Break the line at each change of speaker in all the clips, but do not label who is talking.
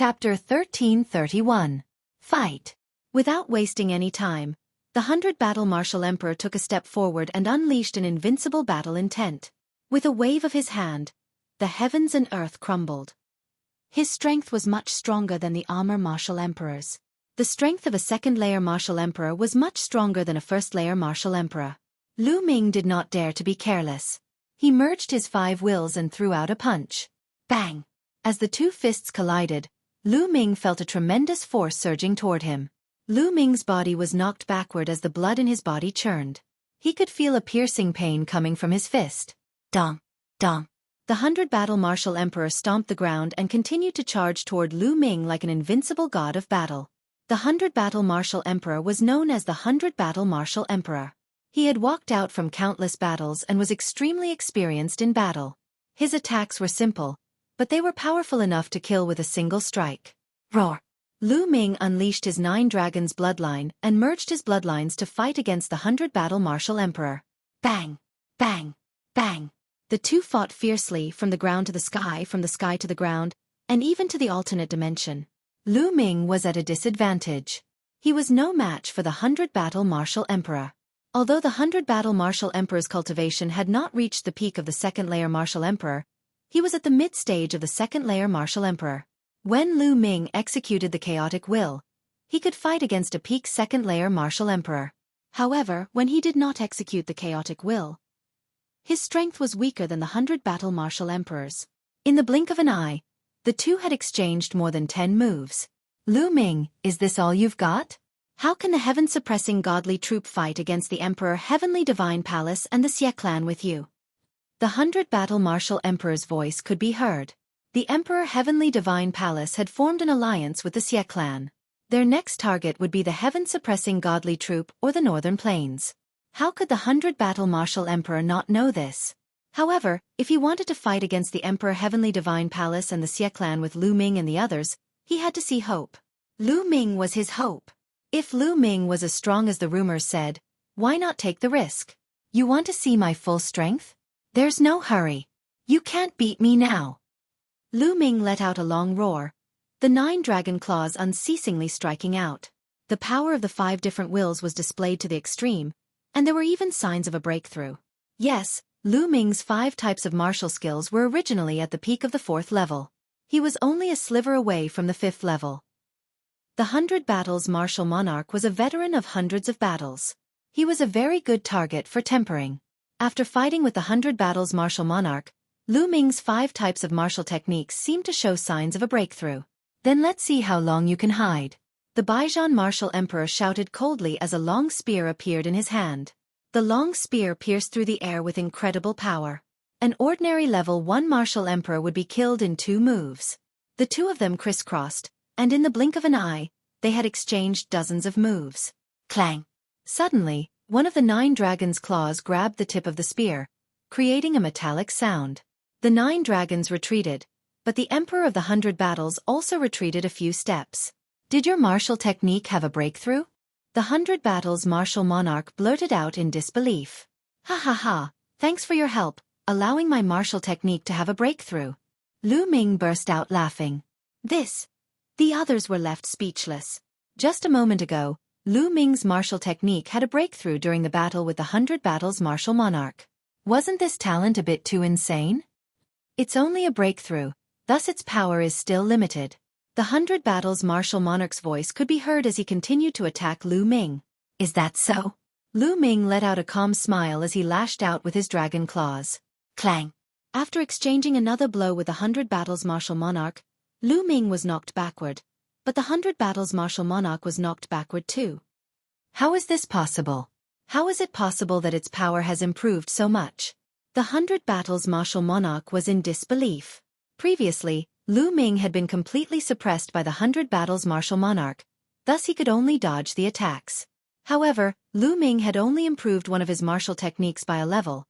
Chapter 1331. Fight. Without wasting any time, the 100-battle martial emperor took a step forward and unleashed an invincible battle intent. With a wave of his hand, the heavens and earth crumbled. His strength was much stronger than the armor martial emperor's. The strength of a second-layer martial emperor was much stronger than a first-layer martial emperor. Lu Ming did not dare to be careless. He merged his 5 wills and threw out a punch. Bang! As the 2 fists collided, Lu Ming felt a tremendous force surging toward him. Lu Ming's body was knocked backward as the blood in his body churned. He could feel a piercing pain coming from his fist. Dong! Dong! The 100-battle martial emperor stomped the ground and continued to charge toward Lu Ming like an invincible god of battle. The 100-battle martial emperor was known as the 100-battle martial emperor. He had walked out from countless battles and was extremely experienced in battle. His attacks were simple, but they were powerful enough to kill with a single strike. Roar! Lu Ming unleashed his 9 dragons bloodline and merged his bloodlines to fight against the 100-battle martial emperor. Bang! Bang! Bang! The 2 fought fiercely from the ground to the sky to the ground, and even to the alternate dimension. Lu Ming was at a disadvantage. He was no match for the 100-battle martial emperor. Although the 100-battle martial emperor's cultivation had not reached the peak of the second-layer martial emperor, he was at the mid-stage of the second-layer martial emperor. When Lu Ming executed the chaotic will, he could fight against a peak second-layer martial emperor. However, when he did not execute the chaotic will, his strength was weaker than the 100-battle martial emperor's. In the blink of an eye, the 2 had exchanged more than 10 moves. Lu Ming, is this all you've got? How can the heaven-suppressing godly troop fight against the Emperor Heavenly Divine Palace and the Xueqi clan with you? The 100-battle martial emperor's voice could be heard. The Emperor Heavenly Divine Palace had formed an alliance with the Xueqi clan. Their next target would be the heaven-suppressing godly troop or the northern plains. How could the 100-battle martial emperor not know this? However, if he wanted to fight against the Emperor Heavenly Divine Palace and the Xueqi clan with Lu Ming and the others, he had to see hope. Lu Ming was his hope. If Lu Ming was as strong as the rumors said, why not take the risk? You want to see my full strength? There's no hurry. You can't beat me now. Lu Ming let out a long roar, the 9 dragon claws unceasingly striking out. The power of the 5 different wills was displayed to the extreme, and there were even signs of a breakthrough. Yes, Lu Ming's 5 types of martial skills were originally at the peak of the 4th level. He was only a sliver away from the 5th level. The 100 Battles Martial Monarch was a veteran of hundreds of battles. He was a very good target for tempering. After fighting with the 100 Battles Martial Monarch, Lu Ming's 5 types of martial techniques seemed to show signs of a breakthrough. Then let's see how long you can hide. The Baijian martial emperor shouted coldly as a long spear appeared in his hand. The long spear pierced through the air with incredible power. An ordinary level 1 martial emperor would be killed in 2 moves. The 2 of them crisscrossed, and in the blink of an eye, they had exchanged dozens of moves. Clang! Suddenly, one of the 9 dragons' claws grabbed the tip of the spear, creating a metallic sound. The 9 dragons retreated, but the Emperor of the 100 Battles also retreated a few steps. Did your martial technique have a breakthrough? The 100 Battles Martial Monarch blurted out in disbelief. Ha ha ha, thanks for your help, allowing my martial technique to have a breakthrough. Lu Ming burst out laughing. The others were left speechless. Just a moment ago, Lu Ming's martial technique had a breakthrough during the battle with the 100 Battles Martial Monarch. Wasn't this talent a bit too insane? It's only a breakthrough, thus its power is still limited. The 100 Battles Martial Monarch's voice could be heard as he continued to attack Lu Ming. Is that so? Lu Ming let out a calm smile as he lashed out with his dragon claws. Clang! After exchanging another blow with the 100 Battles Martial Monarch, Lu Ming was knocked backward, but the 100 Battles Martial Monarch was knocked backward too. How is this possible? How is it possible that its power has improved so much? The 100 Battles Martial Monarch was in disbelief. Previously, Lu Ming had been completely suppressed by the 100 Battles Martial Monarch, thus he could only dodge the attacks. However, Lu Ming had only improved one of his martial techniques by a level.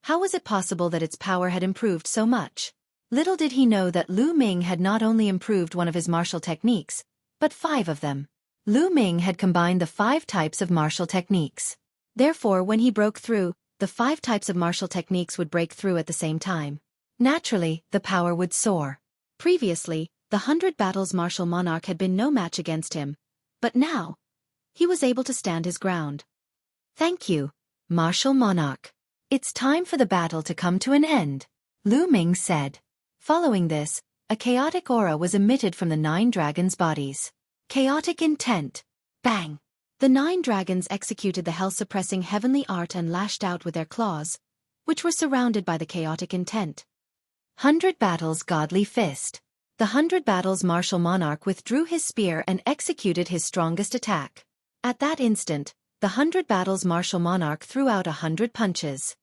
How was it possible that its power had improved so much? Little did he know that Lu Ming had not only improved one of his martial techniques, but 5 of them. Lu Ming had combined the 5 types of martial techniques. Therefore, when he broke through, the 5 types of martial techniques would break through at the same time. Naturally, the power would soar. Previously, the 100 Battles martial monarch had been no match against him, but now, he was able to stand his ground. "Thank you, martial monarch. It's time for the battle to come to an end," Lu Ming said. Following this, a chaotic aura was emitted from the 9 dragons' bodies. Chaotic intent. Bang! The 9 dragons executed the hell-suppressing heavenly art and lashed out with their claws, which were surrounded by the chaotic intent. 100 Battles godly fist. The 100 Battles martial monarch withdrew his spear and executed his strongest attack. At that instant, the 100 Battles martial monarch threw out 100 punches.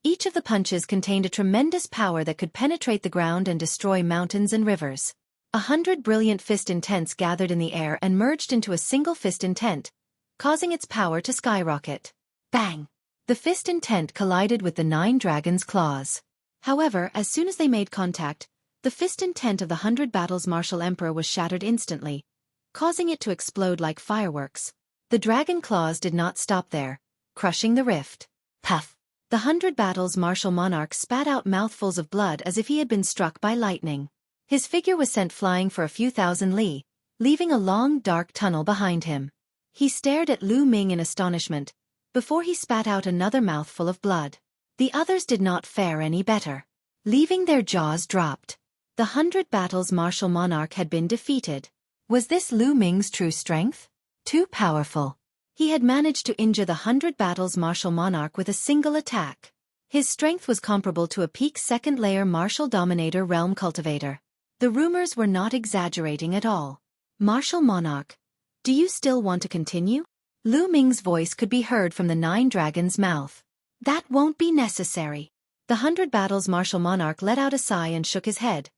Each of the punches contained a tremendous power that could penetrate the ground and destroy mountains and rivers. 100 brilliant fist intents gathered in the air and merged into a single fist intent, causing its power to skyrocket. Bang! The fist intent collided with the 9 dragons' claws. However, as soon as they made contact, the fist intent of the 100 Battles martial emperor was shattered instantly, causing it to explode like fireworks. The dragon claws did not stop there, crushing the rift. Puff! The 100 Battles martial monarch spat out mouthfuls of blood as if he had been struck by lightning. His figure was sent flying for a few thousand li, leaving a long dark tunnel behind him. He stared at Lu Ming in astonishment, before he spat out another mouthful of blood. The others did not fare any better. Leaving their jaws dropped. The 100 Battles martial monarch had been defeated. Was this Lu Ming's true strength? Too powerful. He had managed to injure the 100 Battles martial monarch with a single attack. His strength was comparable to a peak second-layer martial dominator realm cultivator. The rumors were not exaggerating at all. "Martial monarch, do you still want to continue?" Lu Ming's voice could be heard from the 9 dragons' mouth. "That won't be necessary." The 100 Battles martial monarch let out a sigh and shook his head.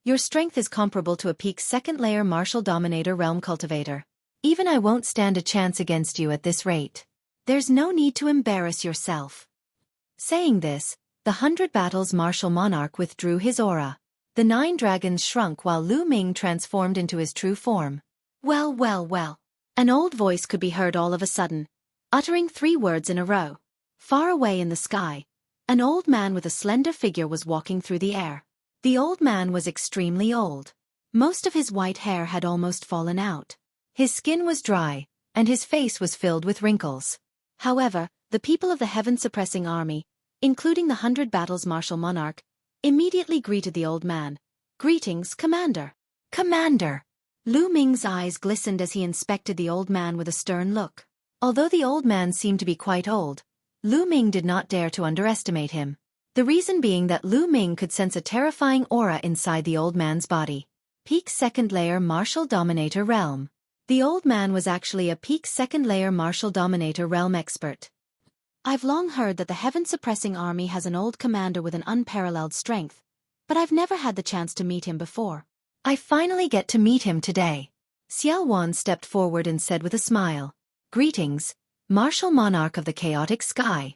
"Your strength is comparable to a peak second-layer martial dominator realm cultivator. Even I won't stand a chance against you at this rate. There's no need to embarrass yourself." Saying this, the 100 Battles martial monarch withdrew his aura. The 9 dragons shrunk while Lu Ming transformed into his true form. "Well, well, well." An old voice could be heard all of a sudden, uttering 3 words in a row. Far away in the sky, an old man with a slender figure was walking through the air. The old man was extremely old. Most of his white hair had almost fallen out. His skin was dry, and his face was filled with wrinkles. However, the people of the heaven-suppressing army, including the 100 Battles martial monarch, immediately greeted the old man. "Greetings, Commander." "Commander!" Lu Ming's eyes glistened as he inspected the old man with a stern look. Although the old man seemed to be quite old, Lu Ming did not dare to underestimate him. The reason being that Lu Ming could sense a terrifying aura inside the old man's body. Peak second-layer martial dominator realm. The old man was actually a peak second-layer martial dominator realm expert. "I've long heard that the heaven-suppressing army has an old commander with an unparalleled strength, but I've never had the chance to meet him before. I finally get to meet him today." Xueqi stepped forward and said with a smile, "Greetings, martial monarch of the chaotic sky."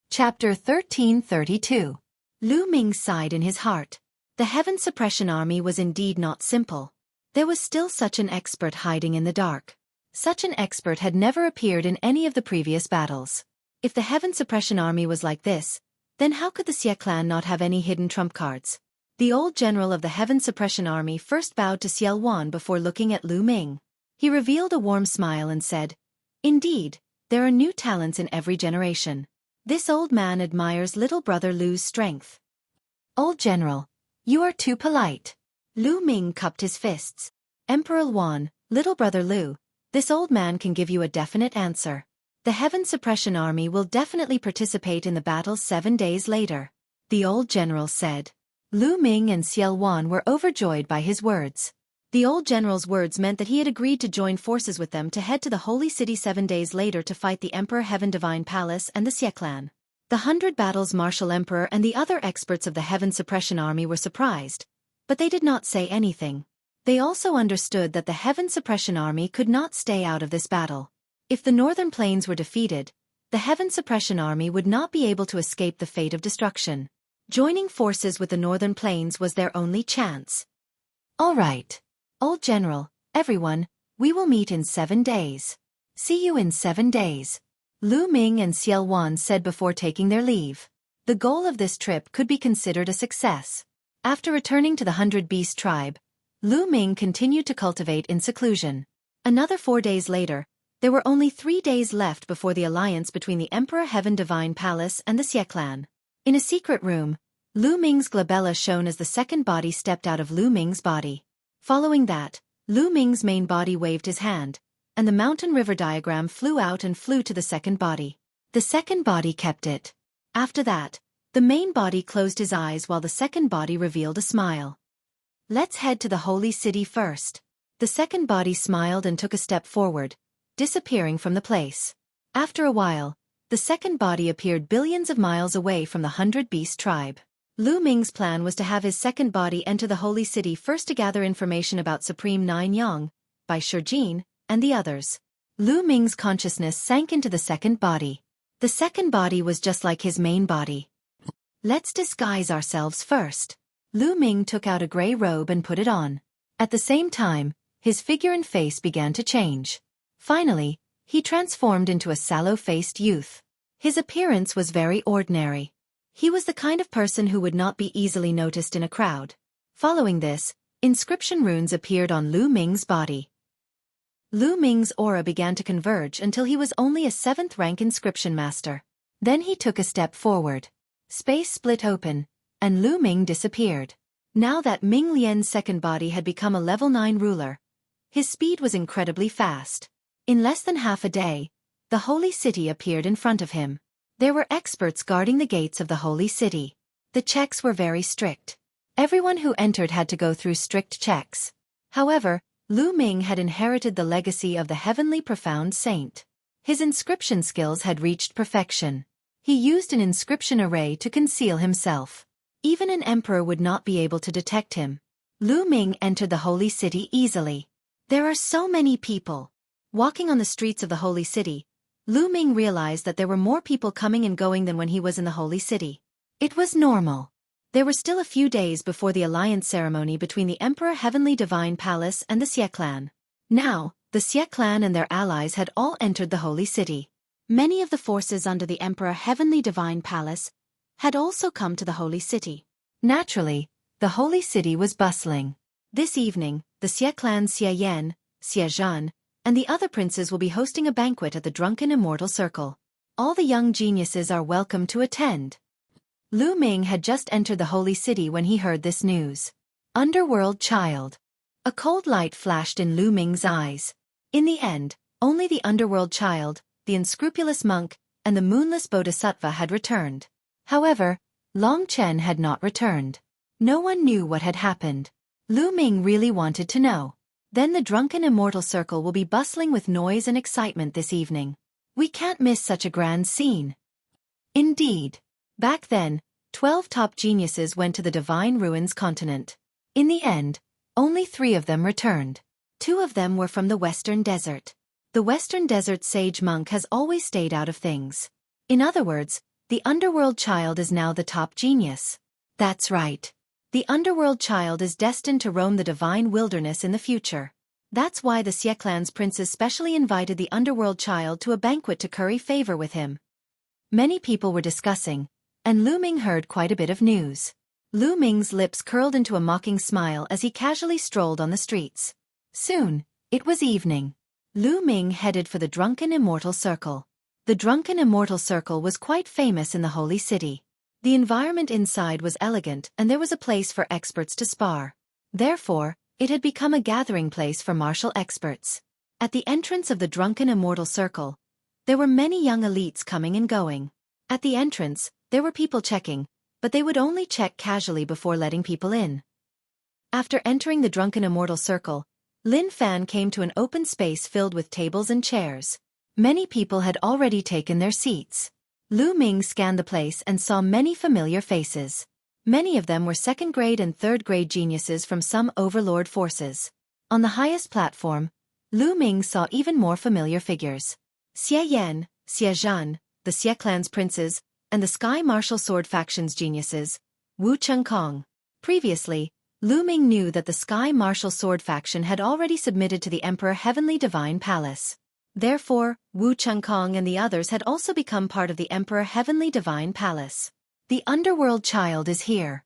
Chapter 1332. Lu Ming sighed in his heart. The Heaven Suppression Army was indeed not simple. There was still such an expert hiding in the dark. Such an expert had never appeared in any of the previous battles. If the Heaven Suppression Army was like this, then how could the Xie clan not have any hidden trump cards? The old general of the Heaven Suppression Army first bowed to Xueqi before looking at Lu Ming. He revealed a warm smile and said, "Indeed, there are new talents in every generation. This old man admires little brother Lu's strength." "Old general, you are too polite." Lu Ming cupped his fists. "Emperor Yuan, little brother Lu, this old man can give you a definite answer. The Heaven Suppression Army will definitely participate in the battle 7 days later," the old general said. Lu Ming and Xueqi were overjoyed by his words. The old general's words meant that he had agreed to join forces with them to head to the Holy City 7 days later to fight the Emperor Heaven Divine Palace and the Xie clan. The 100 Battles martial emperor and the other experts of the Heaven Suppression Army were surprised, but they did not say anything. They also understood that the Heaven Suppression Army could not stay out of this battle. If the Northern Plains were defeated, the Heaven Suppression Army would not be able to escape the fate of destruction. Joining forces with the Northern Plains was their only chance. "All right. Old General, everyone, we will meet in 7 days. See you in 7 days," Lu Ming and Xueqi said before taking their leave. The goal of this trip could be considered a success. After returning to the 100 Beast tribe, Lu Ming continued to cultivate in seclusion. Another 4 days later, there were only 3 days left before the alliance between the Emperor Heaven Divine Palace and the Xie clan. In a secret room, Lu Ming's glabella shown as the second body stepped out of Lu Ming's body. Following that, Lu Ming's main body waved his hand, and the mountain river diagram flew out and flew to the second body. The second body kept it. After that, the main body closed his eyes while the second body revealed a smile. Let's head to the holy city first. The second body smiled and took a step forward, disappearing from the place. After a while, the second body appeared billions of miles away from the 100 Beast tribe. Lu Ming's plan was to have his second body enter the holy city first to gather information about Supreme Nine Yang, by Xueqi, and the others. Lu Ming's consciousness sank into the second body. The second body was just like his main body. Let's disguise ourselves first. Lu Ming took out a gray robe and put it on. At the same time, his figure and face began to change. Finally, he transformed into a sallow-faced youth. His appearance was very ordinary. He was the kind of person who would not be easily noticed in a crowd. Following this, inscription runes appeared on Lu Ming's body. Lu Ming's aura began to converge until he was only a 7th-rank inscription master. Then he took a step forward. Space split open, and Lu Ming disappeared. Now that Ming Lian's second body had become a level 9 ruler, his speed was incredibly fast. In less than half a day, the holy city appeared in front of him. There were experts guarding the gates of the holy city. The checks were very strict. Everyone who entered had to go through strict checks. However, Lu Ming had inherited the legacy of the heavenly profound saint. His inscription skills had reached perfection. He used an inscription array to conceal himself. Even an emperor would not be able to detect him. Lu Ming entered the holy city easily. There are so many people. Walking on the streets of the holy city, Lu Ming realized that there were more people coming and going than when he was in the holy city. It was normal. There were still a few days before the alliance ceremony between the Emperor Heavenly Divine Palace and the Xie clan. Now, the Xie clan and their allies had all entered the holy city. Many of the forces under the Emperor Heavenly Divine Palace had also come to the holy city. Naturally, the holy city was bustling. This evening, the Xie clan Xie Yan, Xie Zhan, and the other princes will be hosting a banquet at the Drunken Immortal Circle. All the young geniuses are welcome to attend. Lu Ming had just entered the holy city when he heard this news. Underworld child. A cold light flashed in Lu Ming's eyes. In the end, only the underworld child, the unscrupulous monk, and the moonless bodhisattva had returned. However, Long Chen had not returned. No one knew what had happened. Lu Ming really wanted to know. Then the Drunken Immortal Circle will be bustling with noise and excitement this evening. We can't miss such a grand scene. Indeed. Back then, 12 top geniuses went to the Divine Ruins continent. In the end, only 3 of them returned. 2 of them were from the Western Desert. The Western Desert sage monk has always stayed out of things. In other words, the underworld child is now the top genius. That's right. The underworld child is destined to roam the divine wilderness in the future. That's why the Xie clan's princes specially invited the underworld child to a banquet to curry favor with him. Many people were discussing, and Lu Ming heard quite a bit of news. Lu Ming's lips curled into a mocking smile as he casually strolled on the streets. Soon, it was evening. Lu Ming headed for the Drunken Immortal Circle. The Drunken Immortal Circle was quite famous in the holy city. The environment inside was elegant and there was a place for experts to spar. Therefore, it had become a gathering place for martial experts. At the entrance of the Drunken Immortal Circle, there were many young elites coming and going. At the entrance, there were people checking, but they would only check casually before letting people in. After entering the Drunken Immortal Circle, Lin Fan came to an open space filled with tables and chairs. Many people had already taken their seats. Lu Ming scanned the place and saw many familiar faces. Many of them were 2nd-grade and 3rd-grade geniuses from some overlord forces. On the highest platform, Lu Ming saw even more familiar figures. Xie Yan, Xie Zhan, the Xie clan's princes, and the Sky Martial Sword faction's geniuses, Wu Chengkong. Previously, Lu Ming knew that the Sky Martial Sword faction had already submitted to the Emperor Heavenly Divine Palace. Therefore, Wu Chengkong and the others had also become part of the Emperor Heavenly Divine Palace. The underworld child is here.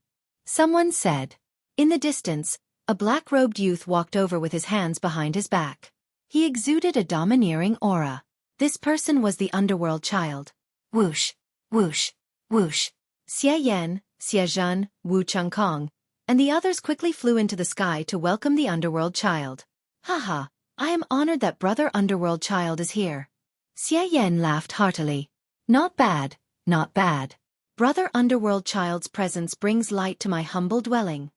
someone said. In the distance, a black-robed youth walked over with his hands behind his back. He exuded a domineering aura. This person was the underworld child. Whoosh, whoosh, whoosh. Xie Yan, Xie Zhen, Wu Chengkong, and the others quickly flew into the sky to welcome the underworld child. Haha, I am honored that brother underworld child is here. Xie Yan laughed heartily. Not bad, not bad. Brother underworld child's presence brings light to my humble dwelling.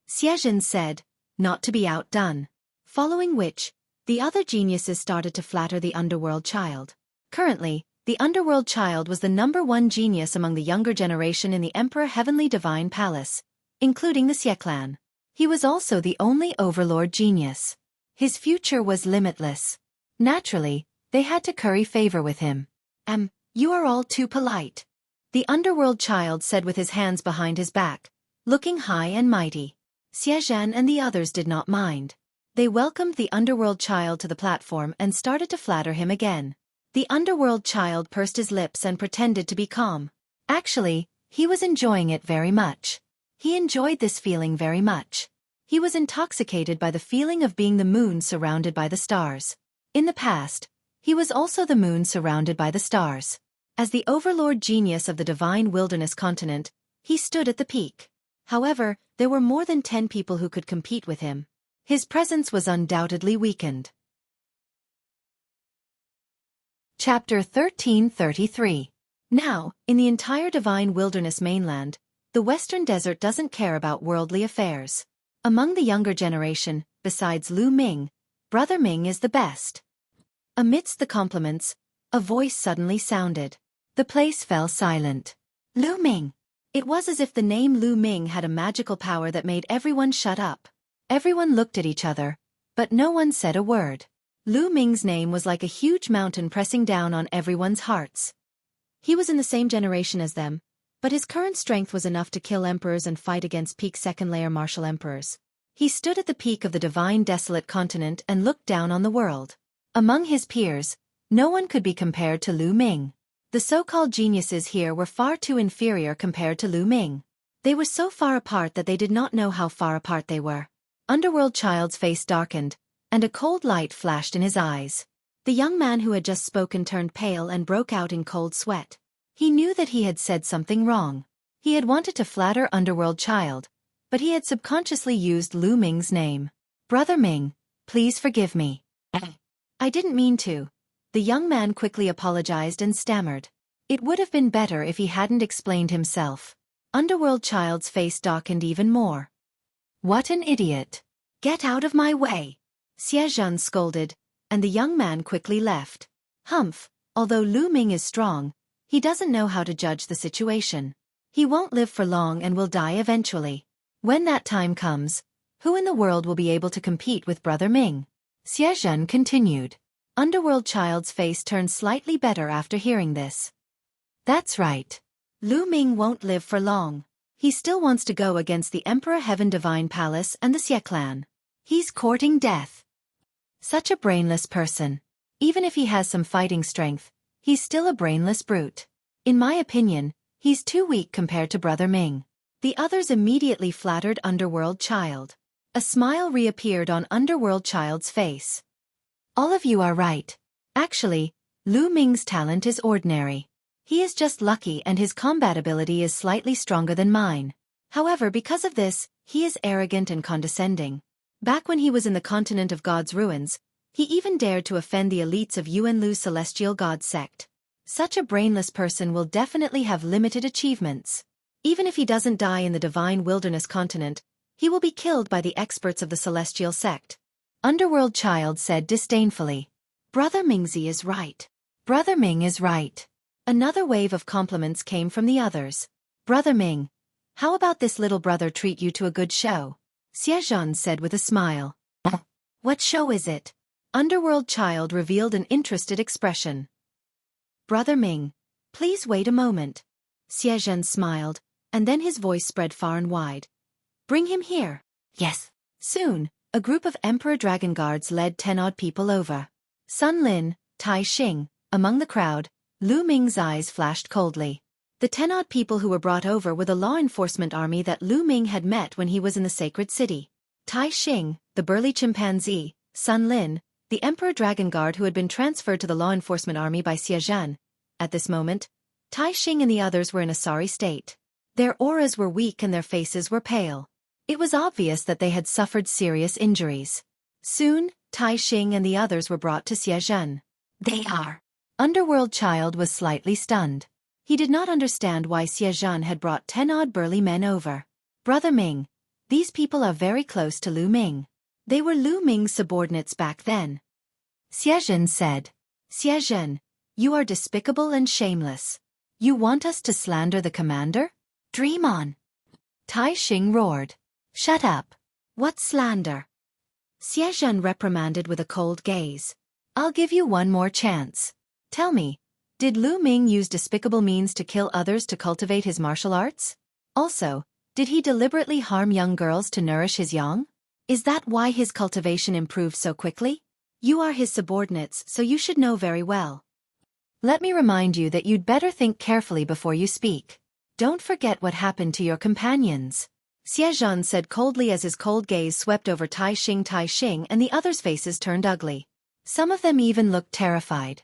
Xie Zhen said, not to be outdone. Following which, the other geniuses started to flatter the underworld child. Currently, the underworld child was the #1 genius among the younger generation in the Emperor Heavenly Divine Palace, including the Xie clan. He was also the only overlord genius. His future was limitless. Naturally, they had to curry favor with him. You are all too polite. The underworld child said with his hands behind his back, looking high and mighty. Xie Zhen and the others did not mind. They welcomed the underworld child to the platform and started to flatter him again. The underworld child pursed his lips and pretended to be calm. Actually, he was enjoying it very much. He enjoyed this feeling very much. He was intoxicated by the feeling of being the moon surrounded by the stars. In the past, he was also the moon surrounded by the stars. As the overlord genius of the divine wilderness continent, he stood at the peak. However, there were more than 10 people who could compete with him. His presence was undoubtedly weakened. Chapter 1333. Now, in the entire divine wilderness mainland, the western desert doesn't care about worldly affairs. Among the younger generation, besides Lu Ming, Brother Ming is the best. Amidst the compliments, a voice suddenly sounded. The place fell silent. Lu Ming. It was as if the name Lu Ming had a magical power that made everyone shut up. Everyone looked at each other, but no one said a word. Lu Ming's name was like a huge mountain pressing down on everyone's hearts. He was in the same generation as them, but his current strength was enough to kill emperors and fight against peak second-layer martial emperors. He stood at the peak of the divine desolate continent and looked down on the world. Among his peers, no one could be compared to Lu Ming. The so-called geniuses here were far too inferior compared to Lu Ming. They were so far apart that they did not know how far apart they were. Underworld child's face darkened, and a cold light flashed in his eyes. The young man who had just spoken turned pale and broke out in cold sweat. He knew that he had said something wrong. He had wanted to flatter Underworld child, but he had subconsciously used Lu Ming's name. Brother Ming, please forgive me. I didn't mean to. The young man quickly apologized and stammered. It would have been better if he hadn't explained himself. Underworld child's face darkened even more. What an idiot. Get out of my way. Xie Zhen scolded, and the young man quickly left. Humph, although Lu Ming is strong, he doesn't know how to judge the situation. He won't live for long and will die eventually. When that time comes, who in the world will be able to compete with Brother Ming? Xie Zhen continued. Underworld child's face turned slightly better after hearing this. That's right. Lu Ming won't live for long. He still wants to go against the Emperor Heaven Divine Palace and the Xie clan. He's courting death. Such a brainless person. Even if he has some fighting strength, he's still a brainless brute. In my opinion, he's too weak compared to Brother Ming. The others immediately flattered Underworld child. A smile reappeared on Underworld child's face. All of you are right. Actually, Lu Ming's talent is ordinary. He is just lucky and his combat ability is slightly stronger than mine. However, because of this, he is arrogant and condescending. Back when he was in the continent of God's ruins, he even dared to offend the elites of Yuanlu's celestial god sect. Such a brainless person will definitely have limited achievements. Even if he doesn't die in the divine wilderness continent, he will be killed by the experts of the celestial sect. Underworld child said disdainfully. Brother Mingzi is right. Brother Ming is right. Another wave of compliments came from the others. Brother Ming, how about this little brother treat you to a good show? Xie Zhen said with a smile. What show is it? Underworld child revealed an interested expression. Brother Ming, please wait a moment. Xie Zhen smiled, and then his voice spread far and wide. Bring him here. Yes. Soon, a group of Emperor Dragon Guards led 10-odd people over. Sun Lin, Tai Xing, among the crowd, Lu Ming's eyes flashed coldly. The 10-odd people who were brought over were the law enforcement army that Lu Ming had met when he was in the sacred city. Tai Xing, the burly chimpanzee, Sun Lin, the Emperor Dragon Guard who had been transferred to the law enforcement army by Xie Zhen. At this moment, Tai Xing and the others were in a sorry state. Their auras were weak and their faces were pale. It was obvious that they had suffered serious injuries. Soon, Tai Xing and the others were brought to Xie Zhen. They are. Underworld Child was slightly stunned. He did not understand why Xie Zhen had brought 10-odd burly men over. Brother Ming, these people are very close to Lu Ming. They were Lu Ming's subordinates back then. Xie Zhen said. Xie Zhen, you are despicable and shameless. You want us to slander the commander? Dream on. Tai Xing roared. Shut up. What slander? Xie Zhen reprimanded with a cold gaze. I'll give you one more chance. Tell me, did Lu Ming use despicable means to kill others to cultivate his martial arts? Also, did he deliberately harm young girls to nourish his young? Is that why his cultivation improved so quickly? You are his subordinates, so you should know very well. Let me remind you that you'd better think carefully before you speak. Don't forget what happened to your companions. Xie Zhen said coldly as his cold gaze swept over Tai Xing and the others' faces turned ugly. Some of them even looked terrified.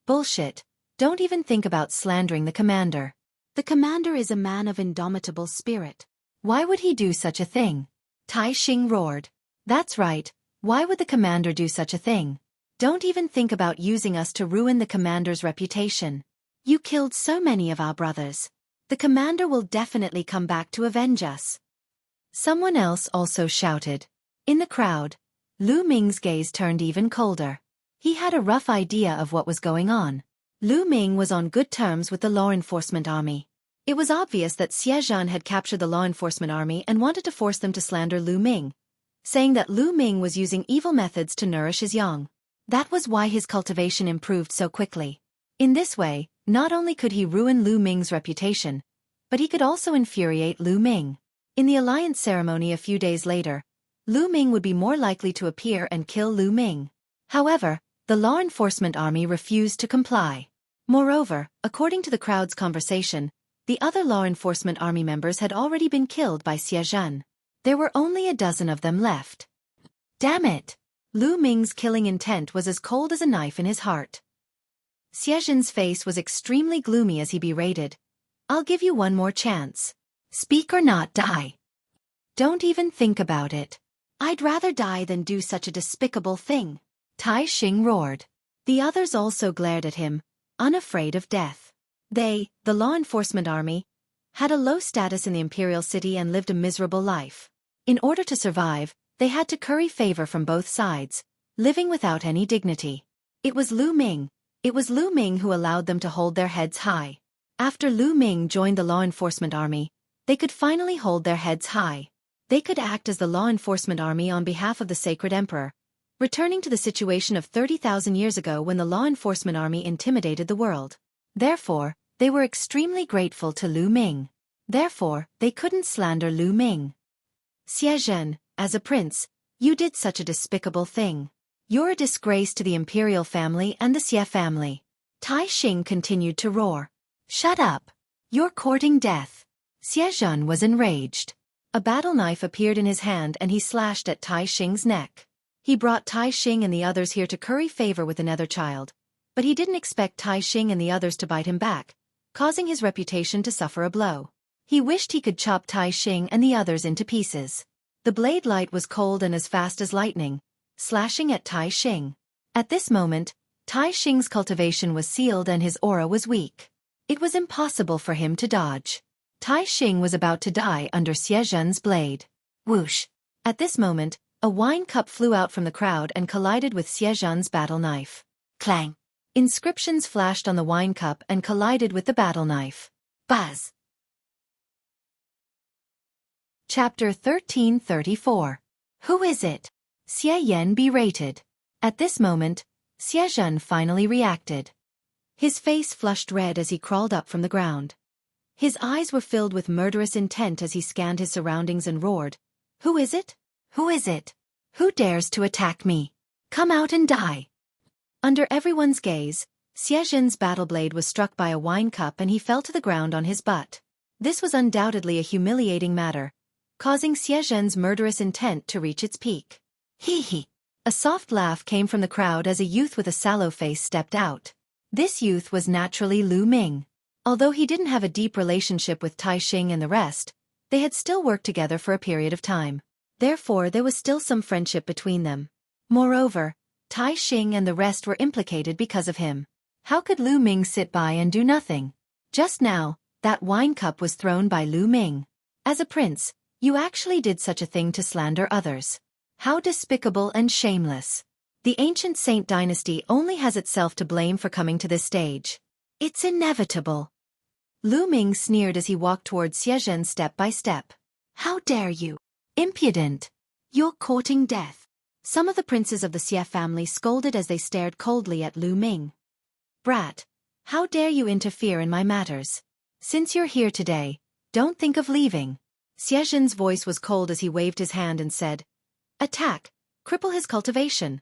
Bullshit. Don't even think about slandering the commander. The commander is a man of indomitable spirit. Why would he do such a thing? Tai Xing roared. That's right, why would the commander do such a thing? Don't even think about using us to ruin the commander's reputation. You killed so many of our brothers. The commander will definitely come back to avenge us. Someone else also shouted. In the crowd, Lu Ming's gaze turned even colder. He had a rough idea of what was going on. Lu Ming was on good terms with the law enforcement army. It was obvious that Xie Zhen had captured the law enforcement army and wanted to force them to slander Lu Ming, saying that Lu Ming was using evil methods to nourish his young. That was why his cultivation improved so quickly. In this way, not only could he ruin Lu Ming's reputation, but he could also infuriate Lu Ming. In the alliance ceremony a few days later, Lu Ming would be more likely to appear and kill Lu Ming. However, the law enforcement army refused to comply. Moreover, according to the crowd's conversation, the other law enforcement army members had already been killed by Xie Zhen. There were only a dozen of them left. Damn it! Lu Ming's killing intent was as cold as a knife in his heart. Xie Zhen's face was extremely gloomy as he berated. I'll give you one more chance. Speak or not die. Don't even think about it. I'd rather die than do such a despicable thing. Tai Xing roared. The others also glared at him, unafraid of death. They, the law enforcement army, had a low status in the imperial city and lived a miserable life. In order to survive, they had to curry favor from both sides, living without any dignity. It was Lu Ming who allowed them to hold their heads high. After Lu Ming joined the law enforcement army, they could finally hold their heads high. They could act as the law enforcement army on behalf of the sacred emperor, returning to the situation of 30,000 years ago when the law enforcement army intimidated the world. Therefore, they were extremely grateful to Lu Ming. Therefore, they couldn't slander Lu Ming. Xie Zhen, as a prince, you did such a despicable thing. You're a disgrace to the imperial family and the Xie family. Tai Xing continued to roar. Shut up. You're courting death. Xie Zhen was enraged. A battle knife appeared in his hand and he slashed at Tai Xing's neck. He brought Tai Xing and the others here to curry favor with another child, but he didn't expect Tai Xing and the others to bite him back, causing his reputation to suffer a blow. He wished he could chop Tai Xing and the others into pieces. The blade light was cold and as fast as lightning, slashing at Tai Xing. At this moment, Tai Xing's cultivation was sealed and his aura was weak. It was impossible for him to dodge. Tai Xing was about to die under Xie Zhen's blade. Whoosh! At this moment, a wine cup flew out from the crowd and collided with Xie Zhen's battle knife. Clang! Inscriptions flashed on the wine cup and collided with the battle knife. Buzz! Chapter 1334. Who is it? Xie Yan berated. At this moment, Xie Zhen finally reacted. His face flushed red as he crawled up from the ground. His eyes were filled with murderous intent as he scanned his surroundings and roared. Who is it? Who is it? Who dares to attack me? Come out and die! Under everyone's gaze, Xie Zhen's battle blade was struck by a wine cup and he fell to the ground on his butt. This was undoubtedly a humiliating matter, causing Xie Zhen's murderous intent to reach its peak. Hee hee. A soft laugh came from the crowd as a youth with a sallow face stepped out. This youth was naturally Lu Ming. Although he didn't have a deep relationship with Tai Xing and the rest, they had still worked together for a period of time. Therefore, there was still some friendship between them. Moreover, Tai Xing and the rest were implicated because of him. How could Lu Ming sit by and do nothing? Just now, that wine cup was thrown by Lu Ming. As a prince, you actually did such a thing to slander others. How despicable and shameless. The ancient Saint dynasty only has itself to blame for coming to this stage. It's inevitable. Lu Ming sneered as he walked towards Xie Zhen step by step. How dare you? Impudent. You're courting death. Some of the princes of the Xie family scolded as they stared coldly at Lu Ming. Brat, how dare you interfere in my matters? Since you're here today, don't think of leaving. Xie Zhen's voice was cold as he waved his hand and said, Attack, cripple his cultivation.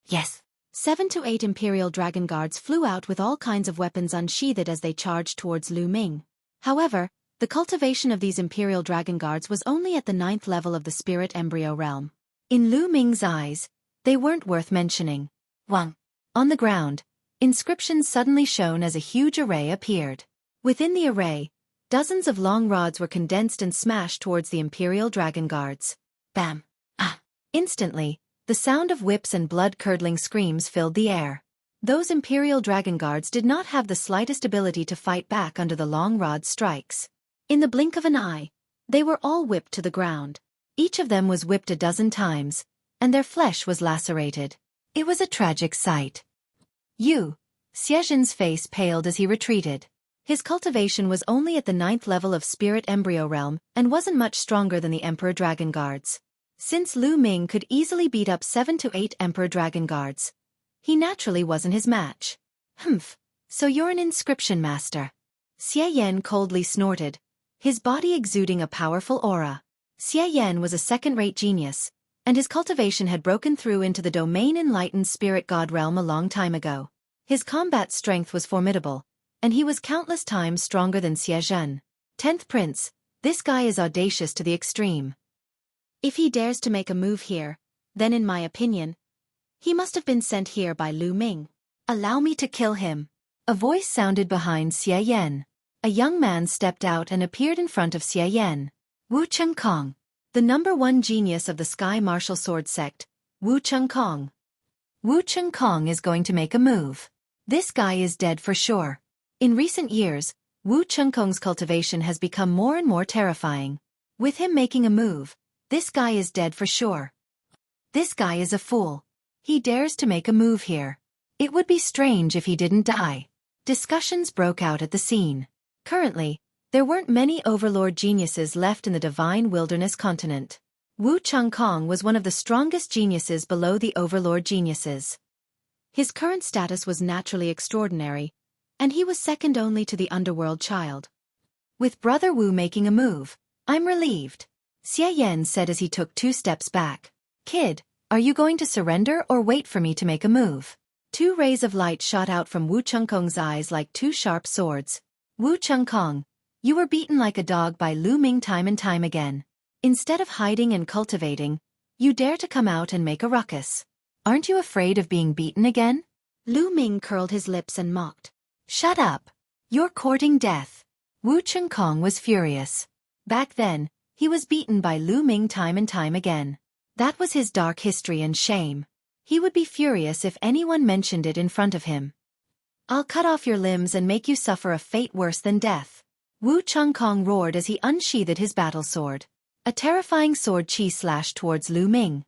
Yes. 7 to 8 Imperial Dragon Guards flew out with all kinds of weapons unsheathed as they charged towards Lu Ming. However, the cultivation of these Imperial Dragon Guards was only at the 9th level of the Spirit Embryo Realm. In Lu Ming's eyes, they weren't worth mentioning. Wang. On the ground, inscriptions suddenly shone as a huge array appeared. Within the array, dozens of long rods were condensed and smashed towards the Imperial Dragon Guards. Bam. Ah. Instantly, the sound of whips and blood-curdling screams filled the air. Those Imperial Dragon Guards did not have the slightest ability to fight back under the long rod strikes. In the blink of an eye, they were all whipped to the ground. Each of them was whipped a dozen times, and their flesh was lacerated. It was a tragic sight. Xie Zhen's face paled as he retreated. His cultivation was only at the 9th level of Spirit Embryo Realm and wasn't much stronger than the Emperor Dragon Guards. Since Lu Ming could easily beat up 7 to 8 Emperor Dragon Guards, he naturally wasn't his match. Humph, so you're an inscription master. Xie Yan coldly snorted, his body exuding a powerful aura. Xie Yan was a second-rate genius, and his cultivation had broken through into the domain-enlightened spirit god realm a long time ago. His combat strength was formidable, and he was countless times stronger than Xie Zhen. 10th Prince, this guy is audacious to the extreme. If he dares to make a move here, then in my opinion, he must have been sent here by Lu Ming. Allow me to kill him. A voice sounded behind Xie Yan. A young man stepped out and appeared in front of Xie Yan. Wu Chengkong, the #1 genius of the Sky Martial Sword sect, Wu Chengkong. Wu Chengkong is going to make a move. This guy is dead for sure. In recent years, Wu Chengkong's cultivation has become more and more terrifying. With him making a move, this guy is dead for sure. This guy is a fool. He dares to make a move here. It would be strange if he didn't die. Discussions broke out at the scene. Currently, there weren't many overlord geniuses left in the Divine Wilderness continent. Wu Chengkong was one of the strongest geniuses below the overlord geniuses. His current status was naturally extraordinary, and he was second only to the underworld child. With Brother Wu making a move, I'm relieved, Xie Yan said as he took 2 steps back. Kid, are you going to surrender or wait for me to make a move? 2 rays of light shot out from Wu Chengkong's eyes like 2 sharp swords. Wu Chengkong, you were beaten like a dog by Lu Ming time and time again. Instead of hiding and cultivating, you dare to come out and make a ruckus. Aren't you afraid of being beaten again? Lu Ming curled his lips and mocked. Shut up. You're courting death. Wu Chengkong was furious. Back then, he was beaten by Lu Ming time and time again. That was his dark history and shame. He would be furious if anyone mentioned it in front of him. I'll cut off your limbs and make you suffer a fate worse than death. Wu Chengkong roared as he unsheathed his battle sword. A terrifying sword chi slashed towards Lu Ming.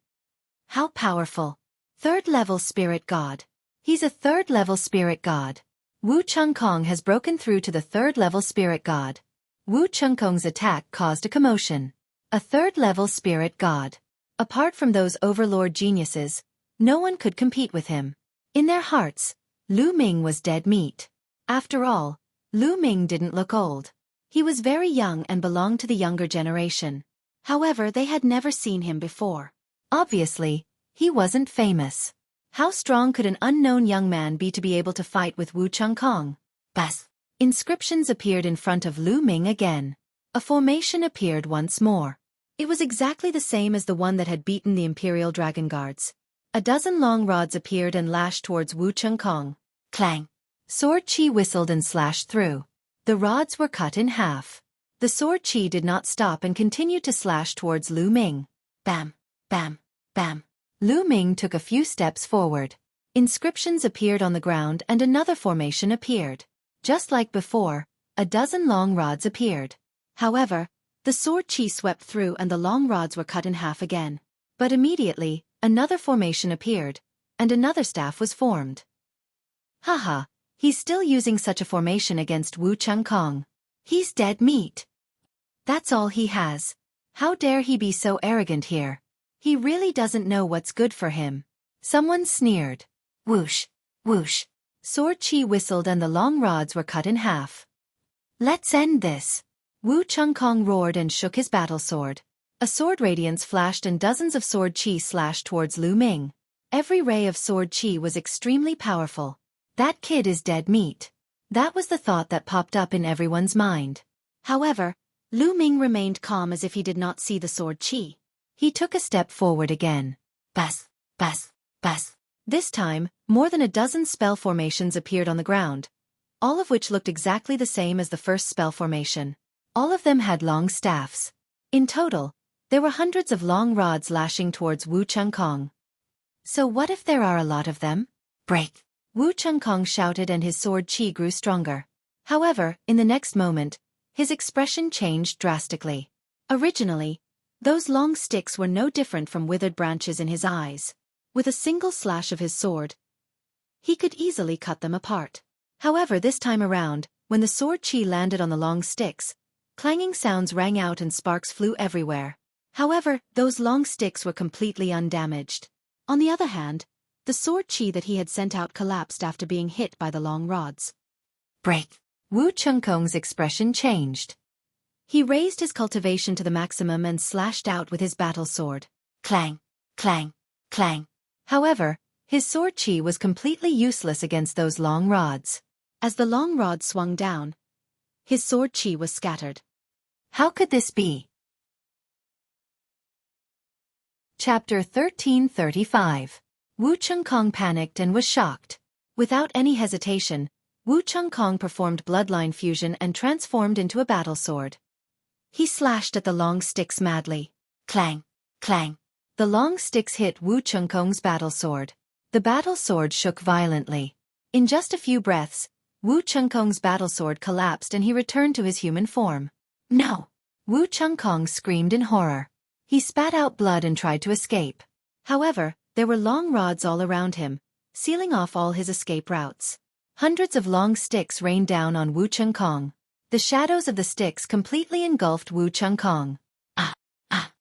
How powerful. 3rd level spirit god. He's a 3rd level spirit god. Wu Chengkong has broken through to the 3rd level spirit god. Wu Chengkong's attack caused a commotion. A 3rd level spirit god. Apart from those overlord geniuses, no one could compete with him. In their hearts, Lu Ming was dead meat. After all, Lu Ming didn't look old. He was very young and belonged to the younger generation. However, they had never seen him before. Obviously, he wasn't famous. How strong could an unknown young man be to be able to fight with Wu Chengkong? Bas. Inscriptions appeared in front of Lu Ming again. A formation appeared once more. It was exactly the same as the one that had beaten the Imperial Dragon Guards. A dozen long rods appeared and lashed towards Wu Chengkong. Clang! Sword Qi whistled and slashed through. The rods were cut in half. The sword Qi did not stop and continued to slash towards Lu Ming. Bam! Bam! Bam! Lu Ming took a few steps forward. Inscriptions appeared on the ground and another formation appeared. Just like before, a dozen long rods appeared. However, the sword Qi swept through and the long rods were cut in half again. But immediately, another formation appeared, and another staff was formed. Haha, he's still using such a formation against Wu Chengkong. He's dead meat. That's all he has. How dare he be so arrogant here? He really doesn't know what's good for him. Someone sneered. Whoosh, whoosh. Sword Qi whistled and the long rods were cut in half. Let's end this. Wu Chengkong roared and shook his battle sword. A sword radiance flashed and dozens of sword Qi slashed towards Lu Ming. Every ray of sword Qi was extremely powerful. That kid is dead meat. That was the thought that popped up in everyone's mind. However, Lu Ming remained calm as if he did not see the sword Qi. He took a step forward again. Bas, bas, bas. This time, more than a dozen spell formations appeared on the ground, all of which looked exactly the same as the first spell formation. All of them had long staffs. In total, there were hundreds of long rods lashing towards Wu Chengkong. So what if there are a lot of them? Break! Wu Chengkong shouted and his sword Qi grew stronger. However, in the next moment, his expression changed drastically. Originally, those long sticks were no different from withered branches in his eyes. With a single slash of his sword, he could easily cut them apart. However, this time around, when the sword Qi landed on the long sticks, clanging sounds rang out and sparks flew everywhere. However, those long sticks were completely undamaged. On the other hand, the sword Qi that he had sent out collapsed after being hit by the long rods. Break! Wu Chengkong's expression changed. He raised his cultivation to the maximum and slashed out with his battle sword. Clang! Clang! Clang! However, his sword Qi was completely useless against those long rods. As the long rods swung down, his sword Qi was scattered. How could this be? Chapter 1335. Wu Chengkong panicked and was shocked. Without any hesitation, Wu Chengkong performed bloodline fusion and transformed into a battle sword. He slashed at the long sticks madly. Clang! Clang! The long sticks hit Wu Chengkong's battle sword. The battle sword shook violently. In just a few breaths, Wu Chengkong's battle sword collapsed and he returned to his human form. No! Wu Chengkong screamed in horror. He spat out blood and tried to escape. However, there were long rods all around him, sealing off all his escape routes. Hundreds of long sticks rained down on Wu Chengkong. The shadows of the sticks completely engulfed Wu Chengkong. Ah! Ah!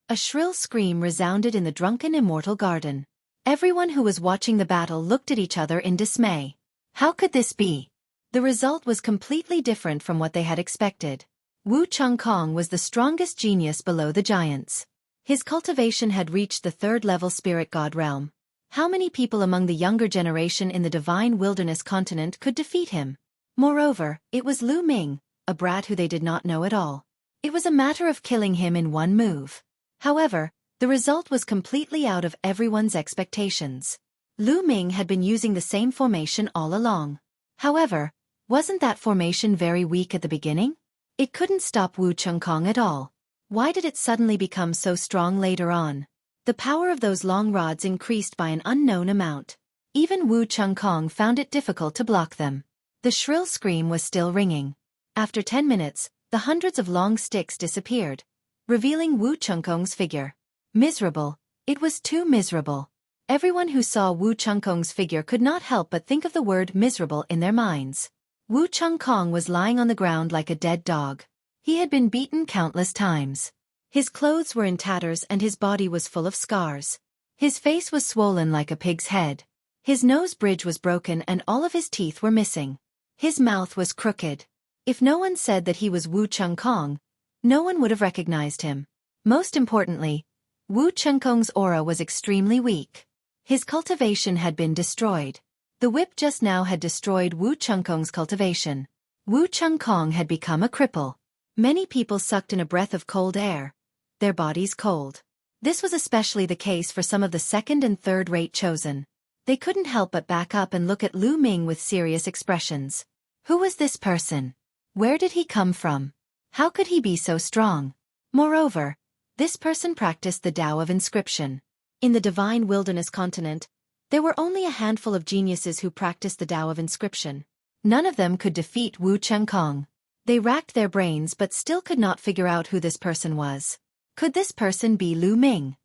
A shrill scream resounded in the drunken immortal garden. Everyone who was watching the battle looked at each other in dismay. How could this be? The result was completely different from what they had expected. Wu Chengkong was the strongest genius below the giants. His cultivation had reached the third-level spirit god realm. How many people among the younger generation in the divine wilderness continent could defeat him? Moreover, it was Lu Ming, a brat who they did not know at all. It was a matter of killing him in one move. However, the result was completely out of everyone's expectations. Lu Ming had been using the same formation all along. However, wasn't that formation very weak at the beginning? It couldn't stop Wu Chengkong at all. Why did it suddenly become so strong later on? The power of those long rods increased by an unknown amount. Even Wu Chengkong found it difficult to block them. The shrill scream was still ringing. After 10 minutes, the hundreds of long sticks disappeared, revealing Wu Chengkong's figure. Miserable. It was too miserable. Everyone who saw Wu Chengkong's figure could not help but think of the word miserable in their minds. Wu Chengkong was lying on the ground like a dead dog. He had been beaten countless times. His clothes were in tatters and his body was full of scars. His face was swollen like a pig's head. His nose bridge was broken and all of his teeth were missing. His mouth was crooked. If no one said that he was Wu Chengkong, no one would have recognized him. Most importantly, Wu Chengkong's aura was extremely weak. His cultivation had been destroyed. The whip just now had destroyed Wu Chengkong's cultivation. Wu Chengkong had become a cripple. Many people sucked in a breath of cold air, their bodies cold. This was especially the case for some of the second and third-rate chosen. They couldn't help but back up and look at Lu Ming with serious expressions. Who was this person? Where did he come from? How could he be so strong? Moreover, this person practiced the Tao of inscription. In the divine wilderness continent, there were only a handful of geniuses who practiced the Tao of inscription. None of them could defeat Wu Chengkong. They racked their brains but still could not figure out who this person was. Could this person be Lu Ming?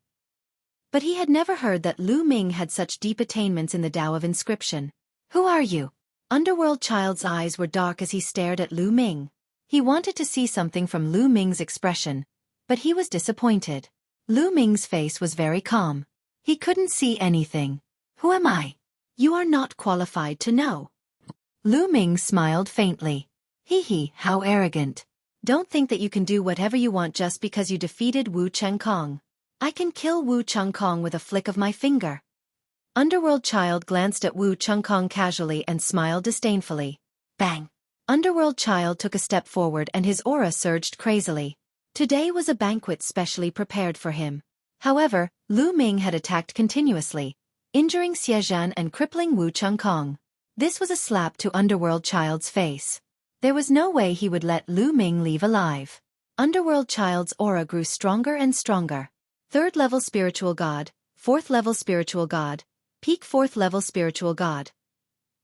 But he had never heard that Lu Ming had such deep attainments in the Tao of inscription. Who are you? Underworld Child's eyes were dark as he stared at Lu Ming. He wanted to see something from Lu Ming's expression, but he was disappointed. Lu Ming's face was very calm. He couldn't see anything. Who am I? You are not qualified to know. Lu Ming smiled faintly. Hee, how arrogant. Don't think that you can do whatever you want just because you defeated Wu Chengkong. I can kill Wu Chengkong with a flick of my finger. Underworld Child glanced at Wu Chengkong casually and smiled disdainfully. Bang! Underworld Child took a step forward and his aura surged crazily. Today was a banquet specially prepared for him. However, Lu Ming had attacked continuously, injuring Xueqi and crippling Wu Chengkong. This was a slap to Underworld Child's face. There was no way he would let Lu Ming leave alive. Underworld Child's aura grew stronger and stronger. 3rd level spiritual god, 4th level spiritual god, peak 4th level spiritual god.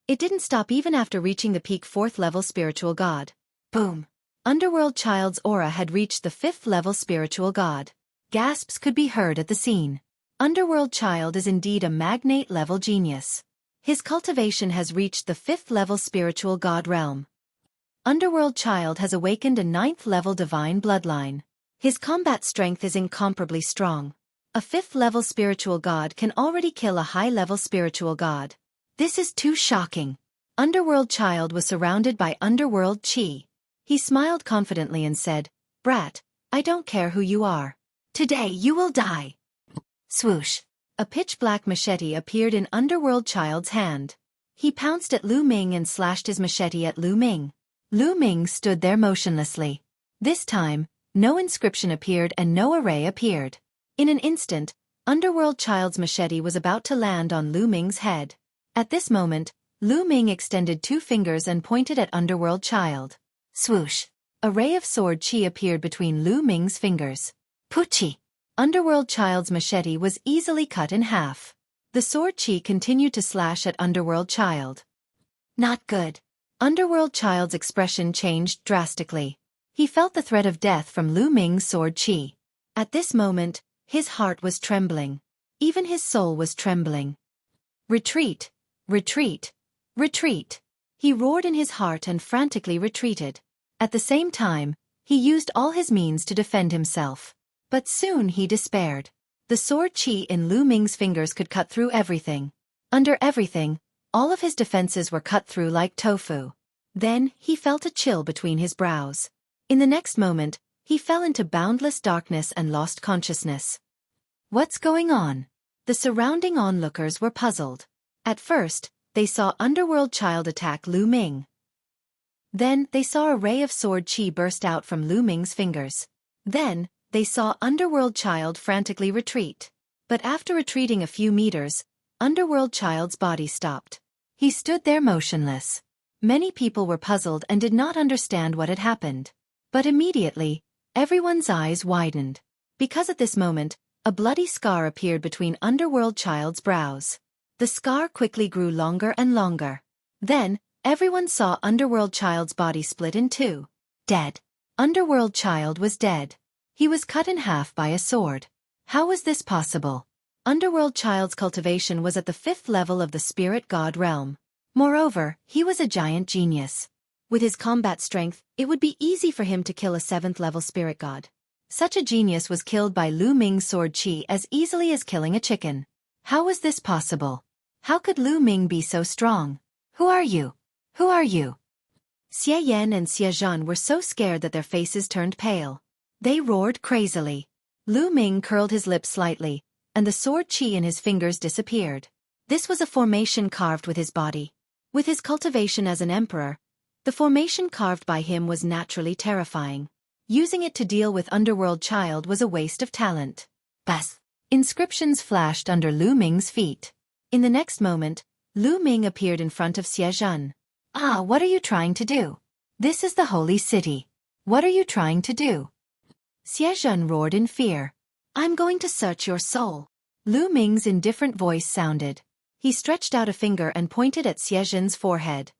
It didn't stop even after reaching the peak 4th level spiritual god. Boom! Underworld Child's aura had reached the 5th level spiritual god. Gasps could be heard at the scene. Underworld Child is indeed a magnate level genius. His cultivation has reached the 5th level spiritual god realm. Underworld Child has awakened a 9th level divine bloodline. His combat strength is incomparably strong. A 5th level spiritual god can already kill a high level spiritual god. This is too shocking. Underworld Child was surrounded by Underworld Chi. He smiled confidently and said, Brat, I don't care who you are. Today you will die. Swoosh. A pitch-black machete appeared in Underworld Child's hand. He pounced at Lu Ming and slashed his machete at Lu Ming. Lu Ming stood there motionlessly. This time, no inscription appeared and no array appeared. In an instant, Underworld Child's machete was about to land on Lu Ming's head. At this moment, Lu Ming extended 2 fingers and pointed at Underworld Child. Swoosh! A ray of sword chi appeared between Lu Ming's fingers. Puchi! Underworld Child's machete was easily cut in half. The sword chi continued to slash at Underworld Child. Not good. Underworld Child's expression changed drastically. He felt the threat of death from Lu Ming's sword chi. At this moment, his heart was trembling. Even his soul was trembling. Retreat! Retreat! Retreat! He roared in his heart and frantically retreated. At the same time, he used all his means to defend himself. But soon he despaired. The sword chi in Lu Ming's fingers could cut through everything. Under everything, all of his defenses were cut through like tofu. Then, he felt a chill between his brows. In the next moment, he fell into boundless darkness and lost consciousness. What's going on? The surrounding onlookers were puzzled. At first, they saw Underworld Child attack Lu Ming. Then, they saw a ray of sword chi burst out from Lu Ming's fingers. Then, they saw Underworld Child frantically retreat. But after retreating a few meters, Underworld Child's body stopped. He stood there motionless. Many people were puzzled and did not understand what had happened. But immediately, everyone's eyes widened. Because at this moment, a bloody scar appeared between Underworld Child's brows. The scar quickly grew longer and longer. Then, everyone saw Underworld Child's body split in 2. Dead. Underworld Child was dead. He was cut in half by a sword. How was this possible? Underworld Child's cultivation was at the 5th level of the spirit god realm. Moreover, he was a giant genius. With his combat strength, it would be easy for him to kill a 7th level spirit god. Such a genius was killed by Lu Ming's sword chi as easily as killing a chicken. How was this possible? How could Lu Ming be so strong? Who are you? Who are you? Xie Yan and Xueqi were so scared that their faces turned pale. They roared crazily. Lu Ming curled his lips slightly, and the sword qi in his fingers disappeared. This was a formation carved with his body. With his cultivation as an emperor, the formation carved by him was naturally terrifying. Using it to deal with underworld child was a waste of talent. Bas! Inscriptions flashed under Lu Ming's feet. In the next moment, Lu Ming appeared in front of Xie Zhen. Ah, what are you trying to do? This is the holy city. What are you trying to do? Xie Zhen roared in fear. I'm going to search your soul. Lu Ming's indifferent voice sounded. He stretched out a finger and pointed at Xie Zhen's forehead.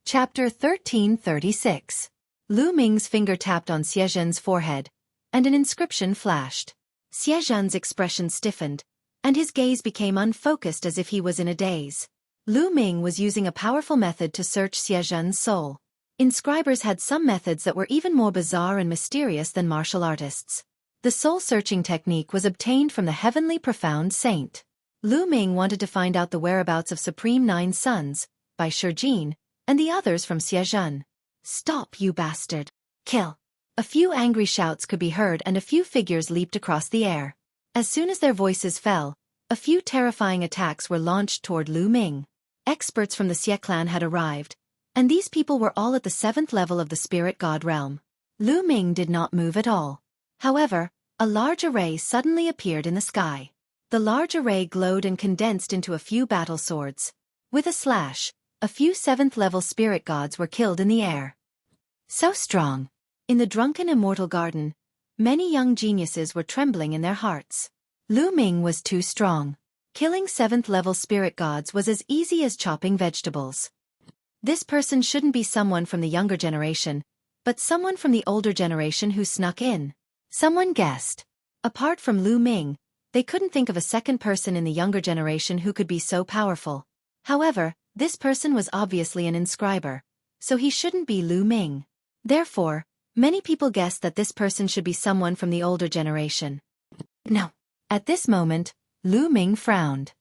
Chapter 1336. Lu Ming's finger tapped on Xie Zhen's forehead, and an inscription flashed. Xie Zhen's expression stiffened, and his gaze became unfocused as if he was in a daze. Lu Ming was using a powerful method to search Xie Zhen's soul. Inscribers had some methods that were even more bizarre and mysterious than martial artists. The soul-searching technique was obtained from the heavenly profound saint. Lu Ming wanted to find out the whereabouts of Supreme Nine Sons, by Xueqi, and the others from Xie Zhen. Stop, you bastard! Kill! A few angry shouts could be heard and a few figures leaped across the air. As soon as their voices fell, a few terrifying attacks were launched toward Lu Ming. Experts from the Xie clan had arrived, and these people were all at the 7th level of the spirit god realm. Lu Ming did not move at all. However, a large array suddenly appeared in the sky. The large array glowed and condensed into a few battle swords. With a slash, a few 7th level spirit gods were killed in the air. So strong! In the drunken immortal garden, many young geniuses were trembling in their hearts. Lu Ming was too strong. Killing 7th level spirit gods was as easy as chopping vegetables. This person shouldn't be someone from the younger generation, but someone from the older generation who snuck in. Someone guessed. Apart from Lu Ming, they couldn't think of a second person in the younger generation who could be so powerful. However, this person was obviously an inscriber, so he shouldn't be Lu Ming. Therefore, many people guessed that this person should be someone from the older generation. No. At this moment, Lu Ming frowned.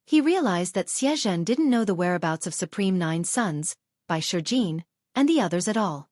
He realized that Xie Zhen didn't know the whereabouts of Supreme Nine Sons, by Xueqi, and the others at all.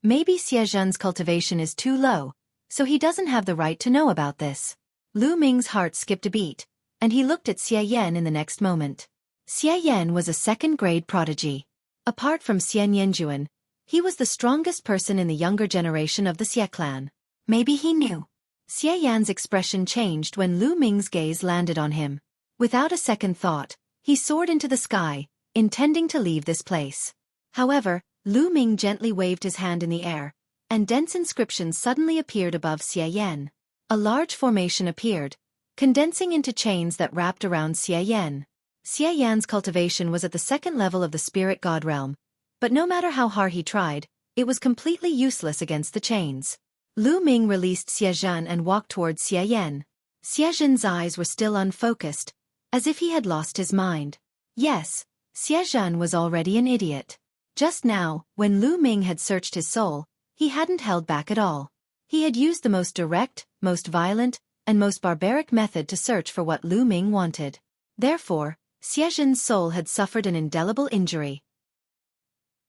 Maybe Xie Zhen's cultivation is too low, so he doesn't have the right to know about this. Lu Ming's heart skipped a beat, and he looked at Xie Yan in the next moment. Xie Yan was a second-grade prodigy. Apart from Xian Yanjuan, he was the strongest person in the younger generation of the Xie clan. Maybe he knew. Xie Yan's expression changed when Lu Ming's gaze landed on him. Without a second thought, he soared into the sky, intending to leave this place. However, Lu Ming gently waved his hand in the air, and dense inscriptions suddenly appeared above Xie Yan. A large formation appeared, condensing into chains that wrapped around Xie Yan. Xie Yan's cultivation was at the 2nd level of the spirit god realm, but no matter how hard he tried, it was completely useless against the chains. Lu Ming released Xie Zhen and walked towards Xie Yan. Xie Zhen's eyes were still unfocused, as if he had lost his mind. Yes, Xie Zhen was already an idiot. Just now, when Lu Ming had searched his soul, he hadn't held back at all. He had used the most direct, most violent, and most barbaric method to search for what Lu Ming wanted. Therefore, Xie Zhen's soul had suffered an indelible injury.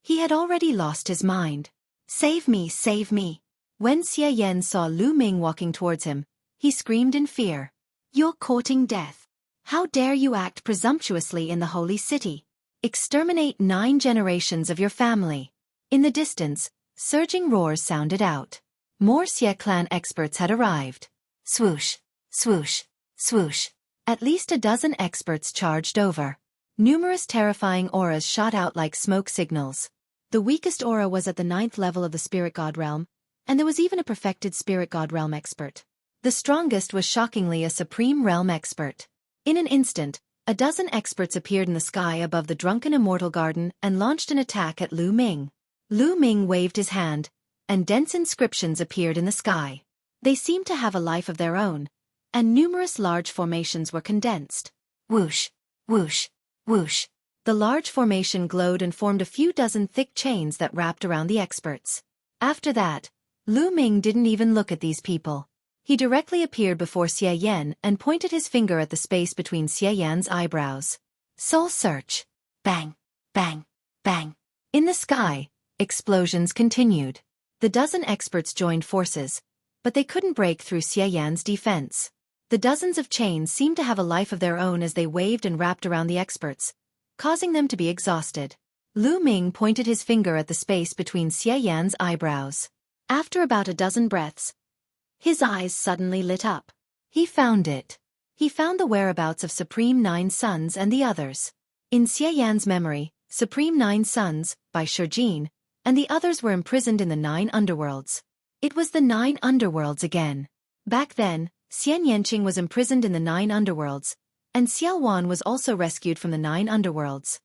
He had already lost his mind. Save me, save me! When Xie Yan saw Lu Ming walking towards him, he screamed in fear. You're courting death. How dare you act presumptuously in the holy city? Exterminate 9 generations of your family. In the distance, surging roars sounded out. More Xie clan experts had arrived. Swoosh, swoosh, swoosh. At least a dozen experts charged over. Numerous terrifying auras shot out like smoke signals. The weakest aura was at the 9th level of the spirit god realm, and there was even a perfected spirit god realm expert. The strongest was shockingly a supreme realm expert. In an instant, a dozen experts appeared in the sky above the drunken immortal garden and launched an attack at Lu Ming. Lu Ming waved his hand, and dense inscriptions appeared in the sky. They seemed to have a life of their own, and numerous large formations were condensed. Whoosh, whoosh, whoosh. The large formation glowed and formed a few dozen thick chains that wrapped around the experts. After that, Lu Ming didn't even look at these people. He directly appeared before Xie Yan and pointed his finger at the space between Xie Yan's eyebrows. Soul search. Bang, bang, bang. In the sky, explosions continued. The dozen experts joined forces, but they couldn't break through Xie Yan's defense. The dozens of chains seemed to have a life of their own as they waved and wrapped around the experts, causing them to be exhausted. Lu Ming pointed his finger at the space between Xie Yan's eyebrows. After about a dozen breaths, his eyes suddenly lit up. He found it. He found the whereabouts of Supreme Nine Sons and the others. In Xie Yan's memory, Supreme Nine Sons, by Xueqi, and the others were imprisoned in the 9 underworlds. It was the 9 underworlds again. Back then, Xian Yanqing was imprisoned in the 9 underworlds, and Xiao Wan was also rescued from the 9 underworlds.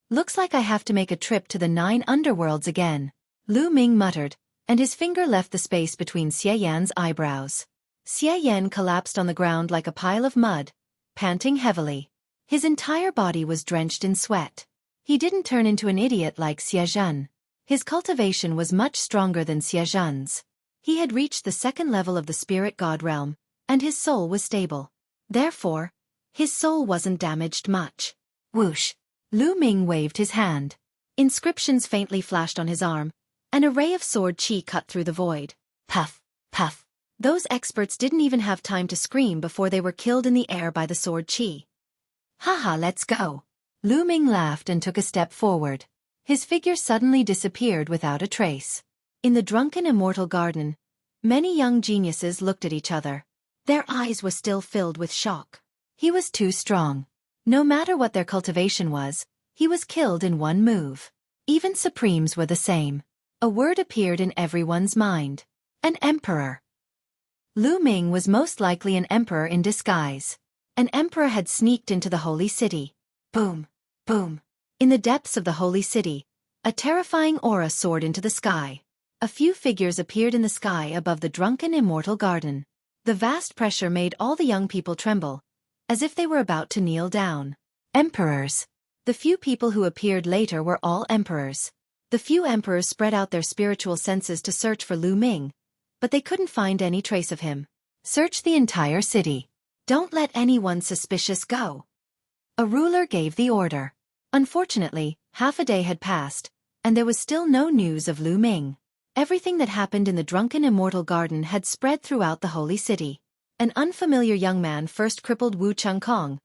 Looks like I have to make a trip to the 9 underworlds again, Lu Ming muttered, and his finger left the space between Xie Yan's eyebrows. Xie Yan collapsed on the ground like a pile of mud, panting heavily. His entire body was drenched in sweat. He didn't turn into an idiot like Xie Zhen. His cultivation was much stronger than Xie Zhen's. He had reached the 2nd level of the spirit god realm, and his soul was stable. Therefore, his soul wasn't damaged much. Whoosh! Lu Ming waved his hand. Inscriptions faintly flashed on his arm. An array of sword qi cut through the void. Puff! Puff! Those experts didn't even have time to scream before they were killed in the air by the sword qi. Haha, let's go! Lu Ming laughed and took a step forward. His figure suddenly disappeared without a trace. In the drunken immortal garden, many young geniuses looked at each other. Their eyes were still filled with shock. He was too strong. No matter what their cultivation was, he was killed in one move. Even Supremes were the same. A word appeared in everyone's mind. An emperor. Lu Ming was most likely an emperor in disguise. An emperor had sneaked into the holy city. Boom! Boom! In the depths of the holy city, a terrifying aura soared into the sky. A few figures appeared in the sky above the drunken immortal garden. The vast pressure made all the young people tremble, as if they were about to kneel down. Emperors. The few people who appeared later were all emperors. The few emperors spread out their spiritual senses to search for Lu Ming, but they couldn't find any trace of him. Search the entire city. Don't let anyone suspicious go. A ruler gave the order. Unfortunately, half a day had passed, and there was still no news of Lu Ming. Everything that happened in the drunken immortal garden had spread throughout the holy city. An unfamiliar young man first crippled Wu Chengkong,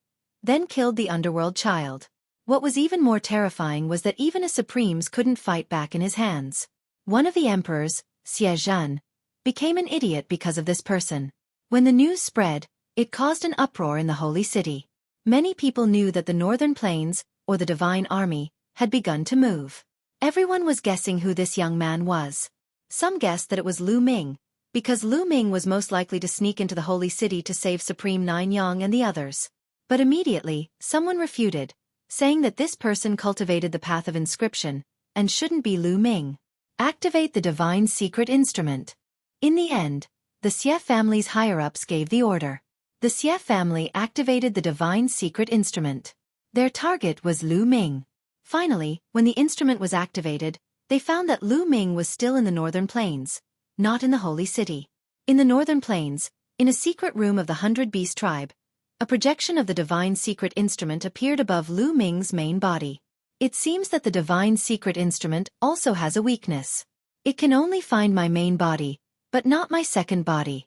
then killed the underworld child. What was even more terrifying was that even a Supremes couldn't fight back in his hands. One of the emperors, Xie Zhen, became an idiot because of this person. When the news spread, it caused an uproar in the holy city. Many people knew that the northern plains, or the divine army, had begun to move. Everyone was guessing who this young man was. Some guessed that it was Lu Ming, because Lu Ming was most likely to sneak into the holy city to save Supreme Nine Yang and the others. But immediately, someone refuted, saying that this person cultivated the path of inscription, and shouldn't be Lu Ming. Activate the divine secret instrument. In the end, the Xie family's higher-ups gave the order. The Xie family activated the divine secret instrument. Their target was Lu Ming. Finally, when the instrument was activated, they found that Lu Ming was still in the northern plains, not in the holy city. In the northern plains, in a secret room of the 100 Beast tribe, a projection of the divine secret instrument appeared above Lu Ming's main body. It seems that the divine secret instrument also has a weakness. It can only find my main body, but not my second body.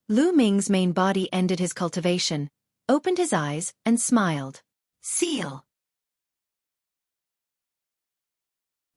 Lu Ming's main body ended his cultivation, opened his eyes, and smiled. Seal.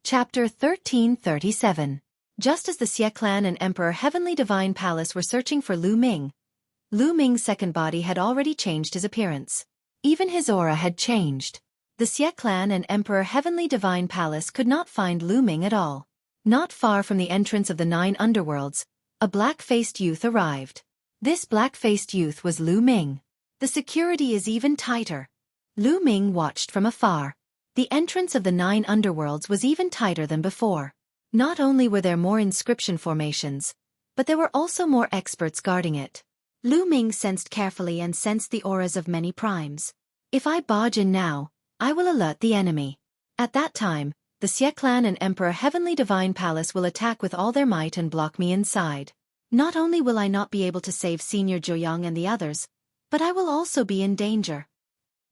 Chapter 1337. Just as the Xie clan and Emperor Heavenly Divine Palace were searching for Lu Ming's second body had already changed his appearance. Even his aura had changed. The Xie clan and Emperor Heavenly Divine Palace could not find Lu Ming at all. Not far from the entrance of the 9 underworlds, a black-faced youth arrived. This black-faced youth was Lu Ming. The security is even tighter. Lu Ming watched from afar. The entrance of the 9 underworlds was even tighter than before. Not only were there more inscription formations, but there were also more experts guarding it. Lu Ming sensed carefully and sensed the auras of many primes. If I barge in now, I will alert the enemy. At that time, the Xie clan and Emperor Heavenly Divine Palace will attack with all their might and block me inside. Not only will I not be able to save Senior Zhuoyang and the others, but I will also be in danger.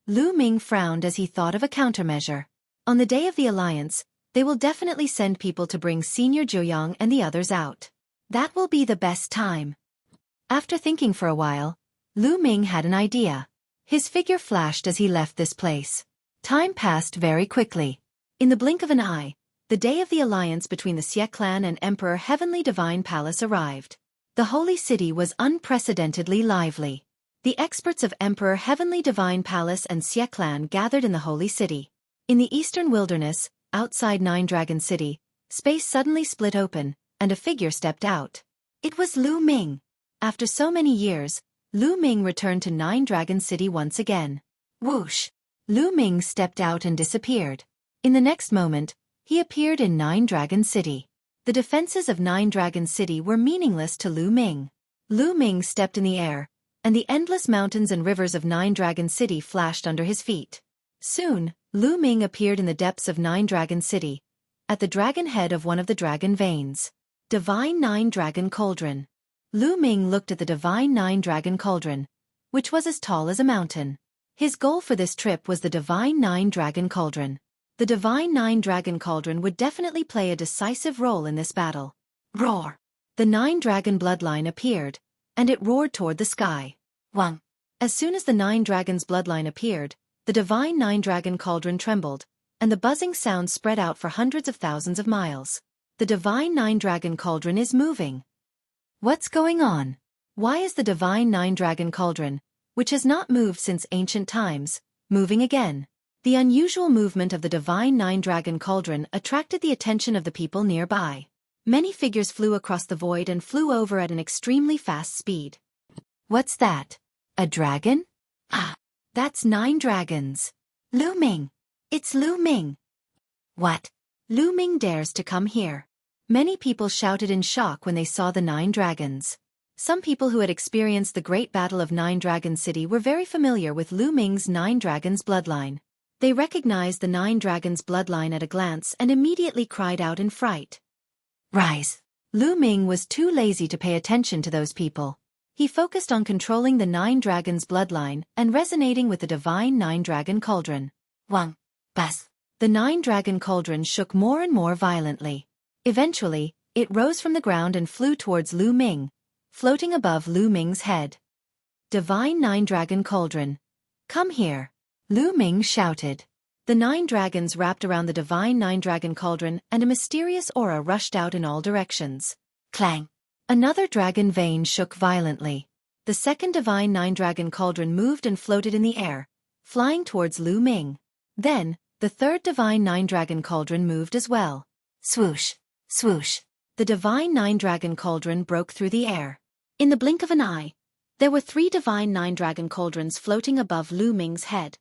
Lu Ming frowned as he thought of a countermeasure. On the day of the alliance, they will definitely send people to bring Senior Zhuoyang and the others out. That will be the best time. After thinking for a while, Lu Ming had an idea. His figure flashed as he left this place. Time passed very quickly. In the blink of an eye, the day of the alliance between the Xie clan and Emperor Heavenly Divine Palace arrived. The holy city was unprecedentedly lively. The experts of Emperor Heavenly Divine Palace and Xie clan gathered in the holy city. In the eastern wilderness, outside Nine Dragon City, space suddenly split open, and a figure stepped out. It was Lu Ming. After so many years, Lu Ming returned to Nine Dragon City once again. Whoosh! Lu Ming stepped out and disappeared. In the next moment, he appeared in Nine Dragon City. The defenses of Nine Dragon City were meaningless to Lu Ming. Lu Ming stepped in the air, and the endless mountains and rivers of Nine Dragon City flashed under his feet. Soon, Lu Ming appeared in the depths of Nine Dragon City, at the dragon head of one of the dragon veins. Divine Nine Dragon Cauldron. Lu Ming looked at the Divine Nine Dragon Cauldron, which was as tall as a mountain. His goal for this trip was the Divine Nine Dragon Cauldron. The Divine Nine Dragon Cauldron would definitely play a decisive role in this battle. Roar! The Nine Dragon bloodline appeared, and it roared toward the sky. Wang! As soon as the Nine Dragons bloodline appeared, the Divine Nine Dragon Cauldron trembled, and the buzzing sound spread out for hundreds of thousands of miles. The Divine Nine Dragon Cauldron is moving. What's going on? Why is the Divine Nine Dragon Cauldron, which has not moved since ancient times, moving again? The unusual movement of the Divine Nine Dragon Cauldron attracted the attention of the people nearby. Many figures flew across the void and flew over at an extremely fast speed. What's that? A dragon? Ah, that's 9 dragons. Lu Ming! It's Lu Ming! What? Lu Ming dares to come here. Many people shouted in shock when they saw the 9 dragons. Some people who had experienced the great battle of Nine Dragon City were very familiar with Lu Ming's 9 dragons bloodline. They recognized the 9 dragons bloodline at a glance and immediately cried out in fright. Rise! Lu Ming was too lazy to pay attention to those people. He focused on controlling the 9 dragons bloodline and resonating with the Divine Nine Dragon Cauldron. Wang! Bas! The 9 dragon cauldron shook more and more violently. Eventually, it rose from the ground and flew towards Lu Ming, floating above Lu Ming's head. Divine Nine Dragon Cauldron, come here! Lu Ming shouted. The 9 dragons wrapped around the Divine Nine Dragon Cauldron and a mysterious aura rushed out in all directions. Clang! Another dragon vein shook violently. The second Divine Nine Dragon Cauldron moved and floated in the air, flying towards Lu Ming. Then, the third Divine Nine Dragon Cauldron moved as well. Swoosh! Swoosh! The Divine Nine Dragon Cauldron broke through the air. In the blink of an eye, there were 3 Divine Nine Dragon Cauldrons floating above Lu Ming's head.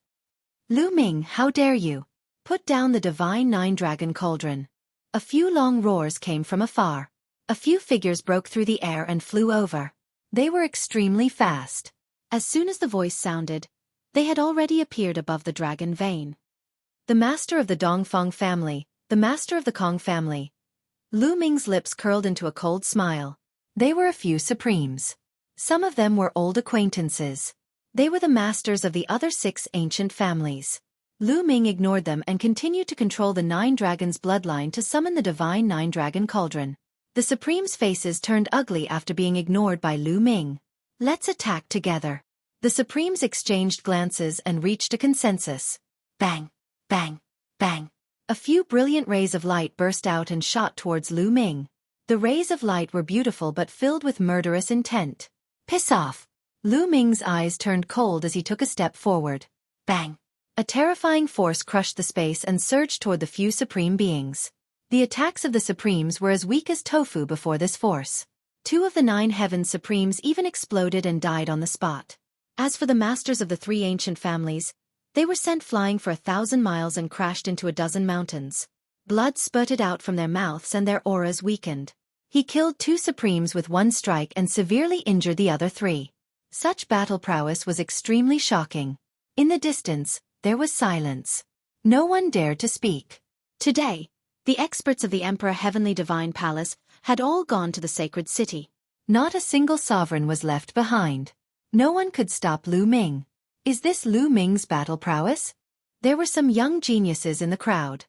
Lu Ming, how dare you! Put down the Divine Nine Dragon Cauldron. A few long roars came from afar. A few figures broke through the air and flew over. They were extremely fast. As soon as the voice sounded, they had already appeared above the dragon vein. The master of the Dongfeng family, the master of the Kong family. Lu Ming's lips curled into a cold smile. They were a few supremes. Some of them were old acquaintances. They were the masters of the other 6 ancient families. Lu Ming ignored them and continued to control the 9 dragons' bloodline to summon the Divine Nine Dragon Cauldron. The Supremes' faces turned ugly after being ignored by Lu Ming. Let's attack together. The Supremes exchanged glances and reached a consensus. Bang! Bang! Bang! A few brilliant rays of light burst out and shot towards Lu Ming. The rays of light were beautiful but filled with murderous intent. Piss off! Lu Ming's eyes turned cold as he took a step forward. Bang! A terrifying force crushed the space and surged toward the few supreme beings. The attacks of the Supremes were as weak as tofu before this force. 2 of the 9 Heavens Supremes even exploded and died on the spot. As for the masters of the 3 ancient families, they were sent flying for 1,000 miles and crashed into a dozen mountains. Blood spurted out from their mouths and their auras weakened. He killed 2 Supremes with 1 strike and severely injured the other 3. Such battle prowess was extremely shocking. In the distance, there was silence. No one dared to speak. Today, the experts of the Emperor Heavenly Divine Palace had all gone to the sacred city. Not a single sovereign was left behind. No one could stop Lu Ming. Is this Lu Ming's battle prowess? There were some young geniuses in the crowd.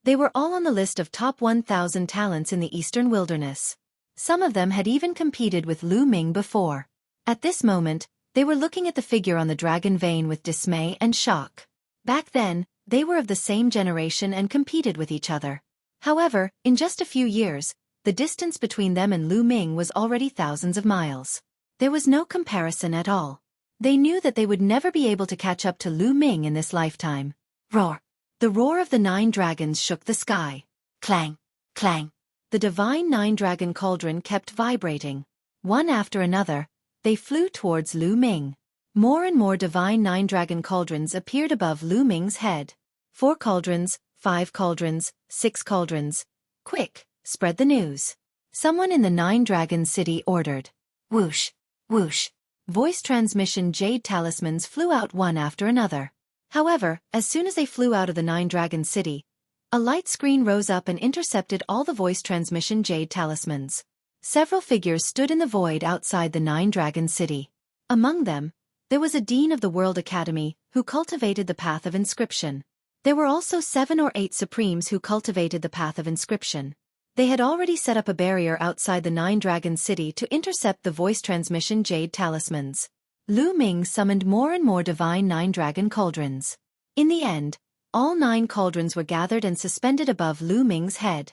They were all on the list of top 1,000 talents in the Eastern Wilderness. Some of them had even competed with Lu Ming before. At this moment, they were looking at the figure on the dragon vane with dismay and shock. Back then, they were of the same generation and competed with each other. However, in just a few years, the distance between them and Lu Ming was already thousands of miles. There was no comparison at all. They knew that they would never be able to catch up to Lu Ming in this lifetime. Roar! The roar of the 9 dragons shook the sky. Clang! Clang! The divine 9-dragon cauldron kept vibrating. One after another, they flew towards Lu Ming. More and more divine 9-dragon cauldrons appeared above Lu Ming's head. 4 cauldrons, 5 cauldrons, 6 cauldrons. Quick, spread the news. Someone in the 9-dragon city ordered. Whoosh! Whoosh! Voice transmission jade talismans flew out one after another. However, as soon as they flew out of the 9-dragon city, a light screen rose up and intercepted all the voice transmission jade talismans. Several figures stood in the void outside the 9-dragon city. Among them, there was a dean of the World Academy who cultivated the path of inscription. There were also 7 or 8 supremes who cultivated the path of inscription. They had already set up a barrier outside the 9-dragon city to intercept the voice transmission jade talismans. Lu Ming summoned more and more divine 9-dragon cauldrons. In the end, all 9 cauldrons were gathered and suspended above Lu Ming's head.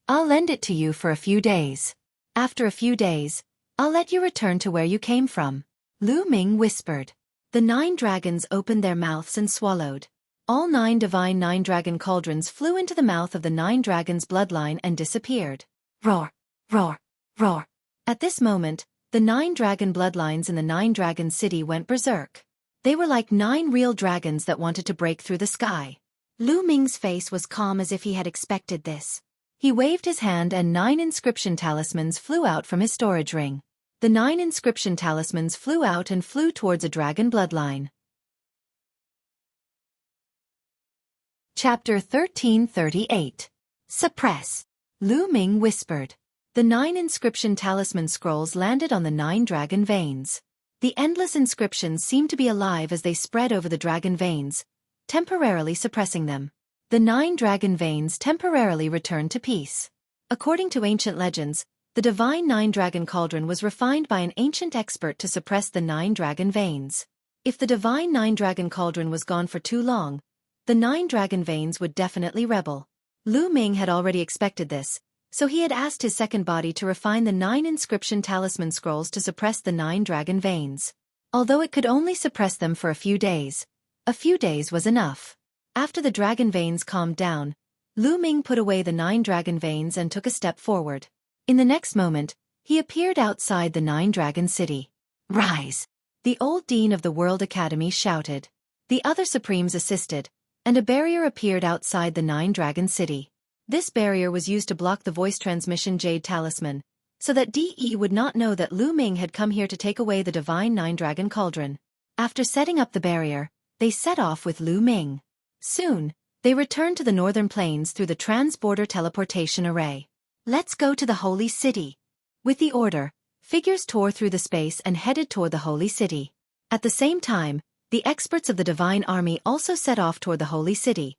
I'll lend it to you for a few days. After a few days, I'll let you return to where you came from. Lu Ming whispered. The 9 dragons opened their mouths and swallowed. All 9 divine 9-dragon cauldrons flew into the mouth of the 9 dragons' bloodline and disappeared. Roar! Roar! Roar! At this moment, the 9-dragon bloodlines in the 9-dragon city went berserk. They were like 9 real dragons that wanted to break through the sky. Lu Ming's face was calm as if he had expected this. He waved his hand and 9 inscription talismans flew out from his storage ring. The 9 inscription talismans flew out and flew towards a dragon bloodline. Chapter 1338. Suppress. Lu Ming whispered. The 9 inscription talisman scrolls landed on the 9 dragon veins. The endless inscriptions seemed to be alive as they spread over the dragon veins, temporarily suppressing them. The 9 dragon veins temporarily returned to peace. According to ancient legends, the divine 9-dragon cauldron was refined by an ancient expert to suppress the 9 dragon veins. If the divine 9-dragon cauldron was gone for too long, the 9 dragon veins would definitely rebel. Lu Ming had already expected this, so he had asked his second body to refine the 9 inscription talisman scrolls to suppress the 9 dragon veins. Although it could only suppress them for a few days was enough. After the dragon veins calmed down, Lu Ming put away the 9 dragon veins and took a step forward. In the next moment, he appeared outside the 9-dragon city. Rise! The old dean of the World Academy shouted. The other supremes assisted, and a barrier appeared outside the 9-dragon city. This barrier was used to block the voice transmission jade talisman, so that DE would not know that Lu Ming had come here to take away the divine 9-dragon cauldron. After setting up the barrier, they set off with Lu Ming. Soon, they returned to the northern plains through the trans-border teleportation array. Let's go to the holy city. With the order, figures tore through the space and headed toward the holy city. At the same time, the experts of the divine army also set off toward the holy city.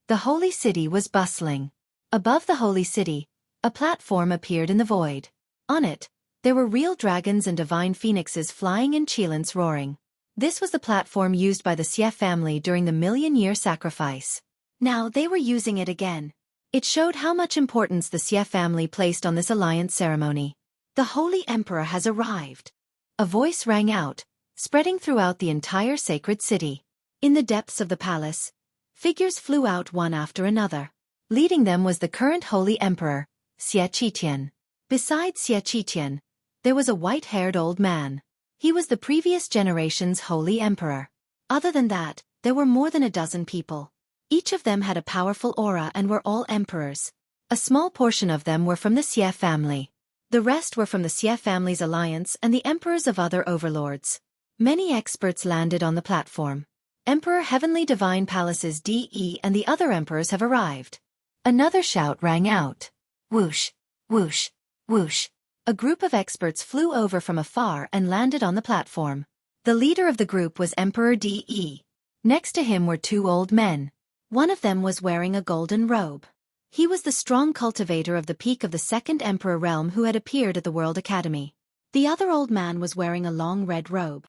The holy city was bustling. Above the holy city, a platform appeared in the void. On it, there were real dragons and divine phoenixes flying and cheelants roaring. This was the platform used by the Xie family during the million-year sacrifice. Now they were using it again. It showed how much importance the Xie family placed on this alliance ceremony. The Holy Emperor has arrived. A voice rang out, spreading throughout the entire sacred city. In the depths of the palace, figures flew out one after another. Leading them was the current Holy Emperor, Xueqi. Besides Xueqi, there was a white-haired old man. He was the previous generation's Holy Emperor. Other than that, there were more than a dozen people. Each of them had a powerful aura and were all emperors. A small portion of them were from the Xie family. The rest were from the Xie family's alliance and the emperors of other overlords. Many experts landed on the platform. Emperor Heavenly Divine Palace's DE and the other emperors have arrived. Another shout rang out. Whoosh! Whoosh! Whoosh! A group of experts flew over from afar and landed on the platform. The leader of the group was Emperor DE. Next to him were 2 old men. One of them was wearing a golden robe. He was the strong cultivator of the peak of the second emperor realm who had appeared at the World Academy. The other old man was wearing a long red robe.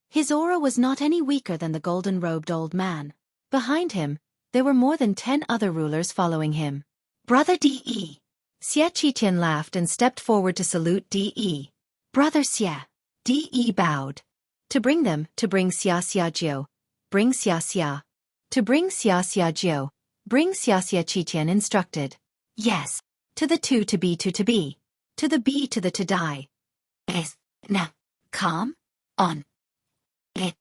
His aura was not any weaker than the golden-robed old man. Behind him, there were more than 10 other rulers following him. Brother De. Xueqi laughed and stepped forward to salute De. Brother Xie. De bowed. To bring Xia, bring Xia. To bring Xia, bring Xia instructed. Yes. To the two to be. To the B to the to die. Es. Na. Come. On. It.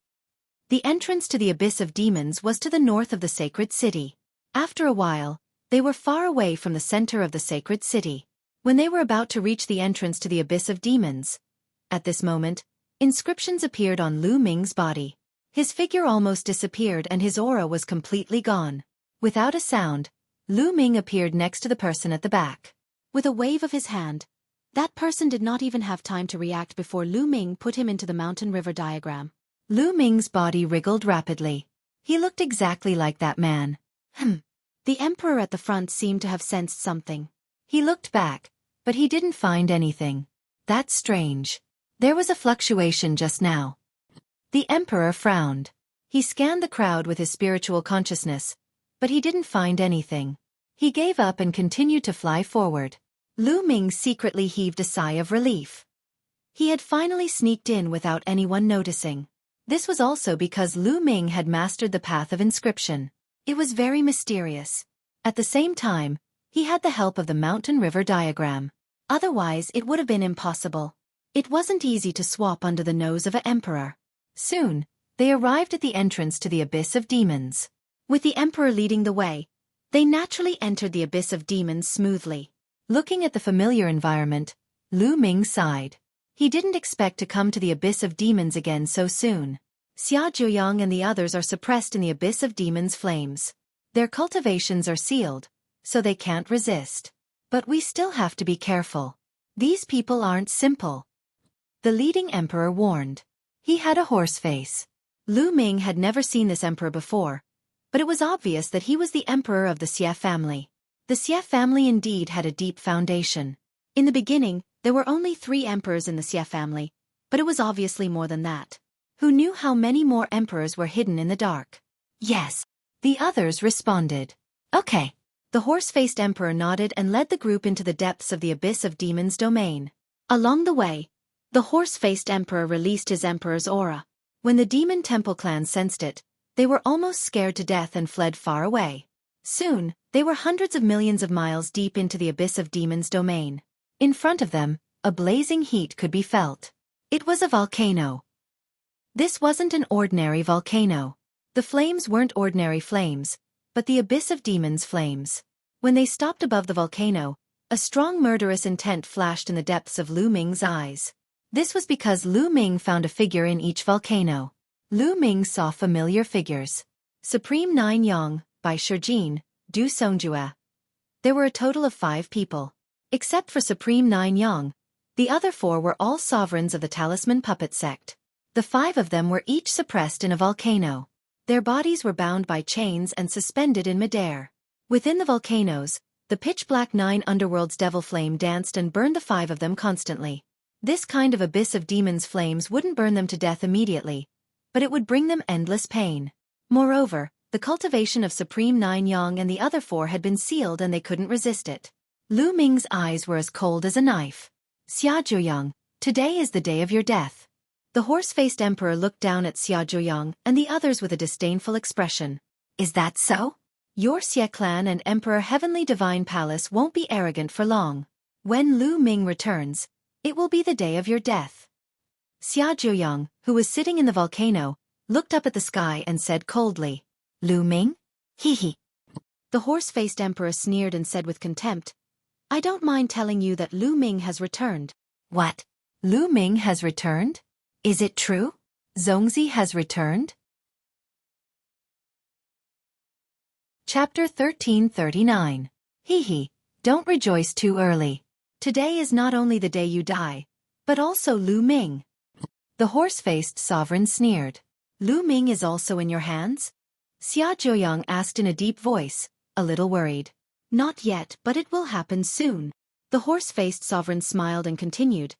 The entrance to the abyss of demons was to the north of the sacred city. After a while, they were far away from the center of the sacred city. When they were about to reach the entrance to the abyss of demons, at this moment, inscriptions appeared on Lu Ming's body. His figure almost disappeared and his aura was completely gone. Without a sound, Lu Ming appeared next to the person at the back. With a wave of his hand, that person did not even have time to react before Lu Ming put him into the mountain river diagram. Lu Ming's body wriggled rapidly. He looked exactly like that man. The emperor at the front seemed to have sensed something. He looked back, but he didn't find anything. That's strange. There was a fluctuation just now. The emperor frowned. He scanned the crowd with his spiritual consciousness, but he didn't find anything. He gave up and continued to fly forward. Lu Ming secretly heaved a sigh of relief. He had finally sneaked in without anyone noticing. This was also because Lu Ming had mastered the path of inscription. It was very mysterious. At the same time, he had the help of the mountain river diagram. Otherwise, it would have been impossible. It wasn't easy to swap under the nose of an emperor. Soon, they arrived at the entrance to the abyss of demons. With the emperor leading the way, they naturally entered the abyss of demons smoothly. Looking at the familiar environment, Lu Ming sighed. He didn't expect to come to the abyss of demons again so soon. Xia Zhuoyang and the others are suppressed in the abyss of demons' flames. Their cultivations are sealed, so they can't resist. But we still have to be careful. These people aren't simple. The leading emperor warned. He had a horse face. Lu Ming had never seen this emperor before, but it was obvious that he was the emperor of the Xie family. The Xie family indeed had a deep foundation. In the beginning, there were only 3 emperors in the Xie family, but it was obviously more than that. Who knew how many more emperors were hidden in the dark? Yes, the others responded. Okay. The horse-faced emperor nodded and led the group into the depths of the abyss of demons' domain. Along the way, the horse-faced emperor released his emperor's aura. When the demon temple clan sensed it, they were almost scared to death and fled far away. Soon, they were hundreds of millions of miles deep into the abyss of demons' domain. In front of them, a blazing heat could be felt. It was a volcano. This wasn't an ordinary volcano. The flames weren't ordinary flames, but the abyss of demons' flames. When they stopped above the volcano, a strong murderous intent flashed in the depths of Lu Ming's eyes. This was because Lu Ming found a figure in each volcano. Lu Ming saw familiar figures. Supreme Nine Yang, by Shijin, Du Songjue. There were a total of 5 people. Except for Supreme Nine Yang, the other 4 were all sovereigns of the Talisman Puppet sect. The 5 of them were each suppressed in a volcano. Their bodies were bound by chains and suspended in midair. Within the volcanoes, the pitch-black 9 underworld's devil flame danced and burned the 5 of them constantly. This kind of abyss of demons' flames wouldn't burn them to death immediately, but it would bring them endless pain. Moreover, the cultivation of Supreme Nine Yang and the other 4 had been sealed and they couldn't resist it. Lu Ming's eyes were as cold as a knife. Xia Zhuoyang, today is the day of your death. The horse-faced emperor looked down at Xia Zhuoyang and the others with a disdainful expression. Is that so? Your Xie clan and Emperor Heavenly Divine Palace won't be arrogant for long. When Lu Ming returns, it will be the day of your death. Xia Zhuoyang, who was sitting in the volcano, looked up at the sky and said coldly, Lu Ming? Hee. The horse-faced emperor sneered and said with contempt, I don't mind telling you that Lu Ming has returned. What? Lu Ming has returned? Is it true? Zongzi has returned? Chapter 1339. Hee, don't rejoice too early. Today is not only the day you die, but also Lu Ming. The horse-faced sovereign sneered. Lu Ming is also in your hands? Xia Zhuoyang asked in a deep voice, a little worried. Not yet, but it will happen soon. The horse-faced sovereign smiled and continued.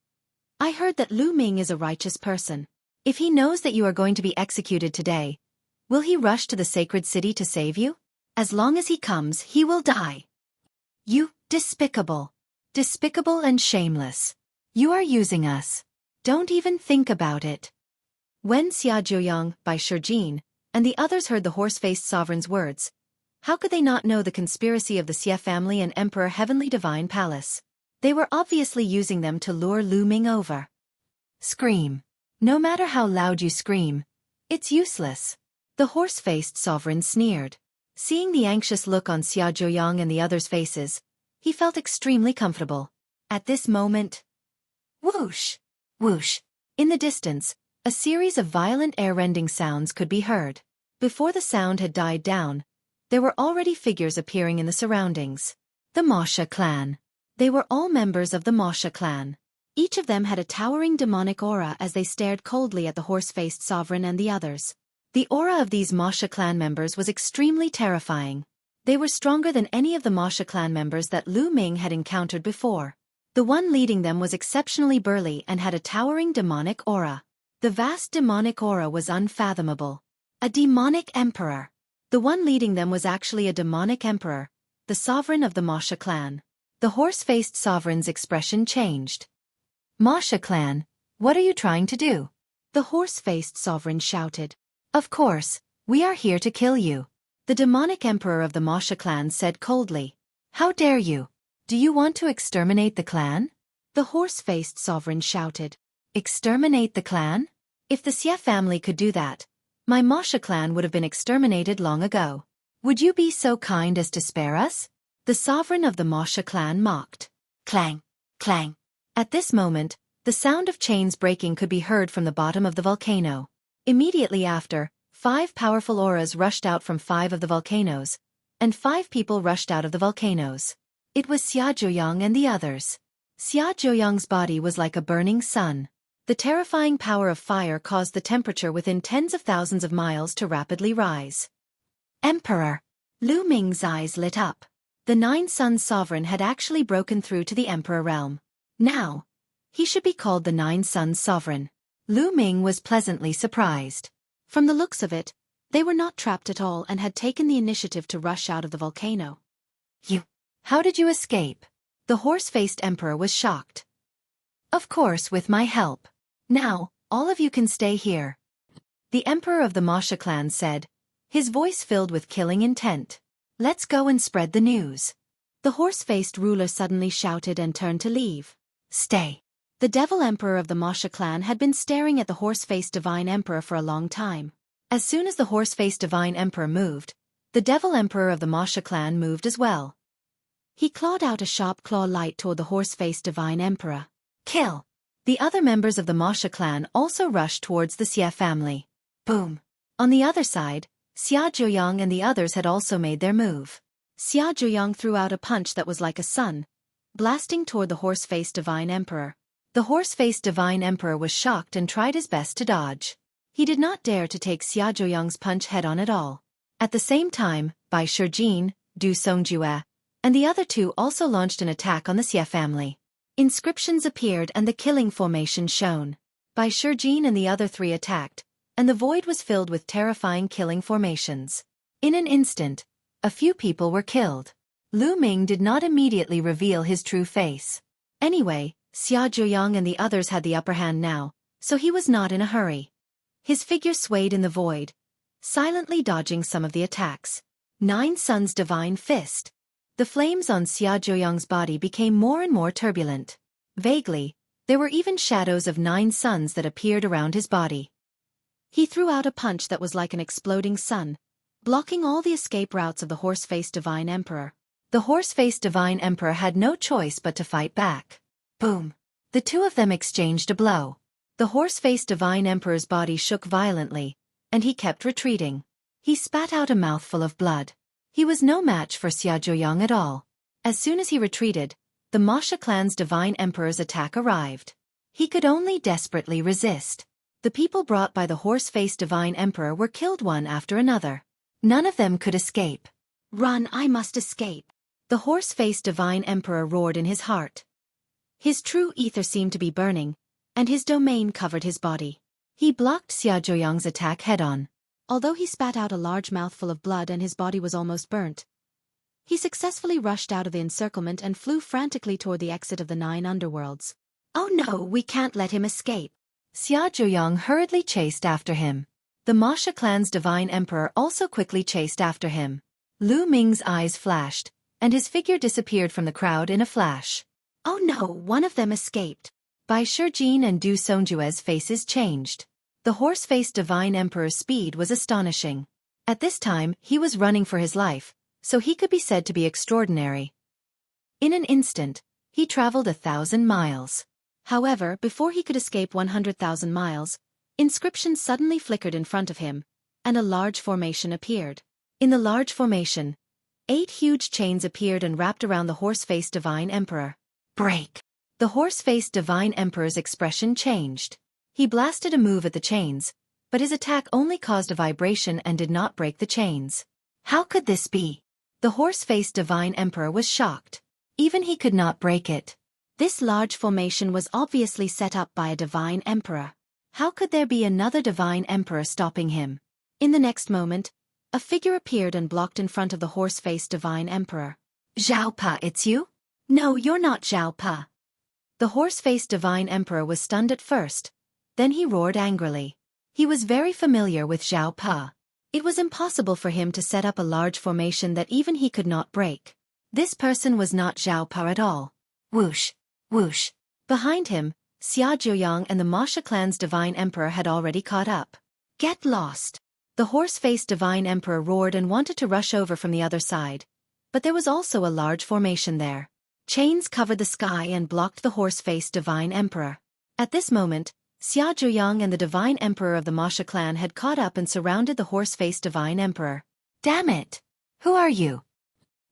I heard that Lu Ming is a righteous person. If he knows that you are going to be executed today, will he rush to the sacred city to save you? As long as he comes, he will die. You, despicable. Despicable and shameless. You are using us. Don't even think about it. When Xia Zhuoyang, by Xueqi, and the others heard the horse-faced sovereign's words, how could they not know the conspiracy of the Xie family and Emperor Heavenly Divine Palace? They were obviously using them to lure Lu Ming over. Scream. No matter how loud you scream, it's useless. The horse-faced sovereign sneered. Seeing the anxious look on Xia Zhuoyang and the others' faces, he felt extremely comfortable. At this moment, whoosh, whoosh. In the distance, a series of violent air-rending sounds could be heard. Before the sound had died down, there were already figures appearing in the surroundings. The Masha clan. They were all members of the Masha clan. Each of them had a towering demonic aura as they stared coldly at the horse-faced sovereign and the others. The aura of these Masha clan members was extremely terrifying. They were stronger than any of the Masha clan members that Lu Ming had encountered before. The one leading them was exceptionally burly and had a towering demonic aura. The vast demonic aura was unfathomable. A demonic emperor. The one leading them was actually a demonic emperor, the sovereign of the Masha clan. The horse-faced sovereign's expression changed. Masha clan, what are you trying to do? The horse-faced sovereign shouted. Of course, we are here to kill you. The demonic emperor of the Masha clan said coldly. How dare you? Do you want to exterminate the clan? The horse-faced sovereign shouted. Exterminate the clan? If the Xie family could do that, my Masha clan would have been exterminated long ago. Would you be so kind as to spare us? The sovereign of the Masha clan mocked. Clang, clang. At this moment, the sound of chains breaking could be heard from the bottom of the volcano. Immediately after, 5 powerful auras rushed out from 5 of the volcanoes, and 5 people rushed out of the volcanoes. It was Xia Zhuoyang and the others. Xia Zhuoyang's body was like a burning sun. The terrifying power of fire caused the temperature within tens of thousands of miles to rapidly rise. Emperor! Lu Ming's eyes lit up. The 9 Suns sovereign had actually broken through to the Emperor realm. Now, he should be called the 9 Suns sovereign. Lu Ming was pleasantly surprised. From the looks of it, they were not trapped at all and had taken the initiative to rush out of the volcano. How did you escape? The horse-faced emperor was shocked. Of course, with my help. Now, all of you can stay here. The emperor of the Masha clan said, his voice filled with killing intent. Let's go and spread the news. The horse-faced ruler suddenly shouted and turned to leave. Stay. The devil emperor of the Masha clan had been staring at the horse-faced divine emperor for a long time. As soon as the horse-faced divine emperor moved, the devil emperor of the Masha clan moved as well. He clawed out a sharp claw light toward the horse-faced divine emperor. Kill! The other members of the Masha clan also rushed towards the Xie family. Boom! On the other side, Xia Zhuoyang and the others had also made their move. Xia Zhuoyang threw out a punch that was like a sun, blasting toward the horse-faced divine emperor. The horse-faced divine emperor was shocked and tried his best to dodge. He did not dare to take Xia Zhuoyang's punch head-on at all. At the same time, Bai Shijin, Du Songjue, and the other 2 also launched an attack on the Xie family. Inscriptions appeared and the killing formation shone. Bai Shijin and the other 3 attacked, and the void was filled with terrifying killing formations. In an instant, a few people were killed. Lu Ming did not immediately reveal his true face. Anyway, Xia Zhuoyang and the others had the upper hand now, so he was not in a hurry. His figure swayed in the void, silently dodging some of the attacks. 9 Suns Divine Fist. The flames on Xia Zhuoyang's body became more and more turbulent. Vaguely, there were even shadows of 9 suns that appeared around his body. He threw out a punch that was like an exploding sun, blocking all the escape routes of the horse-faced divine emperor. The horse-faced divine emperor had no choice but to fight back. Boom! The 2 of them exchanged a blow. The horse-faced divine emperor's body shook violently, and he kept retreating. He spat out a mouthful of blood. He was no match for Xia Zhuoyang at all. As soon as he retreated, the Masha clan's divine emperor's attack arrived. He could only desperately resist. The people brought by the horse-faced divine emperor were killed one after another. None of them could escape. Run, I must escape. The horse-faced divine emperor roared in his heart. His true ether seemed to be burning, and his domain covered his body. He blocked Xia Zhuoyang's attack head-on. Although he spat out a large mouthful of blood and his body was almost burnt, he successfully rushed out of the encirclement and flew frantically toward the exit of the 9 underworlds. Oh no, we can't let him escape. Xia Zhuoyang hurriedly chased after him. The Masha clan's divine emperor also quickly chased after him. Lu Ming's eyes flashed, and his figure disappeared from the crowd in a flash. Oh no, one of them escaped. Bai Shijin and Du Songjue's faces changed. The horse-faced divine emperor's speed was astonishing. At this time, he was running for his life, so he could be said to be extraordinary. In an instant, he traveled 1,000 miles. However, before he could escape 100,000 miles, inscriptions suddenly flickered in front of him, and a large formation appeared. In the large formation, 8 huge chains appeared and wrapped around the horse-faced divine emperor. Break! The horse-faced divine emperor's expression changed. He blasted a move at the chains, but his attack only caused a vibration and did not break the chains. How could this be? The horse-faced divine emperor was shocked. Even he could not break it. This large formation was obviously set up by a divine emperor. How could there be another divine emperor stopping him? In the next moment, a figure appeared and blocked in front of the horse-faced divine emperor. Zhao Pa, it's you? No, you're not Zhao Pa. The horse-faced divine emperor was stunned at first. Then he roared angrily. He was very familiar with Zhao Pa. It was impossible for him to set up a large formation that even he could not break. This person was not Zhao Pa at all. Whoosh! Whoosh! Behind him, Xia Zhuoyang and the Masha clan's divine emperor had already caught up. Get lost! The horse-faced divine emperor roared and wanted to rush over from the other side. But there was also a large formation there. Chains covered the sky and blocked the horse-faced divine emperor. At this moment, Xia Zhuoyang and the divine emperor of the Masha clan had caught up and surrounded the horse-faced divine emperor. Damn it! Who are you?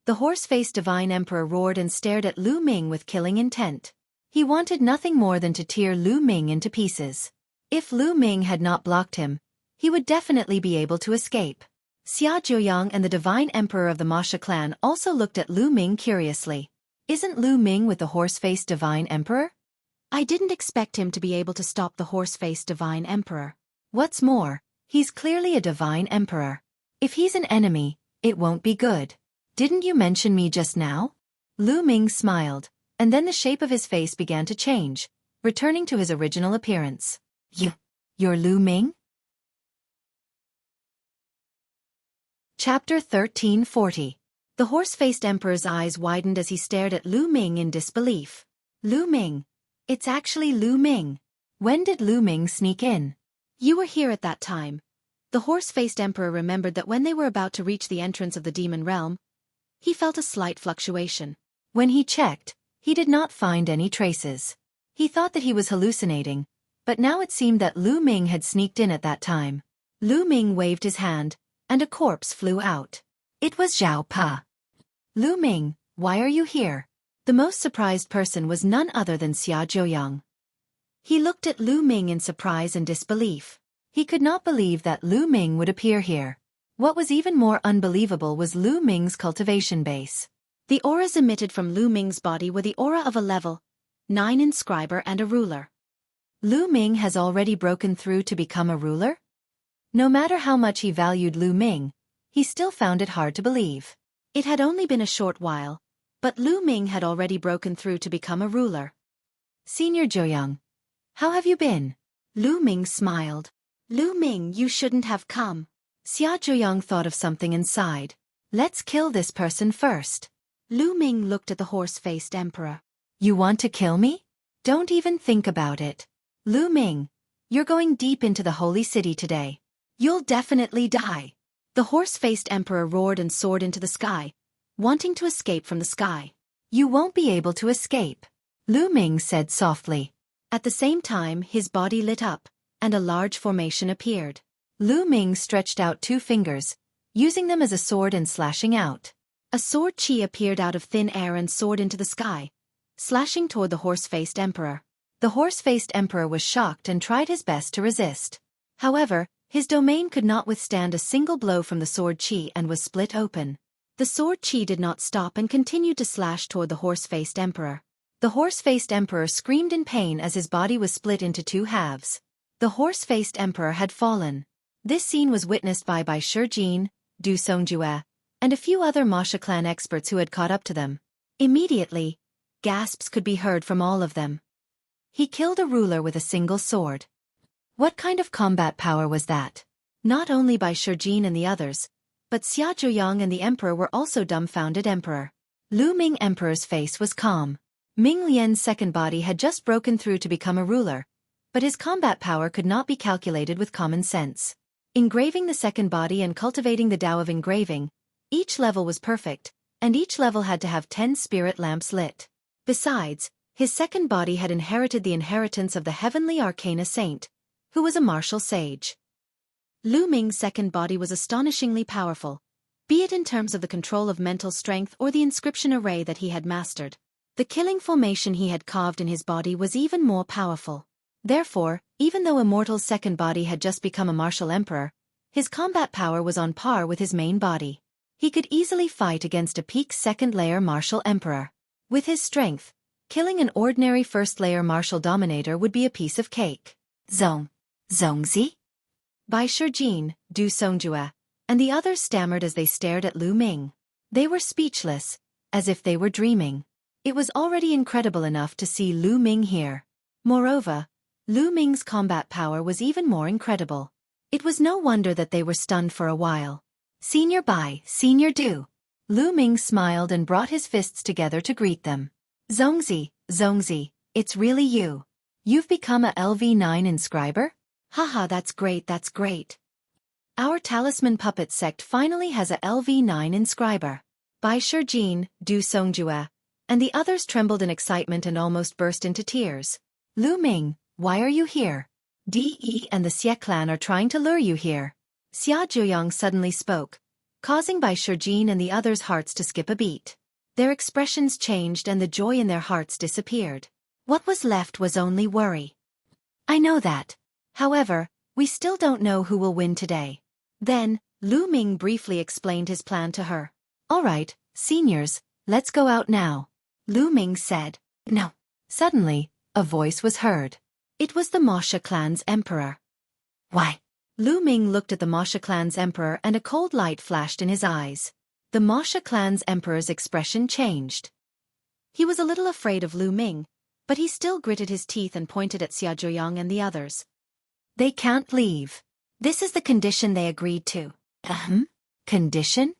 The horse-faced divine emperor roared and stared at Lu Ming with killing intent. He wanted nothing more than to tear Lu Ming into pieces. If Lu Ming had not blocked him, he would definitely be able to escape. Xia Zhuoyang and the divine emperor of the Masha clan also looked at Lu Ming curiously. Isn't Lu Ming with the horse-faced divine emperor? I didn't expect him to be able to stop the horse-faced divine emperor. What's more, he's clearly a divine emperor. If he's an enemy, it won't be good. Didn't you mention me just now? Lu Ming smiled, and then the shape of his face began to change, returning to his original appearance. You're Lu Ming? Chapter 1340. The horse-faced emperor's eyes widened as he stared at Lu Ming in disbelief. Lu Ming. It's actually Lu Ming. When did Lu Ming sneak in? You were here at that time. The horse-faced emperor remembered that when they were about to reach the entrance of the demon realm, he felt a slight fluctuation. When he checked, he did not find any traces. He thought that he was hallucinating, but now it seemed that Lu Ming had sneaked in at that time. Lu Ming waved his hand, and a corpse flew out. It was Zhao Pa. Lu Ming, why are you here? The most surprised person was none other than Xia Zhuoyang. He looked at Lu Ming in surprise and disbelief. He could not believe that Lu Ming would appear here. What was even more unbelievable was Lu Ming's cultivation base. The auras emitted from Lu Ming's body were the aura of a level 9 inscriber and a ruler. Lu Ming has already broken through to become a ruler? No matter how much he valued Lu Ming, he still found it hard to believe. It had only been a short while, but Lu Ming had already broken through to become a ruler. Senior Zhuoyang, how have you been? Lu Ming smiled. Lu Ming, you shouldn't have come. Xia Zhuoyang thought of something and sighed. Let's kill this person first. Lu Ming looked at the horse-faced emperor. You want to kill me? Don't even think about it. Lu Ming, you're going deep into the holy city today. You'll definitely die. The horse-faced emperor roared and soared into the sky, wanting to escape from the sky. You won't be able to escape, Lu Ming said softly. At the same time, his body lit up, and a large formation appeared. Lu Ming stretched out 2 fingers, using them as a sword and slashing out. A sword chi appeared out of thin air and soared into the sky, slashing toward the horse-faced emperor. The horse-faced emperor was shocked and tried his best to resist. However, his domain could not withstand a single blow from the sword chi and was split open. The sword Qi did not stop and continued to slash toward the horse-faced emperor. The horse-faced emperor screamed in pain as his body was split into two halves. The horse-faced emperor had fallen. This scene was witnessed by Xueqi, Du Songjue, and a few other Masha clan experts who had caught up to them. Immediately, gasps could be heard from all of them. He killed a ruler with a single sword. What kind of combat power was that? Not only by Xueqi and the others, but Xia Zhuoyang and the emperor were also dumbfounded. Emperor Lu Ming Emperor's face was calm. Ming Lian's second body had just broken through to become a ruler, but his combat power could not be calculated with common sense. Engraving the second body and cultivating the Tao of engraving, each level was perfect, and each level had to have 10 spirit lamps lit. Besides, his second body had inherited the inheritance of the heavenly arcana saint, who was a martial sage. Lu Ming's second body was astonishingly powerful, be it in terms of the control of mental strength or the inscription array that he had mastered. The killing formation he had carved in his body was even more powerful. Therefore, even though Immortal's second body had just become a martial emperor, his combat power was on par with his main body. He could easily fight against a peak second-layer martial emperor. With his strength, killing an ordinary first-layer martial dominator would be a piece of cake. Zongzi? By Xueqi, Du Songjue, and the others stammered as they stared at Lu Ming. They were speechless, as if they were dreaming. It was already incredible enough to see Lu Ming here. Moreover, Lu Ming's combat power was even more incredible. It was no wonder that they were stunned for a while. Senior Bai, Senior Du. Lu Ming smiled and brought his fists together to greet them. Zongzi, it's really you. You've become a LV9 inscriber? Haha, that's great. Our talisman puppet sect finally has a LV9 inscriber. Bai Xueqi, Du Songjue, and the others trembled in excitement and almost burst into tears. Lu Ming, why are you here? De and the Xie clan are trying to lure you here. Xia Zhuoyang suddenly spoke, causing Bai Xueqi and the others' hearts to skip a beat. Their expressions changed and the joy in their hearts disappeared. What was left was only worry. I know that. However, we still don't know who will win today. Then, Lu Ming briefly explained his plan to her. All right, seniors, let's go out now. Lu Ming said. No. Suddenly, a voice was heard. It was the Masha clan's emperor. Why? Lu Ming looked at the Masha clan's emperor and a cold light flashed in his eyes. The Masha clan's emperor's expression changed. He was a little afraid of Lu Ming, but he still gritted his teeth and pointed at Xia Zhuoyang and the others. They can't leave. This is the condition they agreed to. Condition?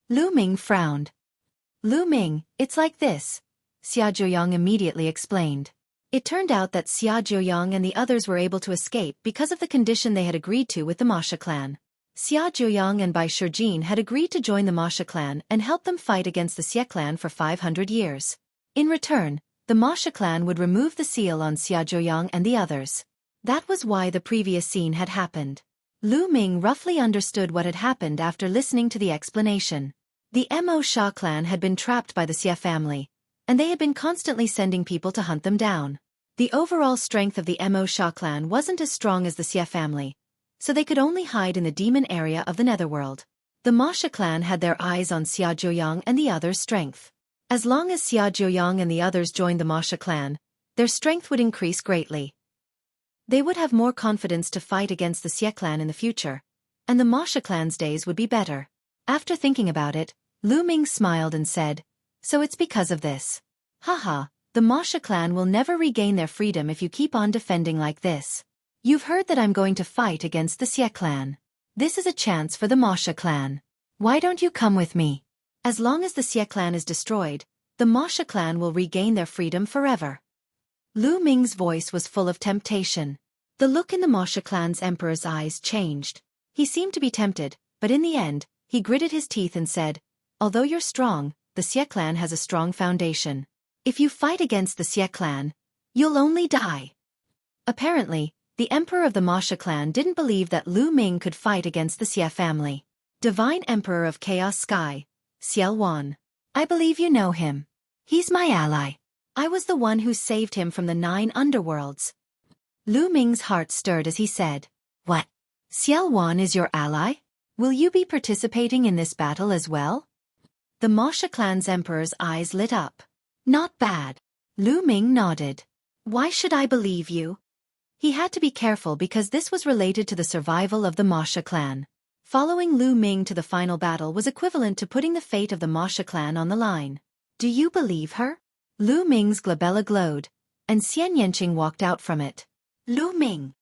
Lu Ming frowned. Lu Ming, it's like this, Xia Zhuoyang immediately explained. It turned out that Xia Zhuoyang and the others were able to escape because of the condition they had agreed to with the Masha clan. Xia Zhuoyang and Bai Xueqi had agreed to join the Masha clan and help them fight against the Xie clan for 500 years. In return, the Masha clan would remove the seal on Xia Zhuoyang and the others. That was why the previous scene had happened. Lu Ming roughly understood what had happened after listening to the explanation. The Mo Sha clan had been trapped by the Xie family, and they had been constantly sending people to hunt them down. The overall strength of the Mo Sha clan wasn't as strong as the Xie family, so they could only hide in the demon area of the netherworld. The Masha clan had their eyes on Xia Zhuoyang and the others' strength. As long as Xia Zhuoyang and the others joined the Masha clan, their strength would increase greatly. They would have more confidence to fight against the Xie clan in the future, and the Masha clan's days would be better. After thinking about it, Lu Ming smiled and said, so it's because of this. Haha, the Masha clan will never regain their freedom if you keep on defending like this. You've heard that I'm going to fight against the Xie clan. This is a chance for the Masha clan. Why don't you come with me? As long as the Xie clan is destroyed, the Masha clan will regain their freedom forever. Lu Ming's voice was full of temptation. The look in the Masha clan's emperor's eyes changed. He seemed to be tempted, but in the end, he gritted his teeth and said, although you're strong, the Xie clan has a strong foundation. If you fight against the Xie clan, you'll only die. Apparently, the emperor of the Masha clan didn't believe that Lu Ming could fight against the Xie family. Divine Emperor of Chaos Sky, Xiao Wan. I believe you know him. He's my ally. I was the one who saved him from the 9 underworlds. Lu Ming's heart stirred as he said, what? Xiao Wan is your ally? Will you be participating in this battle as well? The Masha clan's emperor's eyes lit up. Not bad. Lu Ming nodded. Why should I believe you? He had to be careful because this was related to the survival of the Masha clan. Following Lu Ming to the final battle was equivalent to putting the fate of the Masha clan on the line. Do you believe her? Lu Ming's glabella glowed, and Xian Yanqing walked out from it. Lu Ming.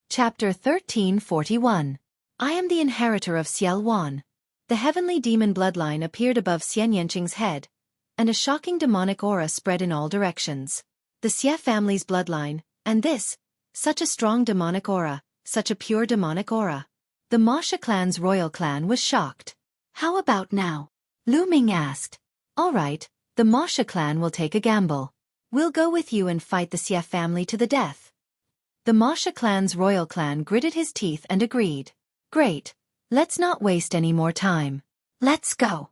Chapter 1341. I am the inheritor of Xiao Wan. The heavenly demon bloodline appeared above Xian Yanqing's head, and a shocking demonic aura spread in all directions. The Xie family's bloodline, and this, such a strong demonic aura, such a pure demonic aura. The Masha clan's royal clan was shocked. How about now? Lu Ming asked. All right, the Masha clan will take a gamble. We'll go with you and fight the Xie family to the death. The Masha clan's royal clan gritted his teeth and agreed. Great, let's not waste any more time. Let's go.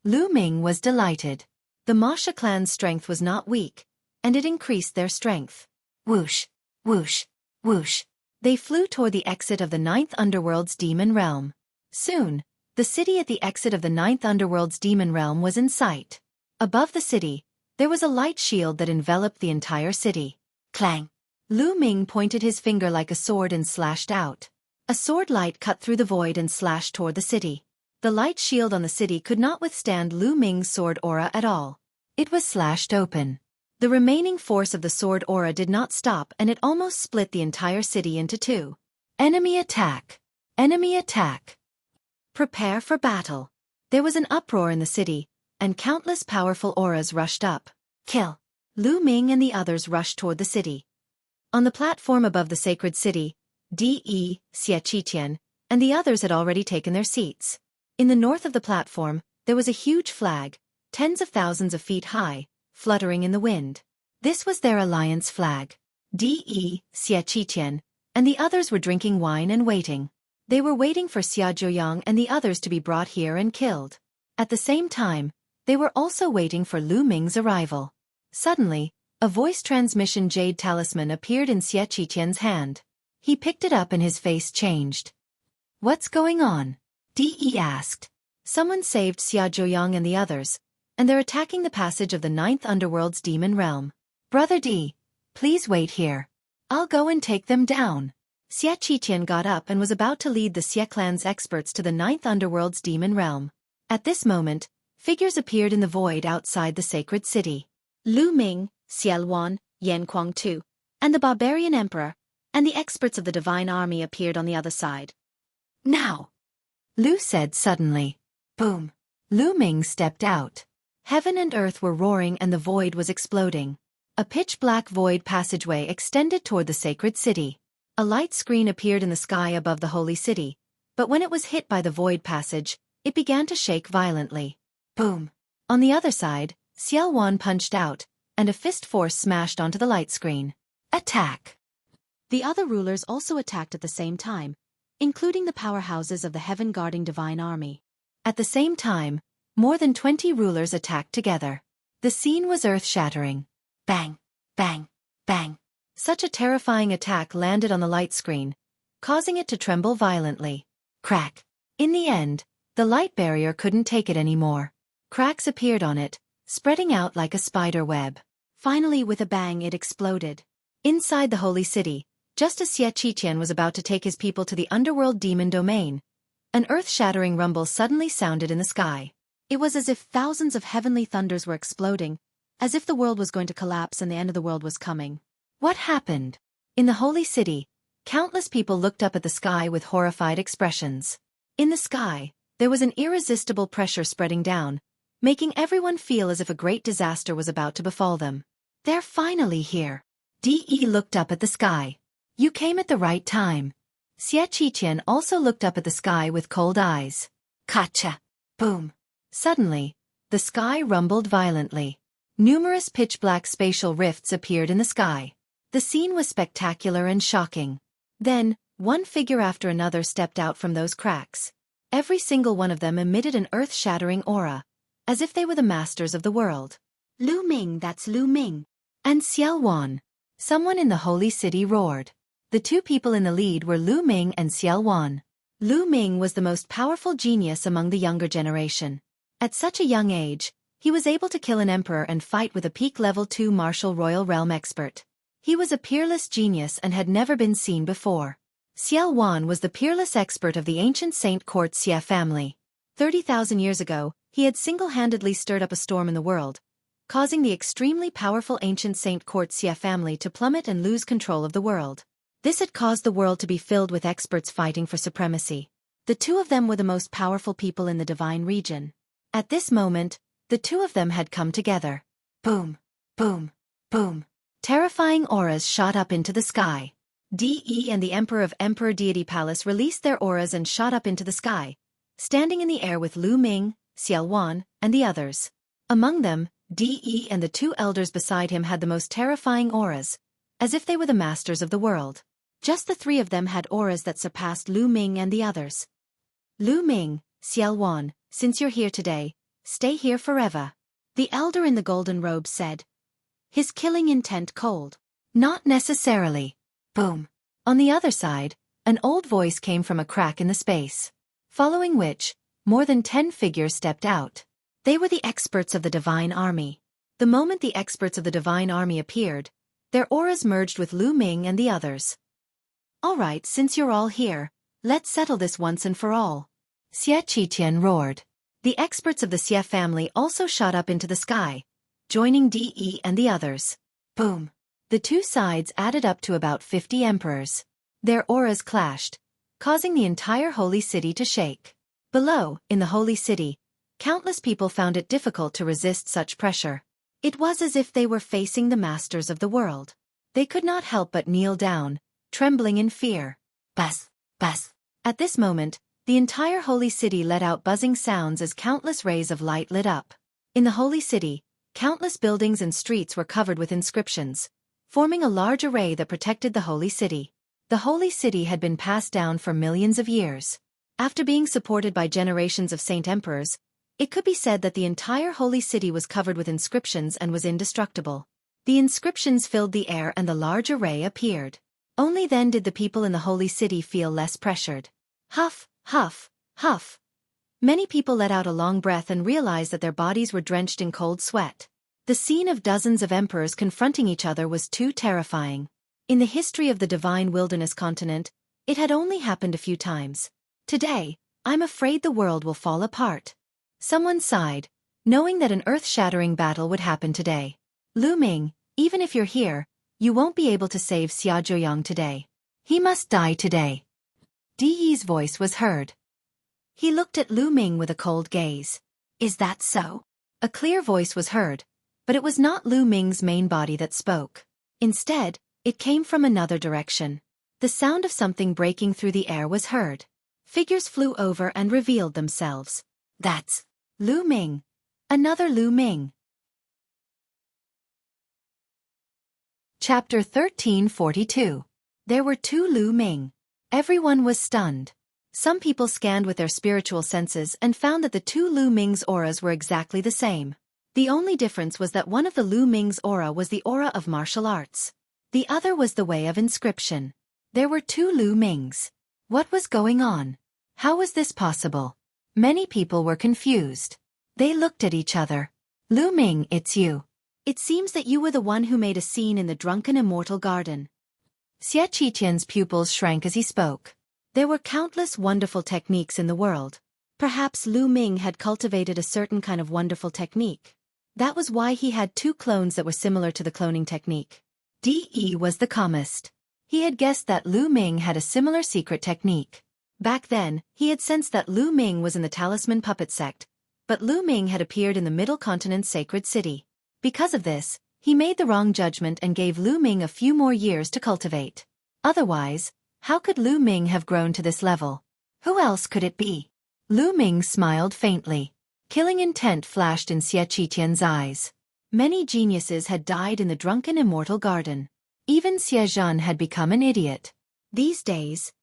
Lu Ming was delighted. The Masha clan's strength was not weak, and it increased their strength. Whoosh, whoosh, whoosh. They flew toward the exit of the Ninth Underworld's demon realm. Soon, the city at the exit of the Ninth Underworld's demon realm was in sight. Above the city, there was a light shield that enveloped the entire city. Clang! Lu Ming pointed his finger like a sword and slashed out. A sword light cut through the void and slashed toward the city. The light shield on the city could not withstand Lu Ming's sword aura at all. It was slashed open. The remaining force of the sword aura did not stop and it almost split the entire city into two. Enemy attack! Enemy attack! Prepare for battle. There was an uproar in the city, and countless powerful auras rushed up. Kill! Lu Ming and the others rushed toward the city. On the platform above the sacred city, Xueqi and the others had already taken their seats. In the north of the platform, there was a huge flag, tens of thousands of feet high, fluttering in the wind. This was their alliance flag. Xueqi and the others were drinking wine and waiting. They were waiting for Xia Zhuoyang and the others to be brought here and killed. At the same time, they were also waiting for Lu Ming's arrival. Suddenly, a voice transmission jade talisman appeared in Xie Qiqian's hand. He picked it up and his face changed. What's going on? De asked. Someone saved Xia Zhuoyang and the others, and they're attacking the passage of the Ninth Underworld's demon realm. Brother D, please wait here. I'll go and take them down. Xie Qiqian got up and was about to lead the Xie clan's experts to the Ninth Underworld's demon realm. At this moment, figures appeared in the void outside the sacred city. Lu Ming, Xiao Wan, Yan Kuang-tu, and the barbarian emperor, and the experts of the divine army appeared on the other side. Now! Lu said suddenly. Boom! Lu Ming stepped out. Heaven and earth were roaring and the void was exploding. A pitch-black void passageway extended toward the sacred city. A light screen appeared in the sky above the holy city, but when it was hit by the void passage, it began to shake violently. Boom! On the other side, Xiao Wan punched out, and a fist force smashed onto the light screen. Attack! The other rulers also attacked at the same time, including the powerhouses of the heaven-guarding divine army. At the same time, more than 20 rulers attacked together. The scene was earth-shattering. Bang! Bang! Bang! Such a terrifying attack landed on the light screen, causing it to tremble violently. Crack! In the end, the light barrier couldn't take it anymore. Cracks appeared on it, spreading out like a spider web. Finally, with a bang, it exploded. Inside the holy city, just as Xie Qiqian was about to take his people to the underworld demon domain, an earth-shattering rumble suddenly sounded in the sky. It was as if thousands of heavenly thunders were exploding, as if the world was going to collapse and the end of the world was coming. What happened? In the holy city, countless people looked up at the sky with horrified expressions. In the sky, there was an irresistible pressure spreading down, making everyone feel as if a great disaster was about to befall them. They're finally here. De looked up at the sky. You came at the right time. Xie Qiqian also looked up at the sky with cold eyes. Kacha! Boom! Suddenly, the sky rumbled violently. Numerous pitch-black spatial rifts appeared in the sky. The scene was spectacular and shocking. Then, one figure after another stepped out from those cracks. Every single one of them emitted an earth-shattering aura, as if they were the masters of the world. Lu Ming, that's Lu Ming. And Xiao Wan. Someone in the holy city roared. The two people in the lead were Lu Ming and Xiao Wan. Lu Ming was the most powerful genius among the younger generation. At such a young age, he was able to kill an emperor and fight with a peak level 2 martial royal realm expert. He was a peerless genius and had never been seen before. Xiao Wan was the peerless expert of the ancient Saint Court Xie family. 30,000 years ago, he had single-handedly stirred up a storm in the world, causing the extremely powerful ancient Saint Court Xie family to plummet and lose control of the world. This had caused the world to be filled with experts fighting for supremacy. The two of them were the most powerful people in the divine region. At this moment, the two of them had come together. Boom, boom, boom. Terrifying auras shot up into the sky. De and the Emperor of Emperor Deity Palace released their auras and shot up into the sky, standing in the air with Lu Ming, Xiao Wan, and the others. Among them, De and the two elders beside him had the most terrifying auras, as if they were the masters of the world. Just the three of them had auras that surpassed Lu Ming and the others. Lu Ming, Xiao Wan, since you're here today, stay here forever. The elder in the golden robe said, his killing intent cold. Not necessarily. Boom. On the other side, an old voice came from a crack in the space. Following which, more than 10 figures stepped out. They were the experts of the divine army. The moment the experts of the divine army appeared, their auras merged with Lu Ming and the others. All right, since you're all here, let's settle this once and for all. Xueqi roared. The experts of the Xie family also shot up into the sky, joining De and the others. Boom. The two sides added up to about 50 emperors. Their auras clashed, causing the entire holy city to shake. Below, in the holy city, countless people found it difficult to resist such pressure. It was as if they were facing the masters of the world. They could not help but kneel down, trembling in fear. Buzz, buzz. At this moment, the entire holy city let out buzzing sounds as countless rays of light lit up. In the holy city, countless buildings and streets were covered with inscriptions, forming a large array that protected the holy city. The holy city had been passed down for millions of years. After being supported by generations of saint emperors, it could be said that the entire holy city was covered with inscriptions and was indestructible. The inscriptions filled the air and the large array appeared. Only then did the people in the holy city feel less pressured. Huff, huff, huff. Many people let out a long breath and realized that their bodies were drenched in cold sweat. The scene of dozens of emperors confronting each other was too terrifying. In the history of the divine wilderness continent, it had only happened a few times. Today, I'm afraid the world will fall apart. Someone sighed, knowing that an earth-shattering battle would happen today. Lu Ming, even if you're here, you won't be able to save Xia Zhuoyang today. He must die today. De's voice was heard. He looked at Lu Ming with a cold gaze. Is that so? A clear voice was heard, but it was not Lu Ming's main body that spoke. Instead, it came from another direction. The sound of something breaking through the air was heard. Figures flew over and revealed themselves. That's Lu Ming. Another Lu Ming. Chapter 1342. There were two Lu Ming. Everyone was stunned. Some people scanned with their spiritual senses and found that the two Lu Ming's auras were exactly the same. The only difference was that one of the Lu Ming's aura was the aura of martial arts. The other was the way of inscription. There were two Lu Ming's. What was going on? How was this possible? Many people were confused. They looked at each other. Lu Ming, it's you. It seems that you were the one who made a scene in the drunken immortal garden. Xueqi's pupils shrank as he spoke. There were countless wonderful techniques in the world. Perhaps Lu Ming had cultivated a certain kind of wonderful technique. That was why he had two clones that were similar to the cloning technique. De was the calmest. He had guessed that Lu Ming had a similar secret technique. Back then, he had sensed that Lu Ming was in the Talisman Puppet sect, but Lu Ming had appeared in the Middle Continent's sacred city. Because of this, he made the wrong judgment and gave Lu Ming a few more years to cultivate. Otherwise, how could Lu Ming have grown to this level? Who else could it be? Lu Ming smiled faintly. Killing intent flashed in Xueqi's eyes. Many geniuses had died in the drunken immortal garden. Even Xie Zhan had become an idiot. These days,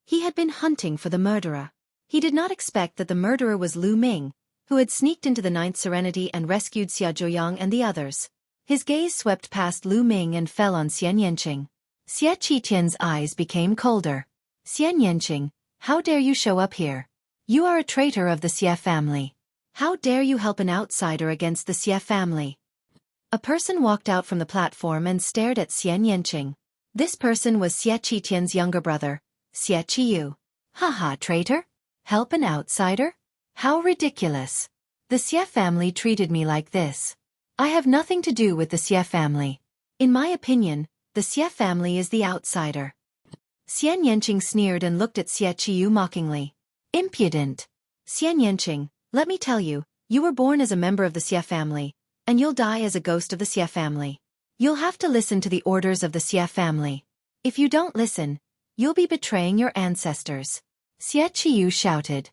he had been hunting for the murderer. He did not expect that the murderer was Lu Ming, who had sneaked into the Ninth Serenity and rescued Xia Zhuoyang and the others. His gaze swept past Lu Ming and fell on Xian Yanqing. Xueqi's eyes became colder. Xian Yanqing, How dare you show up here? You are a traitor of the Xie family. How dare you help an outsider against the Xie family? A person walked out from the platform and stared at Xian Yanqing. This person was Xie Qitian's younger brother, Xie Qiyu. Haha, traitor? Help an outsider? How ridiculous. The Xie family treated me like this. I have nothing to do with the Xie family. In my opinion, the Xie family is the outsider. Xian Yanqing sneered and looked at Xie Qiyu mockingly. Impudent. Xian Yanqing, let me tell you, you were born as a member of the Xie family, and you'll die as a ghost of the Xie family. You'll have to listen to the orders of the Xie family. If you don't listen, you'll be betraying your ancestors. Xie Qiyu shouted.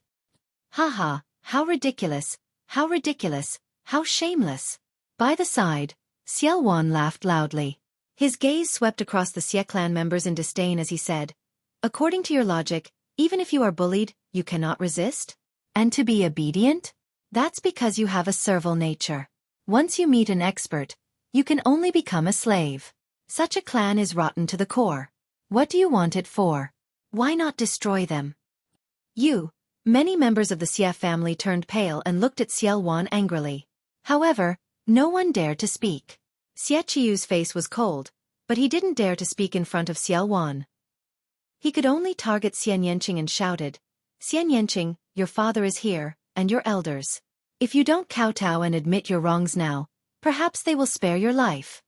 Haha, how ridiculous, how ridiculous, how shameless. By the side, Xiao Wan laughed loudly. His gaze swept across the Xie clan members in disdain as he said, according to your logic, even if you are bullied, you cannot resist? And to be obedient? That's because you have a servile nature. Once you meet an expert, you can only become a slave. Such a clan is rotten to the core. What do you want it for? Why not destroy them? Many members of the Xie family turned pale and looked at Xiao Wan angrily. However, no one dared to speak. Xie Qiyu's face was cold, but he didn't dare to speak in front of Xiao Wan. He could only target Xian Yanqing and shouted, Xian Yanqing, your father is here, and your elders. If you don't kowtow and admit your wrongs now, perhaps they will spare your life.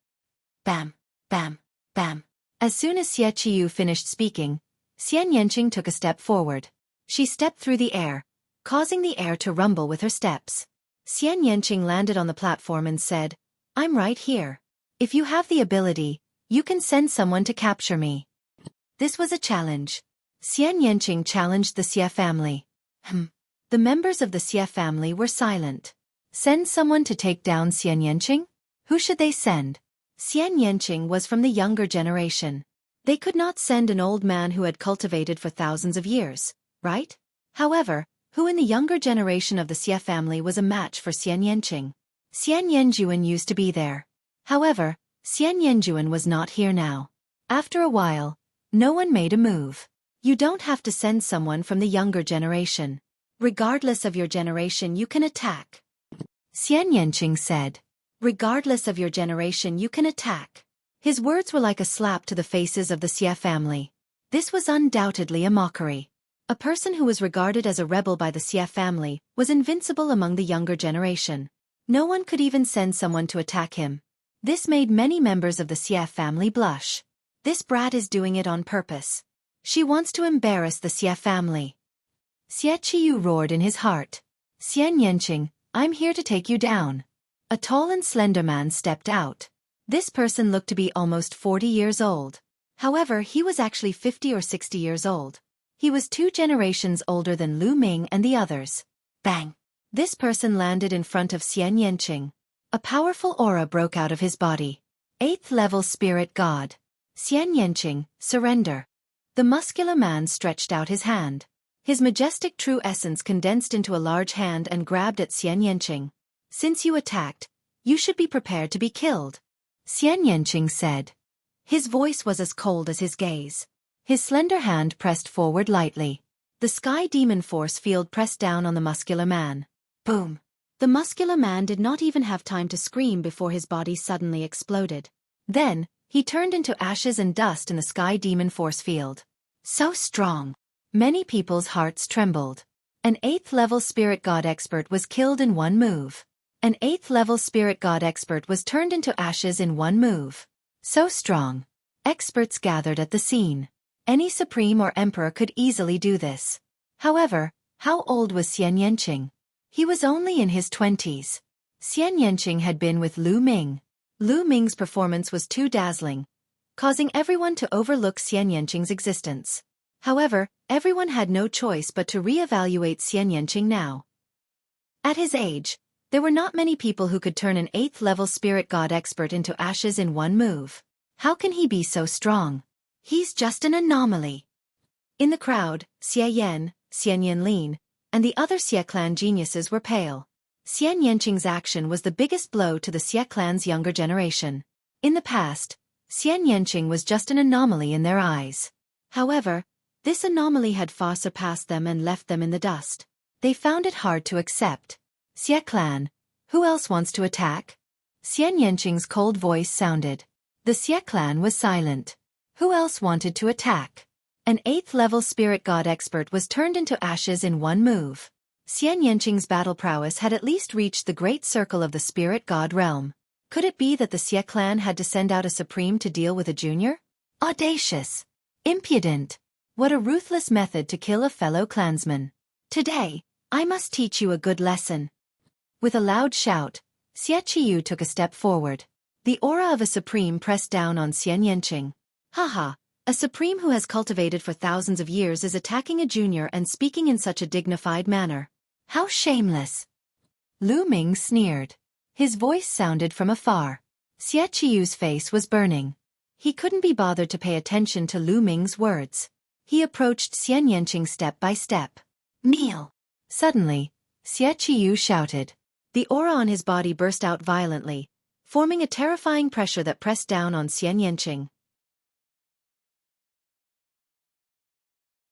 Bam, bam, bam. As soon as Xie Qiyu finished speaking, Xian Yanqing took a step forward. She stepped through the air, causing the air to rumble with her steps. Xian Yanqing landed on the platform and said, I'm right here. If you have the ability, you can send someone to capture me. This was a challenge. Xian Yanqing challenged the Xie family. The members of the Xie family were silent. Send someone to take down Xian Yanqing? Who should they send? Xian Yanqing was from the younger generation. They could not send an old man who had cultivated for thousands of years, right? However, who in the younger generation of the Xie family was a match for Xian Yanqing? Xian Yanjuan used to be there. However, Xian Yanjuan was not here now. After a while, no one made a move. You don't have to send someone from the younger generation. Regardless of your generation, you can attack. Xian Yanqing said. Regardless of your generation, you can attack. His words were like a slap to the faces of the Xie family. This was undoubtedly a mockery. A person who was regarded as a rebel by the Xie family was invincible among the younger generation. No one could even send someone to attack him. This made many members of the Xie family blush. This brat is doing it on purpose. She wants to embarrass the Xie family. Xie Qiyu roared in his heart. Xian Yanqing, I'm here to take you down. A tall and slender man stepped out. This person looked to be almost 40 years old. However, he was actually 50 or 60 years old. He was 2 generations older than Lu Ming and the others. Bang! This person landed in front of Xian Yanqing. A powerful aura broke out of his body. 8th level spirit god. Xian Yanqing, surrender. The muscular man stretched out his hand. His majestic true essence condensed into a large hand and grabbed at Xian Yanqing. Since you attacked, you should be prepared to be killed. Xian Yanqing said. His voice was as cold as his gaze. His slender hand pressed forward lightly. The sky demon force field pressed down on the muscular man. Boom! The muscular man did not even have time to scream before his body suddenly exploded. Then, he turned into ashes and dust in the sky demon force field. So strong! Many people's hearts trembled. An 8th level spirit god expert was killed in one move. An 8th level spirit god expert was turned into ashes in one move. So strong. Experts gathered at the scene. Any supreme or emperor could easily do this. However, how old was Xian Yanqing? He was only in his 20s. Xian Yanqing had been with Lu Ming. Lu Ming's performance was too dazzling, causing everyone to overlook Xian Yanqing's existence. However, everyone had no choice but to re-evaluate Xian Yanqing now. At his age, there were not many people who could turn an 8th level spirit god expert into ashes in one move. How can he be so strong? He's just an anomaly. In the crowd, Xie Yan, Xian Yanlin, and the other Xie clan geniuses were pale. Xian Yanqing's action was the biggest blow to the Xie clan's younger generation. In the past, Xian Yanqing was just an anomaly in their eyes. However, This anomaly had far surpassed them and left them in the dust. They found it hard to accept. Xie clan, who else wants to attack? Xian Yanqing's cold voice sounded. The Xie clan was silent. Who else wanted to attack? An 8th-level spirit god expert was turned into ashes in one move. Xian Yanqing's battle prowess had at least reached the great circle of the spirit god realm. Could it be that the Xie clan had to send out a supreme to deal with a junior? Audacious! Impudent! What a ruthless method to kill a fellow clansman. Today, I must teach you a good lesson. With a loud shout, Xueqi took a step forward. The aura of a supreme pressed down on Xian Yanqing. Haha, a supreme who has cultivated for thousands of years is attacking a junior and speaking in such a dignified manner. How shameless! Lu Ming sneered. His voice sounded from afar. Xueqi's face was burning. He couldn't be bothered to pay attention to Lu Ming's words. He approached Xian Yanqing step by step. Kneel! Suddenly, Xueqi shouted. The aura on his body burst out violently, forming a terrifying pressure that pressed down on Xian Yanqing.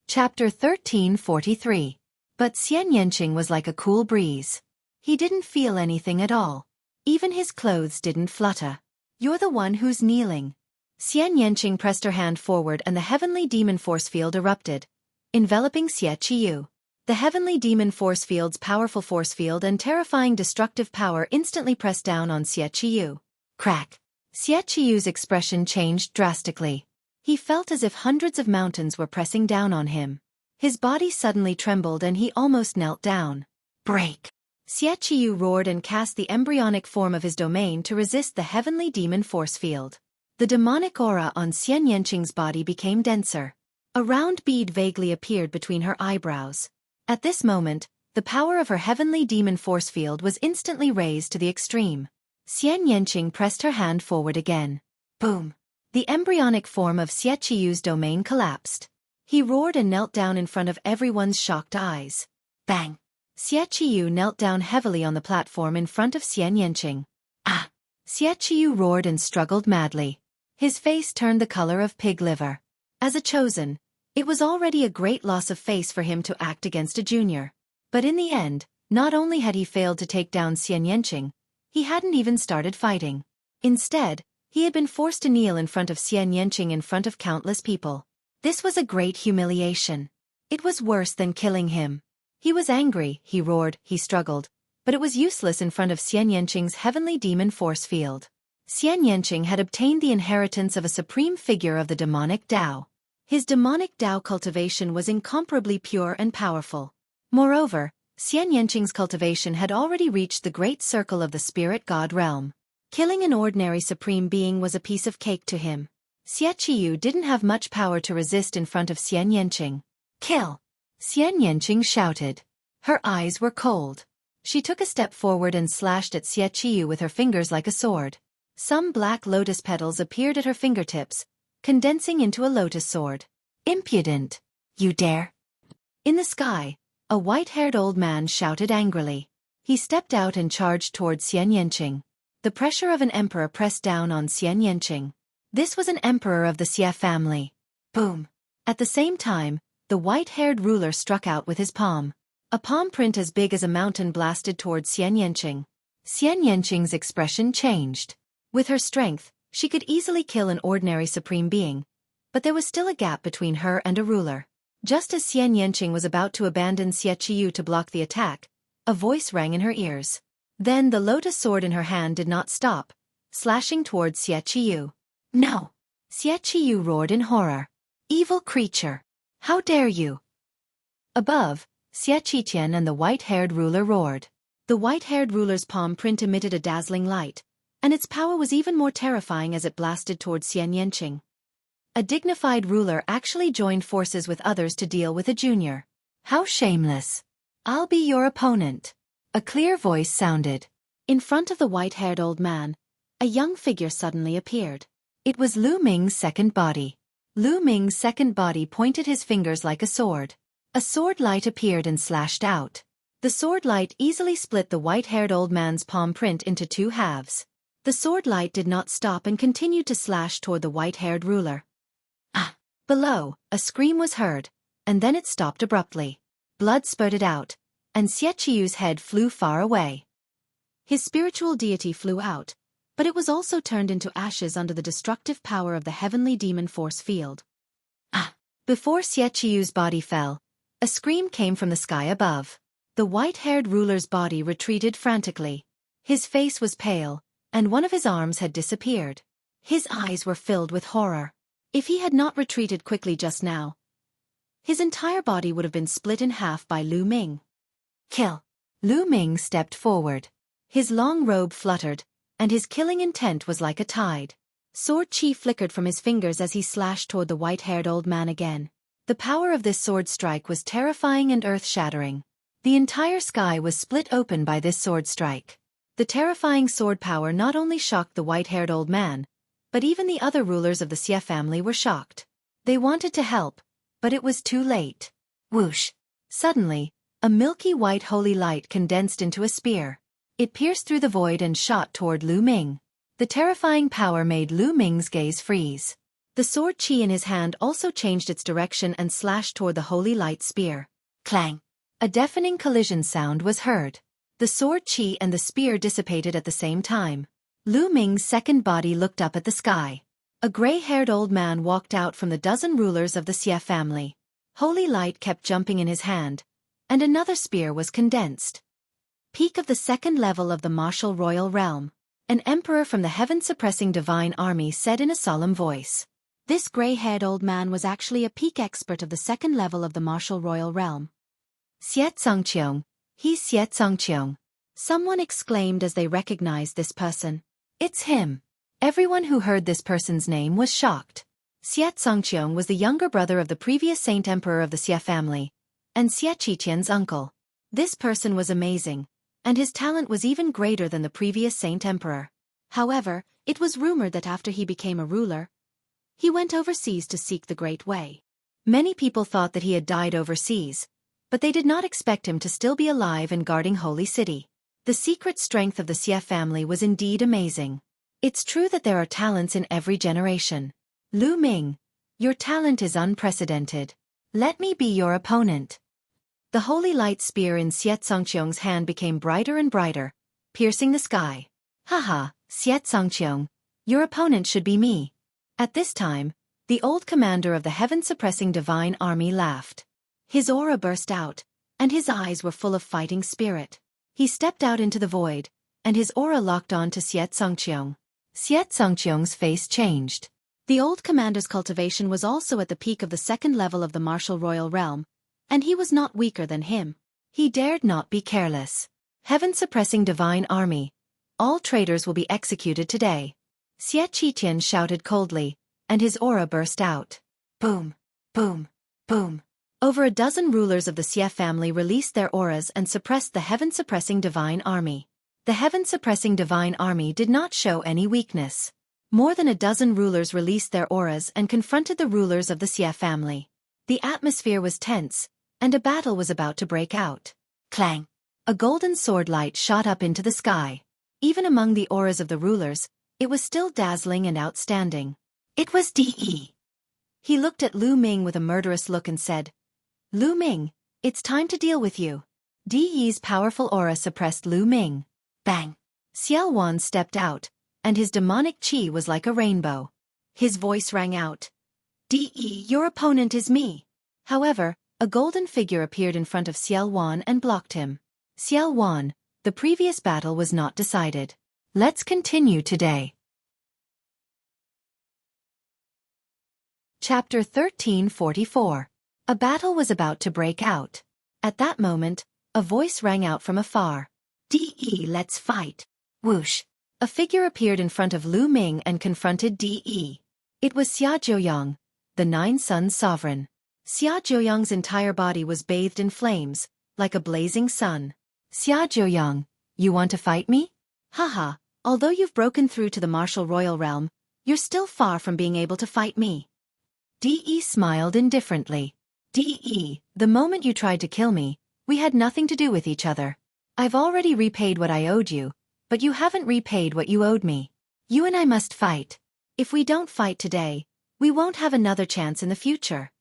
Chapter 1343. But Xian Yanqing was like a cool breeze. He didn't feel anything at all. Even his clothes didn't flutter. You're the one who's kneeling. Xian Yanqing pressed her hand forward and the heavenly demon force field erupted, enveloping Xueqi. The heavenly demon force field's powerful force field and terrifying destructive power instantly pressed down on Xueqi. Crack! Xueqi's expression changed drastically. He felt as if hundreds of mountains were pressing down on him. His body suddenly trembled and he almost knelt down. Break! Xueqi roared and cast the embryonic form of his domain to resist the heavenly demon force field. The demonic aura on Xian Yanqing's body became denser. A round bead vaguely appeared between her eyebrows. At this moment, the power of her heavenly demon force field was instantly raised to the extreme. Xian Yanqing pressed her hand forward again. Boom! The embryonic form of Xueqi's domain collapsed. He roared and knelt down in front of everyone's shocked eyes. Bang! Xueqi knelt down heavily on the platform in front of Xian Yanqing. Ah! Xueqi roared and struggled madly. His face turned the color of pig liver. As a chosen, it was already a great loss of face for him to act against a junior. But in the end, not only had he failed to take down Xian Yanqing, he hadn't even started fighting. Instead, he had been forced to kneel in front of Xian Yanqing in front of countless people. This was a great humiliation. It was worse than killing him. He was angry, he roared, he struggled, but it was useless in front of Xian Yanqing's heavenly demon force field. Xian Yanqing had obtained the inheritance of a supreme figure of the demonic Tao. His demonic Tao cultivation was incomparably pure and powerful. Moreover, Xian Yanqing's cultivation had already reached the great circle of the spirit god realm. Killing an ordinary supreme being was a piece of cake to him. Xueqi didn't have much power to resist in front of Xian Yanqing. Kill! Xian Yanqing shouted. Her eyes were cold. She took a step forward and slashed at Xueqi with her fingers like a sword. Some black lotus petals appeared at her fingertips, condensing into a lotus sword. Impudent! You dare! In the sky, a white-haired old man shouted angrily. He stepped out and charged toward Xian Yanqing. The pressure of an emperor pressed down on Xian Yanqing. This was an emperor of the Xie family. Boom! At the same time, the white-haired ruler struck out with his palm. A palm print as big as a mountain blasted towards Xian Yanqing. Xian Yanqing's expression changed. With her strength, she could easily kill an ordinary supreme being, but there was still a gap between her and a ruler. Just as Xian Yanqing was about to abandon Xueqi to block the attack, a voice rang in her ears. Then the lotus sword in her hand did not stop, slashing towards Xueqi. No! Xueqi roared in horror. Evil creature! How dare you! Above, Xueqi and the white-haired ruler roared. The white-haired ruler's palm print emitted a dazzling light, and its power was even more terrifying as it blasted towards Xian Yanqing. A dignified ruler actually joined forces with others to deal with a junior. How shameless! I'll be your opponent. A clear voice sounded. In front of the white-haired old man, a young figure suddenly appeared. It was Lu Ming's second body. Lu Ming's second body pointed his fingers like a sword. A sword light appeared and slashed out. The sword light easily split the white-haired old man's palm print into two halves. The sword light did not stop and continued to slash toward the white-haired ruler. Ah! Below, a scream was heard, and then it stopped abruptly. Blood spurted out, and Xueqi's head flew far away. His spiritual deity flew out, but it was also turned into ashes under the destructive power of the heavenly demon force field. Ah! Before Xueqi's body fell, a scream came from the sky above. The white-haired ruler's body retreated frantically. His face was pale, and one of his arms had disappeared. His eyes were filled with horror. If he had not retreated quickly just now, his entire body would have been split in half by Lu Ming. Kill! Lu Ming stepped forward. His long robe fluttered, and his killing intent was like a tide. Sword chi flickered from his fingers as he slashed toward the white-haired old man again. The power of this sword strike was terrifying and earth-shattering. The entire sky was split open by this sword strike. The terrifying sword power not only shocked the white-haired old man, but even the other rulers of the Xie family were shocked. They wanted to help, but it was too late. Whoosh! Suddenly, a milky white holy light condensed into a spear. It pierced through the void and shot toward Lu Ming. The terrifying power made Lu Ming's gaze freeze. The sword chi in his hand also changed its direction and slashed toward the holy light spear. Clang! A deafening collision sound was heard. The sword chi and the spear dissipated at the same time. Lu Ming's second body looked up at the sky. A gray-haired old man walked out from the dozen rulers of the Xie family. Holy light kept jumping in his hand, and another spear was condensed. Peak of the second level of the martial royal realm. An emperor from the heaven-suppressing divine army said in a solemn voice. This gray-haired old man was actually a peak expert of the second level of the martial royal realm. Xie Zongqiong, he's Xie Zongqiong. Someone exclaimed as they recognized this person. It's him. Everyone who heard this person's name was shocked. Xie Zongqiong was the younger brother of the previous saint emperor of the Xie family, and Xie Qiqian's uncle. This person was amazing, and his talent was even greater than the previous saint emperor. However, it was rumored that after he became a ruler, he went overseas to seek the Great Way. Many people thought that he had died overseas, but they did not expect him to still be alive and guarding Holy City. The secret strength of the Xie family was indeed amazing. It's true that there are talents in every generation. Lu Ming, your talent is unprecedented. Let me be your opponent. The holy light spear in Xie Zongqiong's hand became brighter and brighter, piercing the sky. Haha, Xie Zongqiong, your opponent should be me. At this time, the old commander of the heaven-suppressing divine army laughed. His aura burst out, and his eyes were full of fighting spirit. He stepped out into the void, and his aura locked on to Xie Zongqiong. Xie Zongqiong's face changed. The old commander's cultivation was also at the peak of the second level of the martial royal realm, and he was not weaker than him. He dared not be careless. Heaven-suppressing divine army. All traitors will be executed today. Xie Qiqian shouted coldly, and his aura burst out. Boom, boom, boom. Over a dozen rulers of the Xie family released their auras and suppressed the heaven-suppressing divine army. The heaven-suppressing divine army did not show any weakness. More than a dozen rulers released their auras and confronted the rulers of the Xie family. The atmosphere was tense, and a battle was about to break out. Clang! A golden sword light shot up into the sky. Even among the auras of the rulers, it was still dazzling and outstanding. It was De. He looked at Lu Ming with a murderous look and said, Lu Ming, it's time to deal with you. De's powerful aura suppressed Lu Ming. Bang! Xiao Wan stepped out, and his demonic qi was like a rainbow. His voice rang out. De, your opponent is me. However, a golden figure appeared in front of Xiao Wan and blocked him. Xiao Wan, the previous battle was not decided. Let's continue today. Chapter 1344. A battle was about to break out. At that moment, a voice rang out from afar. De, let's fight. Whoosh! A figure appeared in front of Lu Ming and confronted De. It was Xia Zhouyang, the Nine Suns sovereign. Xia Zhouyang's entire body was bathed in flames, like a blazing sun. Xia Zhouyang, you want to fight me? Haha, although you've broken through to the martial royal realm, you're still far from being able to fight me. De smiled indifferently. De, the moment you tried to kill me, we had nothing to do with each other. I've already repaid what I owed you, but you haven't repaid what you owed me. You and I must fight. If we don't fight today, we won't have another chance in the future.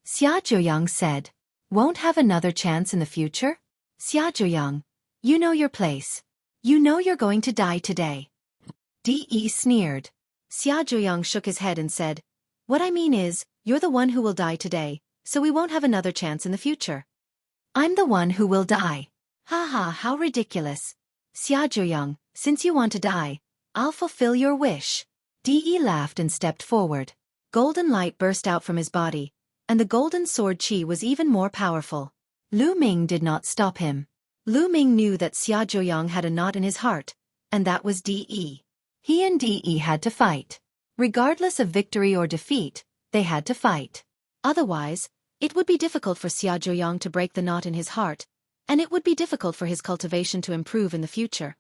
Xia Zhuoyang said. Won't have another chance in the future? Xia Zhuoyang, you know your place. You know you're going to die today. De sneered. Xia Zhuoyang shook his head and said, what I mean is, you're the one who will die today, so we won't have another chance in the future. I'm the one who will die. Ha ha, how ridiculous. Xia Zhuoyang, since you want to die, I'll fulfill your wish. De laughed and stepped forward. Golden light burst out from his body, and the golden sword qi was even more powerful. Lu Ming did not stop him. Lu Ming knew that Xia Zhuoyang had a knot in his heart, and that was De. He and De had to fight. Regardless of victory or defeat, they had to fight. Otherwise, it would be difficult for Xia Zhuoyang to break the knot in his heart, and it would be difficult for his cultivation to improve in the future.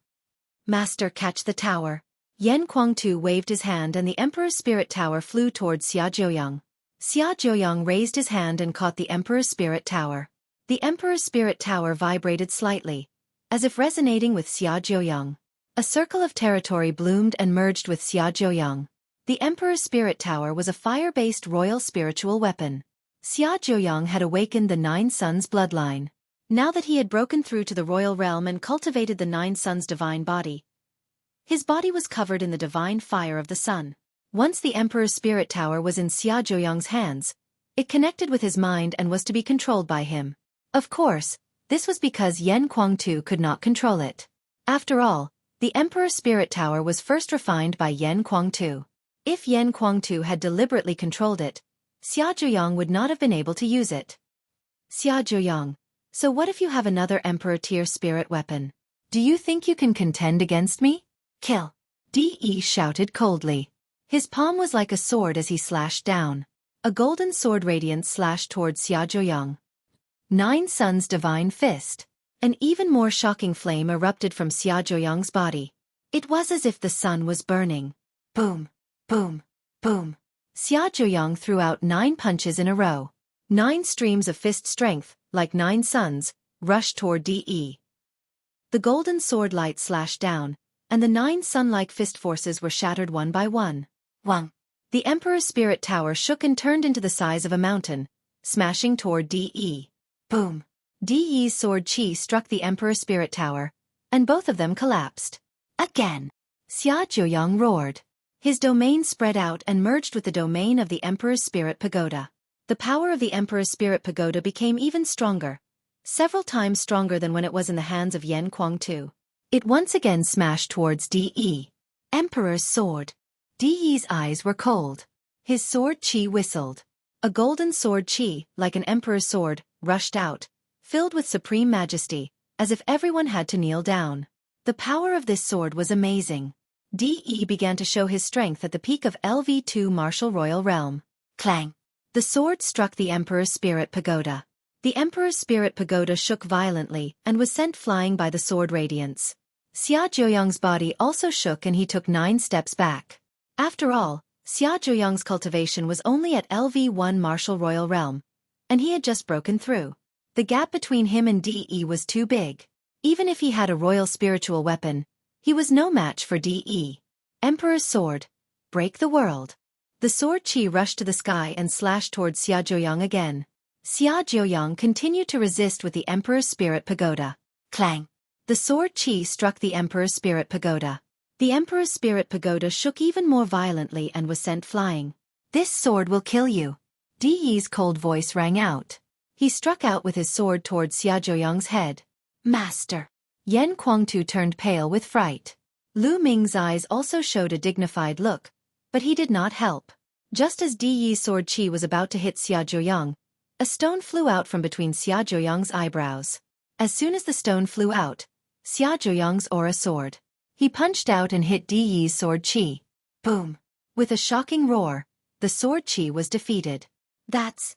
Master, catch the tower. Yan Kuangtu waved his hand and the Emperor's Spirit Tower flew towards Xia Zhuoyang. Xia Zhuoyang raised his hand and caught the Emperor's Spirit Tower. The Emperor's Spirit Tower vibrated slightly, as if resonating with Xia Zhuoyang. A circle of territory bloomed and merged with Xia Zhuoyang. The Emperor's Spirit Tower was a fire-based royal spiritual weapon. Xia Zhuoyang had awakened the Nine Suns bloodline. Now that he had broken through to the royal realm and cultivated the Nine Suns' divine body, his body was covered in the divine fire of the sun. Once the Emperor's Spirit Tower was in Xia Zhuoyang's hands, it connected with his mind and was to be controlled by him. Of course, this was because Yan Kuangtu could not control it. After all, the Emperor's Spirit Tower was first refined by Yan Kuangtu. If Yan Kuangtu had deliberately controlled it, Xia Zhuoyang would not have been able to use it. Xia Zhuoyang, so what if you have another Emperor-tier spirit weapon? Do you think you can contend against me? Kill! De shouted coldly. His palm was like a sword as he slashed down. A golden sword radiance slashed towards Xia Zhuoyang. Nine Suns' divine fist. An even more shocking flame erupted from Xia Zhuoyang's body. It was as if the sun was burning. Boom! Boom! Boom! Xia Zhuoyang threw out 9 punches in a row. 9 streams of fist strength, like 9 suns, rushed toward De. The golden sword light slashed down, and the 9 sun-like fist forces were shattered one by one. Wang! The Emperor's Spirit Tower shook and turned into the size of a mountain, smashing toward De. Boom! De's sword qi struck the Emperor's Spirit Tower, and both of them collapsed. Again! Xia Zhuoyang roared. His domain spread out and merged with the domain of the Emperor's Spirit Pagoda. The power of the Emperor's Spirit Pagoda became even stronger, several times stronger than when it was in the hands of Yan Kuangtu. It once again smashed towards De. Emperor's sword. De's eyes were cold. His sword qi whistled. A golden sword qi, like an emperor's sword, rushed out, filled with supreme majesty, as if everyone had to kneel down. The power of this sword was amazing. De began to show his strength at the peak of LV2 martial royal realm. Clang! The sword struck the Emperor's Spirit Pagoda. The Emperor's Spirit Pagoda shook violently and was sent flying by the sword radiance. Xia Zhuoyang's body also shook and he took 9 steps back. After all, Xia Zhuoyang's cultivation was only at LV1 martial royal realm, and he had just broken through. The gap between him and De was too big. Even if he had a royal spiritual weapon, he was no match for De. Emperor's sword. Break the world. The sword qi rushed to the sky and slashed towards Xia Zhuoyang again. Xia Zhuoyang continued to resist with the Emperor's Spirit Pagoda. Clang! The sword qi struck the Emperor's Spirit Pagoda. The Emperor's Spirit Pagoda shook even more violently and was sent flying. This sword will kill you. De's cold voice rang out. He struck out with his sword towards Xia Zhuoyang's head. Master! Yan Kuangtu turned pale with fright. Lu Ming's eyes also showed a dignified look, but he did not help. Just as De's sword qi was about to hit Xia Zhuoyang, a stone flew out from between Xia Zhuoyang's eyebrows. As soon as the stone flew out, Xia Zhuoyang's aura soared. He punched out and hit De's sword qi. Boom! With a shocking roar, the sword qi was defeated. That's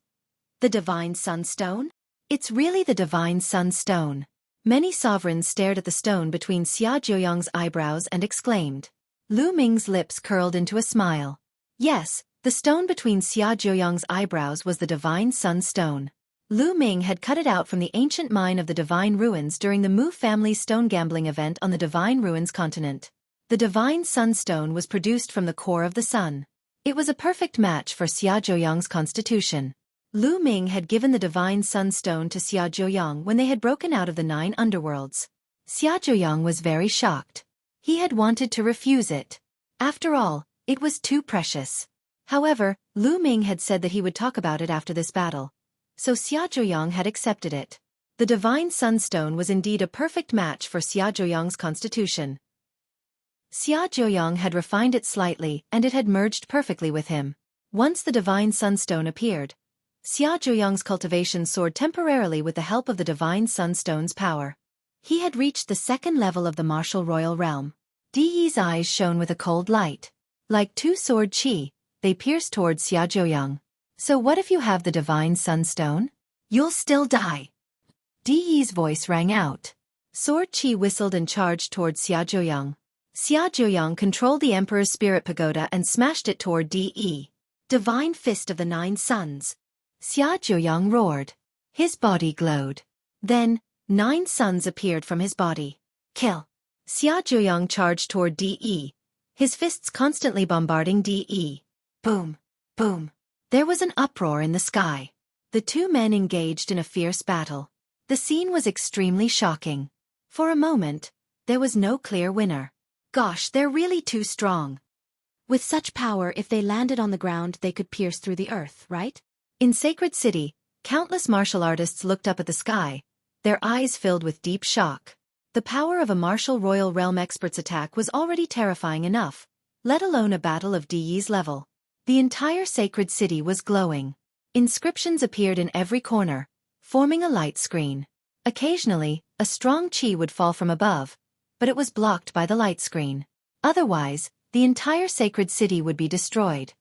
the Divine Sunstone? It's really the Divine Sunstone. Many sovereigns stared at the stone between Xia Zhuoyang's eyebrows and exclaimed. Lu Ming's lips curled into a smile. Yes, the stone between Xia Zhuoyang's eyebrows was the Divine Sunstone. Lu Ming had cut it out from the ancient mine of the Divine Ruins during the Mu family's stone gambling event on the Divine Ruins continent. The Divine Sunstone was produced from the core of the sun. It was a perfect match for Xia Zhuoyang's constitution. Lu Ming had given the Divine Sunstone to Xia Zhuoyang when they had broken out of the 9 underworlds. Xia Zhuoyang was very shocked. He had wanted to refuse it. After all, it was too precious. However, Lu Ming had said that he would talk about it after this battle, so Xia Zhuoyang had accepted it. The Divine Sunstone was indeed a perfect match for Xia Zhuoyang's constitution. Xia Zhuoyang had refined it slightly and it had merged perfectly with him. Once the Divine Sunstone appeared, Xia Zhuoyang's cultivation soared temporarily with the help of the Divine Sunstone's power. He had reached the 2nd level of the martial royal realm. Di Yi's eyes shone with a cold light. Like 2 sword qi, they pierced towards Xia Zhuoyang. So what if you have the Divine Sunstone? You'll still die. Di Yi's voice rang out. Sword qi whistled and charged towards Xia Zhuoyang. Xia Zhuoyang controlled the Emperor's Spirit Pagoda and smashed it toward Di Yi. Divine Fist of the 9 Suns. Xia Zhuoyang roared. His body glowed. Then, 9 suns appeared from his body. Kill. Xia Zhuoyang charged toward Di Yi, his fists constantly bombarding Di Yi. Boom. Boom. There was an uproar in the sky. The 2 men engaged in a fierce battle. The scene was extremely shocking. For a moment, there was no clear winner. Gosh, they're really too strong. With such power, if they landed on the ground, they could pierce through the earth, right? In Sacred City, countless martial artists looked up at the sky, their eyes filled with deep shock. The power of a martial royal realm expert's attack was already terrifying enough, let alone a battle of Di Yi's level. The entire Sacred City was glowing. Inscriptions appeared in every corner, forming a light screen. Occasionally, a strong qi would fall from above, but it was blocked by the light screen. Otherwise, the entire Sacred City would be destroyed.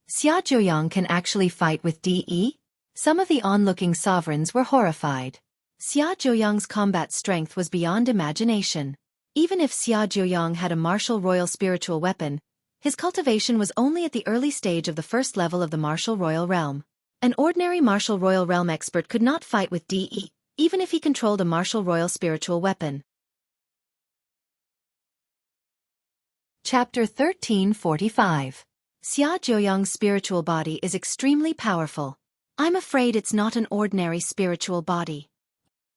Xia Zhuoyang can actually fight with Di Yi? Some of the onlooking sovereigns were horrified. Xia Zhuoyang's combat strength was beyond imagination. Even if Xia Zhuoyang had a martial royal spiritual weapon, his cultivation was only at the early stage of the 1st level of the martial royal realm. An ordinary martial royal realm expert could not fight with Di Yi, even if he controlled a martial royal spiritual weapon. Chapter 1345. Xia Zhuoyang's spiritual body is extremely powerful. I'm afraid it's not an ordinary spiritual body.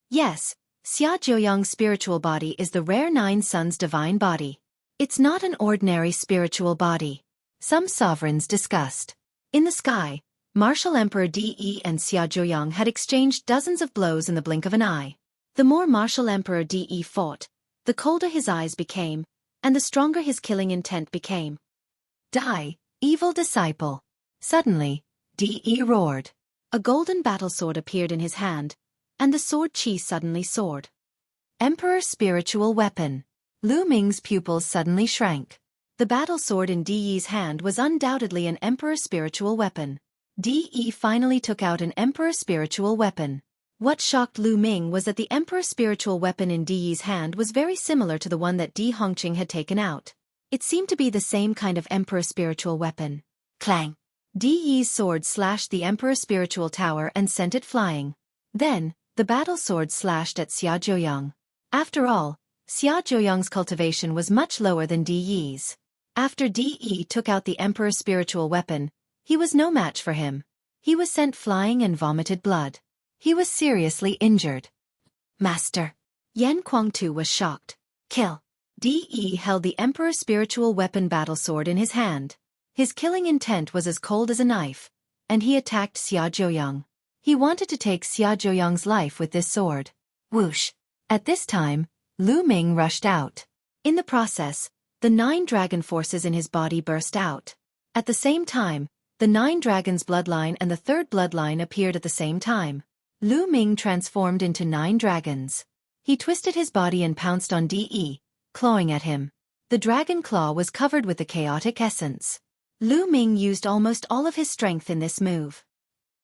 Yes, Xia Zhuoyang's spiritual body is the rare 9 Suns divine body. It's not an ordinary spiritual body. Some sovereigns discussed. In the sky, Martial Emperor Di Yi and Xia Zhuoyang had exchanged dozens of blows in the blink of an eye. The more Martial Emperor Di Yi fought, the colder his eyes became, and the stronger his killing intent became. Die, evil disciple. Suddenly, Di Yi roared. A golden battle sword appeared in his hand, and the sword qi suddenly soared. Emperor's spiritual weapon. Lu Ming's pupils suddenly shrank. The battle sword in Di Yi's hand was undoubtedly an Emperor's spiritual weapon. Di Yi finally took out an Emperor's spiritual weapon. What shocked Lu Ming was that the Emperor's spiritual weapon in Di Yi's hand was very similar to the one that Di Hongqing had taken out. It seemed to be the same kind of Emperor's spiritual weapon. Clang! Di Yi's sword slashed the Emperor's spiritual tower and sent it flying. Then, the battle sword slashed at Xia Zhuoyang. After all, Xia Zhuoyang's cultivation was much lower than Di Yi's. After Di Yi took out the Emperor's spiritual weapon, he was no match for him. He was sent flying and vomited blood. He was seriously injured. Master. Yan Kuangtu was shocked. Kill. Di Yi held the Emperor's spiritual weapon battle sword in his hand. His killing intent was as cold as a knife, and he attacked Xia Zhuoyang. He wanted to take Xia Zhuoyang's life with this sword. Whoosh. At this time, Lu Ming rushed out. In the process, the 9 dragon forces in his body burst out. At the same time, the 9 dragons' bloodline and the 3rd bloodline appeared at the same time. Lu Ming transformed into 9 dragons. He twisted his body and pounced on Di Yi, clawing at him. The dragon claw was covered with the chaotic essence. Lu Ming used almost all of his strength in this move.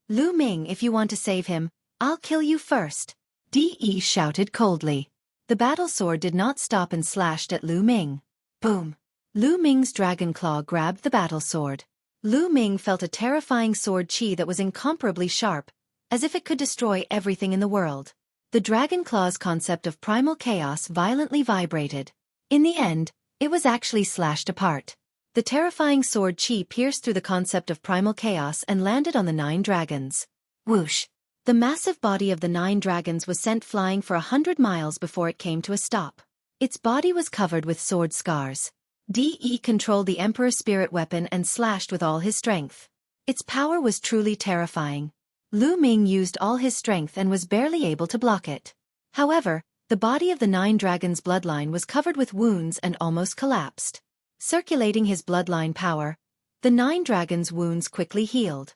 Lu Ming, if you want to save him, I'll kill you first. Di Yi shouted coldly. The battle sword did not stop and slashed at Lu Ming. Boom! Lu Ming's dragon claw grabbed the battle sword. Lu Ming felt a terrifying sword qi that was incomparably sharp, as if it could destroy everything in the world. The dragon claw's concept of primal chaos violently vibrated. In the end, it was actually slashed apart. The terrifying sword qi pierced through the concept of primal chaos and landed on the 9 dragons. Whoosh! The massive body of the 9 dragons was sent flying for 100 miles before it came to a stop. Its body was covered with sword scars. De controlled the Emperor's spirit weapon and slashed with all his strength. Its power was truly terrifying. Lu Ming used all his strength and was barely able to block it. However, the body of the 9 dragons' bloodline was covered with wounds and almost collapsed. Circulating his bloodline power, the 9 dragons' wounds quickly healed.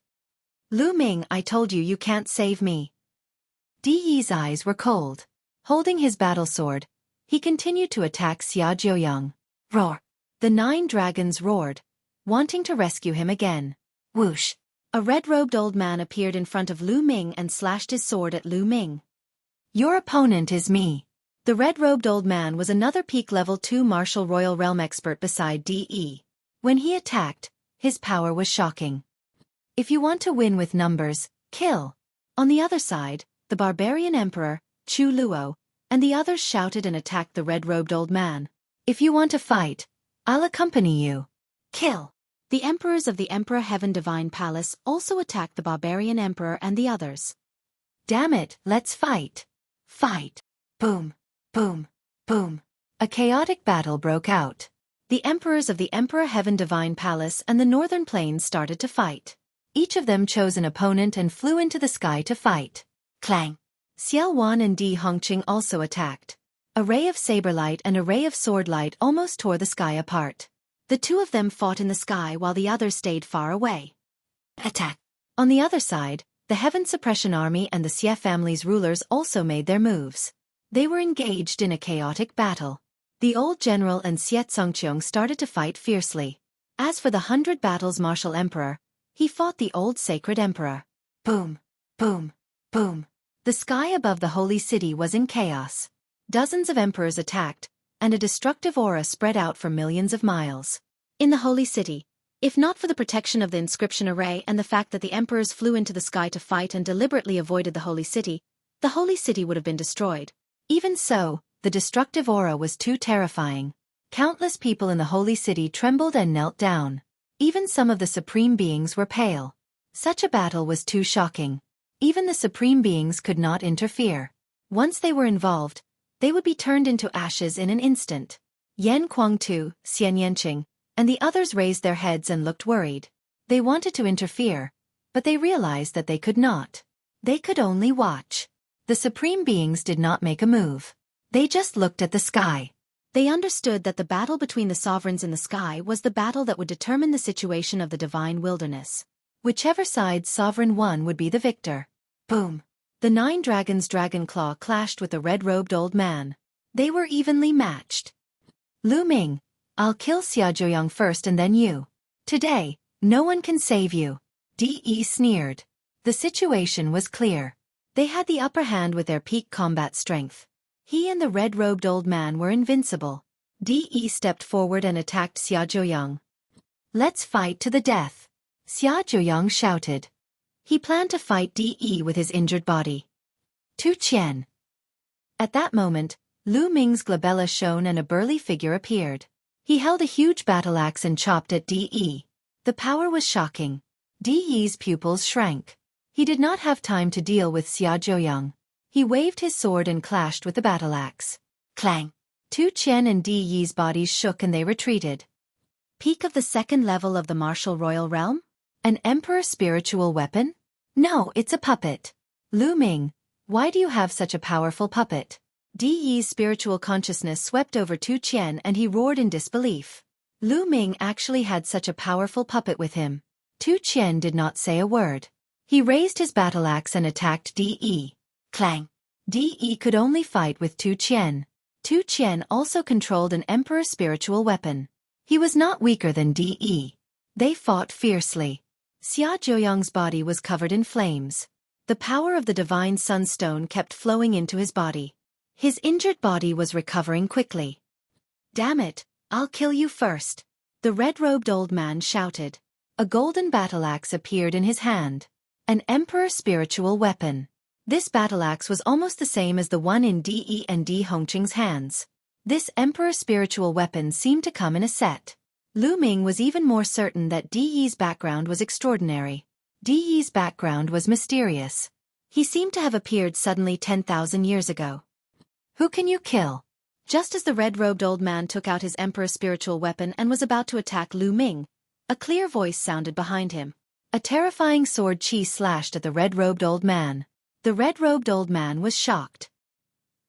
Lu Ming, I told you you can't save me. De's eyes were cold. Holding his battle sword, he continued to attack Xia Zhuoyang. Roar! The 9 dragons roared, wanting to rescue him again. Whoosh! A red-robed old man appeared in front of Lu Ming and slashed his sword at Lu Ming. Your opponent is me. The red-robed old man was another peak level 2 martial royal realm expert beside De. When he attacked, his power was shocking. If you want to win with numbers, kill. On the other side, the barbarian emperor, Chu Luo, and the others shouted and attacked the red-robed old man. If you want to fight, I'll accompany you. Kill. The emperors of the Emperor Heaven Divine Palace also attacked the barbarian emperor and the others. Damn it, let's fight. Fight. Boom. Boom. Boom. A chaotic battle broke out. The emperors of the Emperor Heaven Divine Palace and the Northern Plains started to fight. Each of them chose an opponent and flew into the sky to fight. Clang. Xiao Wan and Di Hongqing also attacked. A ray of saber light and a ray of sword light almost tore the sky apart. The two of them fought in the sky while the others stayed far away. Attack! On the other side, the Heaven Suppression Army and the Xie family's rulers also made their moves. They were engaged in a chaotic battle. The old general and Xie Zongqiong started to fight fiercely. As for the 100 Battles Martial Emperor, he fought the old Sacred Emperor. Boom! Boom! Boom! The sky above the holy city was in chaos. Dozens of emperors attacked, and a destructive aura spread out for millions of miles. In the holy city, if not for the protection of the inscription array and the fact that the emperors flew into the sky to fight and deliberately avoided the holy city would have been destroyed. Even so, the destructive aura was too terrifying. Countless people in the holy city trembled and knelt down. Even some of the supreme beings were pale. Such a battle was too shocking. Even the supreme beings could not interfere. Once they were involved, they would be turned into ashes in an instant. Yan Kuangtu, Xian Yanqing, and the others raised their heads and looked worried. They wanted to interfere, but they realized that they could not. They could only watch. The supreme beings did not make a move. They just looked at the sky. They understood that the battle between the sovereigns in the sky was the battle that would determine the situation of the divine wilderness. Whichever side sovereign won would be the victor. Boom! The 9 dragons' dragon claw clashed with the red-robed old man. They were evenly matched. Lu Ming, I'll kill Xia Zhuoyang first and then you. Today, no one can save you. De sneered. The situation was clear. They had the upper hand with their peak combat strength. He and the red-robed old man were invincible. De stepped forward and attacked Xia Zhuoyang. Let's fight to the death. Xia Zhuoyang shouted. He planned to fight De with his injured body. Tu Qian. At that moment, Lu Ming's glabella shone and a burly figure appeared. He held a huge battle axe and chopped at De. The power was shocking. De's pupils shrank. He did not have time to deal with Xia Zhuoyang. He waved his sword and clashed with the battle axe. Clang! Tu Qian and De's bodies shook and they retreated. Peak of the 2nd level of the martial royal realm? An emperor spiritual weapon? No, it's a puppet. Lu Ming, why do you have such a powerful puppet? De's spiritual consciousness swept over Tu Qian and he roared in disbelief. Lu Ming actually had such a powerful puppet with him. Tu Qian did not say a word. He raised his battle axe and attacked De. Clang! De could only fight with Tu Qian. Tu Qian also controlled an emperor spiritual weapon. He was not weaker than De. They fought fiercely. Xia Zhuoyang's body was covered in flames. The power of the divine sunstone kept flowing into his body. His injured body was recovering quickly. Damn it, I'll kill you first. The red-robed old man shouted. A golden battle axe appeared in his hand. An emperor spiritual weapon. This battle axe was almost the same as the one in De and Di Hongqing's hands. This emperor spiritual weapon seemed to come in a set. Lu Ming was even more certain that De's background was extraordinary. De's background was mysterious. He seemed to have appeared suddenly 10,000 years ago. Who can you kill? Just as the red-robed old man took out his emperor's spiritual weapon and was about to attack Lu Ming, a clear voice sounded behind him. A terrifying sword Qi slashed at the red-robed old man. The red-robed old man was shocked.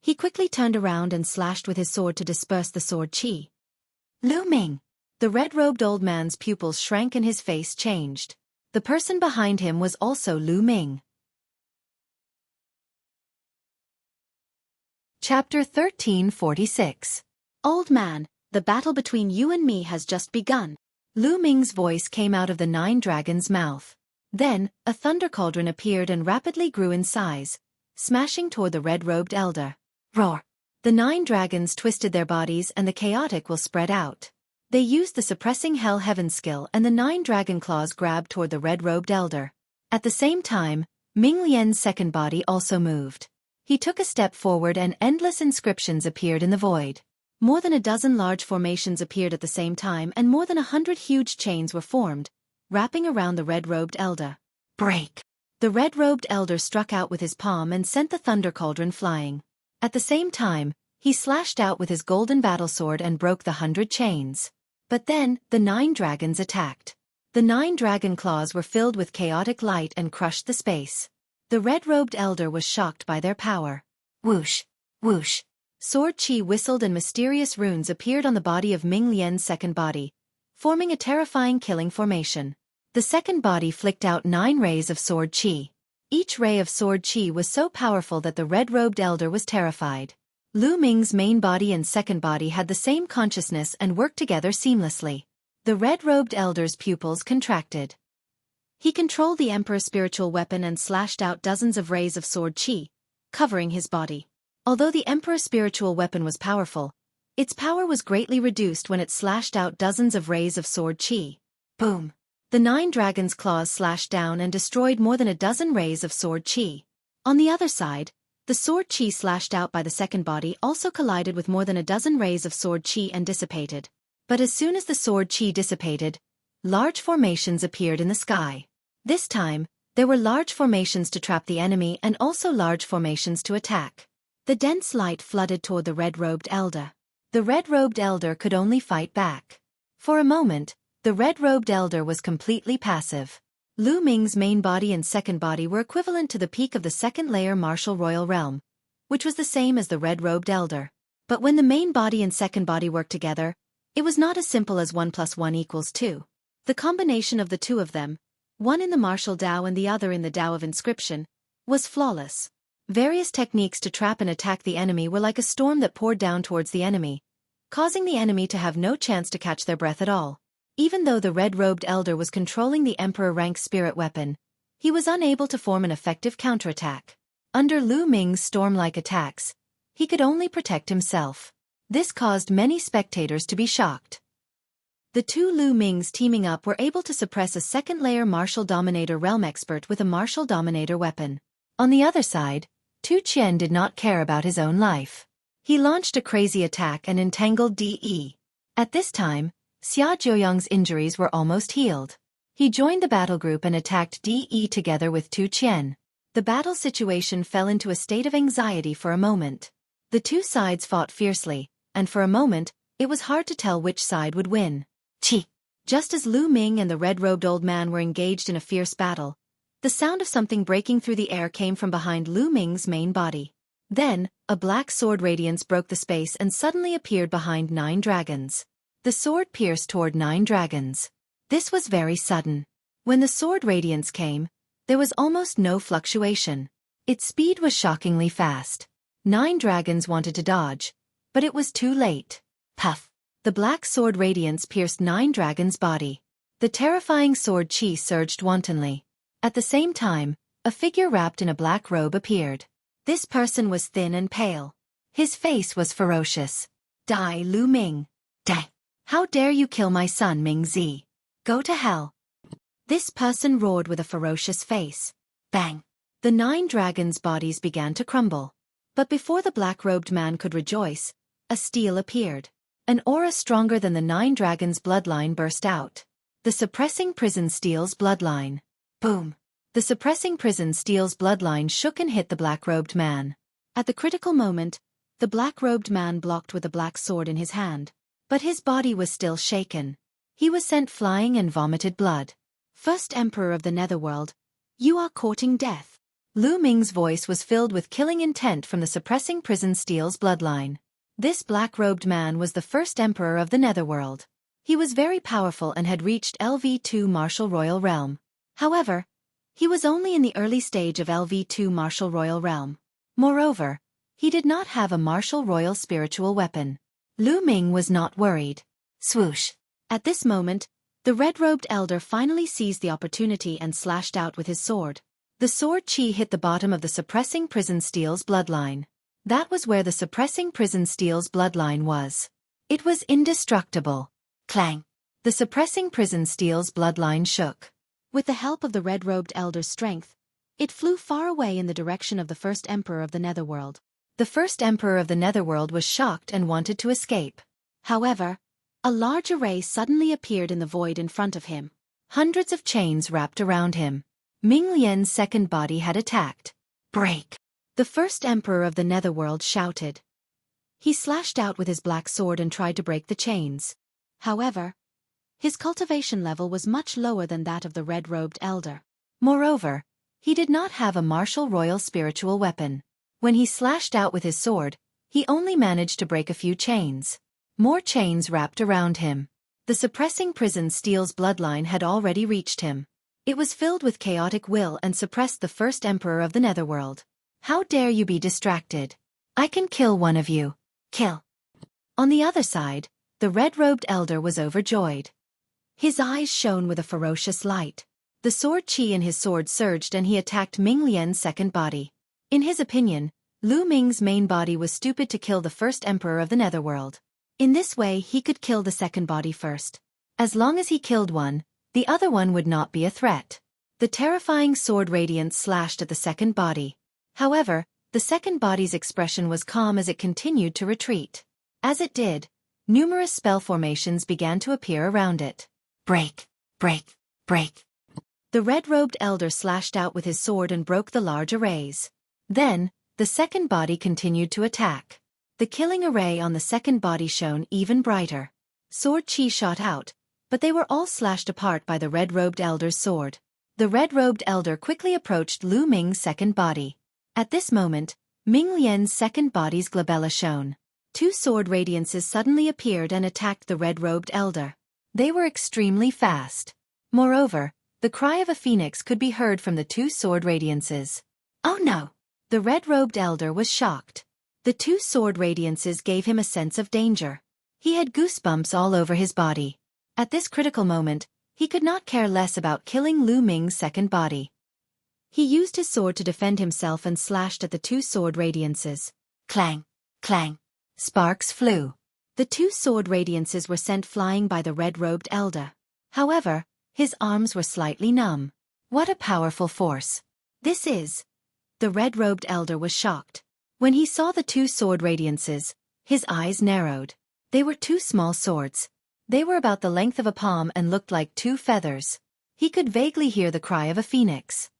He quickly turned around and slashed with his sword to disperse the sword Qi. Lu Ming! The red-robed old man's pupils shrank and his face changed. The person behind him was also Lu Ming. Chapter 1346. Old man, the battle between you and me has just begun. Lu Ming's voice came out of the 9 dragons' mouth. Then, a thunder cauldron appeared and rapidly grew in size, smashing toward the red-robed elder. Roar! The 9 dragons twisted their bodies and the chaotic will spread out. They used the suppressing hell heaven skill and the 9 dragon claws grabbed toward the red-robed elder. At the same time, Ming Lian's second body also moved. He took a step forward and endless inscriptions appeared in the void. More than a dozen large formations appeared at the same time and more than 100 huge chains were formed, wrapping around the red-robed elder. Break! The red-robed elder struck out with his palm and sent the thunder cauldron flying. At the same time, he slashed out with his golden battle sword and broke the 100 chains. But then, the 9 dragons attacked. The 9 dragon claws were filled with chaotic light and crushed the space. The red-robed elder was shocked by their power. Whoosh! Whoosh! Sword Qi whistled and mysterious runes appeared on the body of Ming Lian's second body, forming a terrifying killing formation. The second body flicked out 9 rays of sword Qi. Each ray of sword Qi was so powerful that the red-robed elder was terrified. Lu Ming's main body and second body had the same consciousness and worked together seamlessly. The red-robed elder's pupils contracted. He controlled the emperor's spiritual weapon and slashed out dozens of rays of sword Qi, covering his body. Although the emperor's spiritual weapon was powerful, its power was greatly reduced when it slashed out dozens of rays of sword Qi. Boom! The 9 dragons' claws slashed down and destroyed more than a dozen rays of sword Qi. On the other side, the sword Qi slashed out by the second body also collided with more than a dozen rays of sword Qi and dissipated. But as soon as the sword Qi dissipated, large formations appeared in the sky. This time, there were large formations to trap the enemy and also large formations to attack. The dense light flooded toward the red-robed elder. The red-robed elder could only fight back. For a moment, the red-robed elder was completely passive. Lu Ming's main body and second body were equivalent to the peak of the second-layer martial royal realm, which was the same as the red-robed elder. But when the main body and second body worked together, it was not as simple as 1 + 1 = 2. The combination of the two of them, one in the martial Tao and the other in the Tao of inscription, was flawless. Various techniques to trap and attack the enemy were like a storm that poured down towards the enemy, causing the enemy to have no chance to catch their breath at all. Even though the red-robed elder was controlling the emperor-rank spirit weapon, he was unable to form an effective counterattack. Under Lu Ming's storm-like attacks, he could only protect himself. This caused many spectators to be shocked. The two Lu Mings teaming up were able to suppress a second-layer martial dominator realm expert with a martial dominator weapon. On the other side, Tu Qian did not care about his own life. He launched a crazy attack and entangled De. At this time, Xia Jiuyang's injuries were almost healed. He joined the battle group and attacked De together with Tu Qian. The battle situation fell into a state of anxiety for a moment. The two sides fought fiercely, and for a moment, it was hard to tell which side would win. Chi! Just as Lu Ming and the red-robed old man were engaged in a fierce battle, the sound of something breaking through the air came from behind Lu Ming's main body. Then, a black sword radiance broke the space and suddenly appeared behind 9 dragons. The sword pierced toward 9 dragons. This was very sudden. When the sword radiance came, there was almost no fluctuation. Its speed was shockingly fast. 9 dragons wanted to dodge, but it was too late. Puff! The black sword radiance pierced 9 dragons' body. The terrifying sword Qi surged wantonly. At the same time, a figure wrapped in a black robe appeared. This person was thin and pale. His face was ferocious. Die, Lu Ming. Die! How dare you kill my son Ming Zi? Go to hell! This person roared with a ferocious face. Bang! The 9 dragons' bodies began to crumble. But before the black-robed man could rejoice, a steel appeared. An aura stronger than the 9 dragons' bloodline burst out. The suppressing prison steel's bloodline. Boom! The suppressing prison steel's bloodline shook and hit the black-robed man. At the critical moment, the black-robed man blocked with a black sword in his hand. But his body was still shaken. He was sent flying and vomited blood. First Emperor of the Netherworld, you are courting death. Lu Ming's voice was filled with killing intent from the suppressing prison steel's bloodline. This black-robed man was the first Emperor of the Netherworld. He was very powerful and had reached LV2 Martial Royal Realm. However, he was only in the early stage of LV2 Martial Royal Realm. Moreover, he did not have a Martial Royal spiritual weapon. Lu Ming was not worried. Swoosh! At this moment, the red-robed elder finally seized the opportunity and slashed out with his sword. The sword chi hit the bottom of the suppressing prison steel's bloodline. That was where the suppressing prison steel's bloodline was. It was indestructible. Clang! The suppressing prison steel's bloodline shook. With the help of the red-robed elder's strength, it flew far away in the direction of the first Emperor of the Netherworld. The first Emperor of the Netherworld was shocked and wanted to escape. However, a large array suddenly appeared in the void in front of him. Hundreds of chains wrapped around him. Ming Lian's second body had attacked. Break! The first Emperor of the Netherworld shouted. He slashed out with his black sword and tried to break the chains. However, his cultivation level was much lower than that of the red-robed elder. Moreover, he did not have a martial royal spiritual weapon. When he slashed out with his sword, he only managed to break a few chains. More chains wrapped around him. The suppressing prison steel's bloodline had already reached him. It was filled with chaotic will and suppressed the first Emperor of the Netherworld. How dare you be distracted? I can kill one of you. Kill. On the other side, the red-robed elder was overjoyed. His eyes shone with a ferocious light. The sword chi in his sword surged and he attacked Ming Lian's second body. In his opinion, Lu Ming's main body was stupid to kill the first Emperor of the Netherworld. In this way he could kill the second body first. As long as he killed one, the other one would not be a threat. The terrifying sword radiance slashed at the second body. However, the second body's expression was calm as it continued to retreat. As it did, numerous spell formations began to appear around it. Break! Break! Break! The red-robed elder slashed out with his sword and broke the large arrays. Then, the second body continued to attack. The killing array on the second body shone even brighter. Sword chi shot out, but they were all slashed apart by the red-robed elder's sword. The red-robed elder quickly approached Lu Ming's second body. At this moment, Ming Lian's second body's glabella shone. Two sword radiances suddenly appeared and attacked the red-robed elder. They were extremely fast. Moreover, the cry of a phoenix could be heard from the two sword radiances. Oh no! The red-robed elder was shocked. The two sword radiances gave him a sense of danger. He had goosebumps all over his body. At this critical moment, he could not care less about killing Lu Ming's second body. He used his sword to defend himself and slashed at the two sword radiances. Clang! Clang! Sparks flew. The two sword radiances were sent flying by the red-robed elder. However, his arms were slightly numb. What a powerful force! This is... The red-robed elder was shocked. When he saw the two sword radiances, his eyes narrowed. They were two small swords. They were about the length of a palm and looked like two feathers. He could vaguely hear the cry of a phoenix.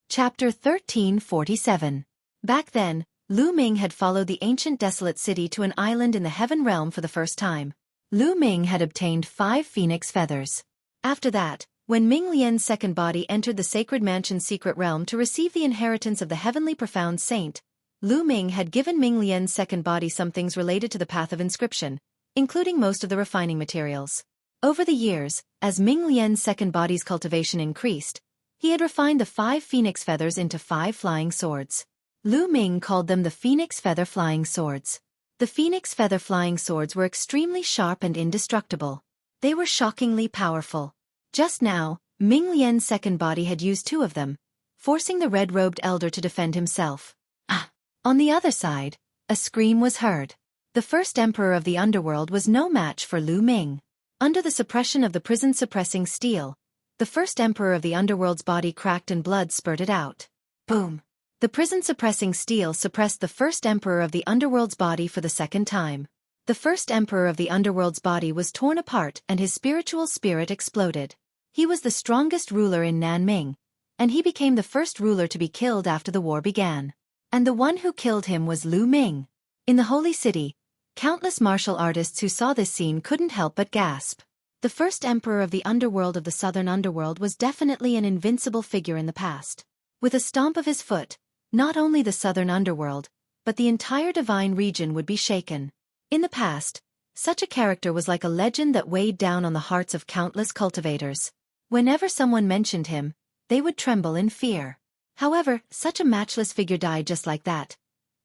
Chapter 1347. Back then, Lu Ming had followed the ancient desolate city to an island in the heaven realm for the first time. Lu Ming had obtained 5 phoenix feathers. After that, when Ming Lian's second body entered the sacred mansion's secret realm to receive the inheritance of the heavenly profound saint, Lu Ming had given Ming Lian's second body some things related to the path of inscription, including most of the refining materials. Over the years, as Ming Lian's second body's cultivation increased, he had refined the 5 phoenix feathers into 5 flying swords. Lu Ming called them the Phoenix Feather Flying Swords. The Phoenix Feather Flying Swords were extremely sharp and indestructible. They were shockingly powerful. Just now, Ming Lian's second body had used 2 of them, forcing the red-robed elder to defend himself. Ah! On the other side, a scream was heard. The first emperor of the underworld was no match for Lu Ming. Under the suppression of the prison-suppressing steel, the first emperor of the underworld's body cracked and blood spurted out. Boom! The prison-suppressing steel suppressed the first emperor of the underworld's body for the second time. The first emperor of the underworld's body was torn apart and his spiritual spirit exploded. He was the strongest ruler in Nanming, and he became the first ruler to be killed after the war began. And the one who killed him was Lu Ming. In the Holy City, countless martial artists who saw this scene couldn't help but gasp. The first emperor of the underworld of the southern underworld was definitely an invincible figure in the past. With a stomp of his foot, not only the southern underworld, but the entire divine region would be shaken. In the past, such a character was like a legend that weighed down on the hearts of countless cultivators. Whenever someone mentioned him, they would tremble in fear. However, such a matchless figure died just like that,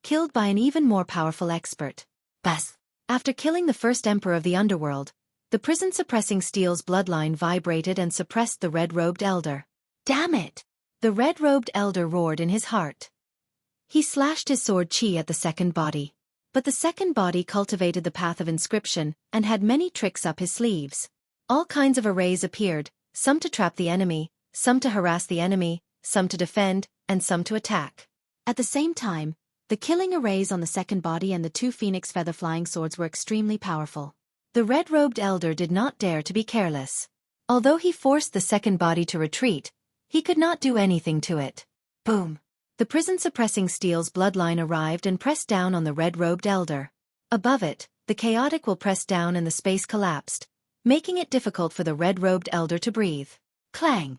killed by an even more powerful expert. Bas. After killing the first emperor of the underworld, the prison-suppressing steel's bloodline vibrated and suppressed the red-robed elder. Damn it! The red-robed elder roared in his heart. He slashed his sword Qi at the second body. But the second body cultivated the path of inscription and had many tricks up his sleeves. All kinds of arrays appeared, some to trap the enemy, some to harass the enemy, some to defend, and some to attack. At the same time, the killing arrays on the second body and the two phoenix feather flying swords were extremely powerful. The red-robed elder did not dare to be careless. Although he forced the second body to retreat, he could not do anything to it. Boom! The prison-suppressing steel's bloodline arrived and pressed down on the red-robed elder. Above it, the chaotic will pressed down and the space collapsed, making it difficult for the red-robed elder to breathe. Clang!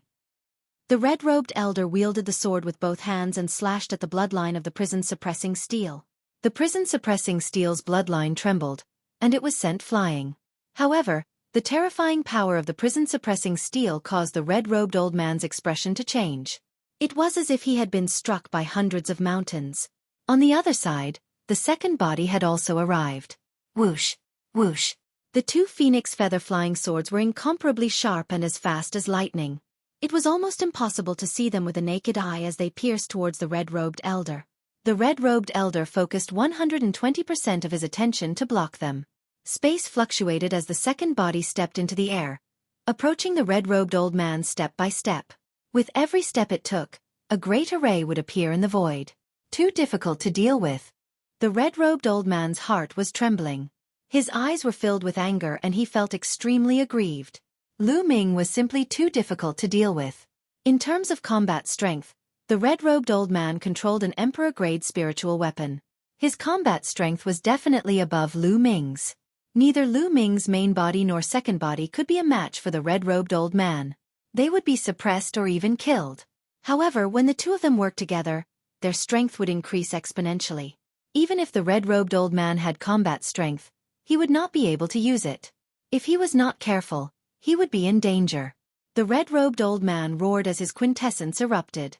The red-robed elder wielded the sword with both hands and slashed at the bloodline of the prison-suppressing steel. The prison-suppressing steel's bloodline trembled, and it was sent flying. However, the terrifying power of the prison-suppressing steel caused the red-robed old man's expression to change. It was as if he had been struck by hundreds of mountains. On the other side, the second body had also arrived. Whoosh! Whoosh! The two phoenix feather flying swords were incomparably sharp and as fast as lightning. It was almost impossible to see them with the naked eye as they pierced towards the red-robed elder. The red-robed elder focused 120% of his attention to block them. Space fluctuated as the second body stepped into the air, approaching the red-robed old man step by step. With every step it took, a great array would appear in the void. Too difficult to deal with. The red-robed old man's heart was trembling. His eyes were filled with anger and he felt extremely aggrieved. Lu Ming was simply too difficult to deal with. In terms of combat strength, the red-robed old man controlled an emperor-grade spiritual weapon. His combat strength was definitely above Lu Ming's. Neither Lu Ming's main body nor second body could be a match for the red-robed old man. They would be suppressed or even killed. However, when the two of them worked together, their strength would increase exponentially. Even if the red-robed old man had combat strength, he would not be able to use it. If he was not careful, he would be in danger. The red-robed old man roared as his quintessence erupted.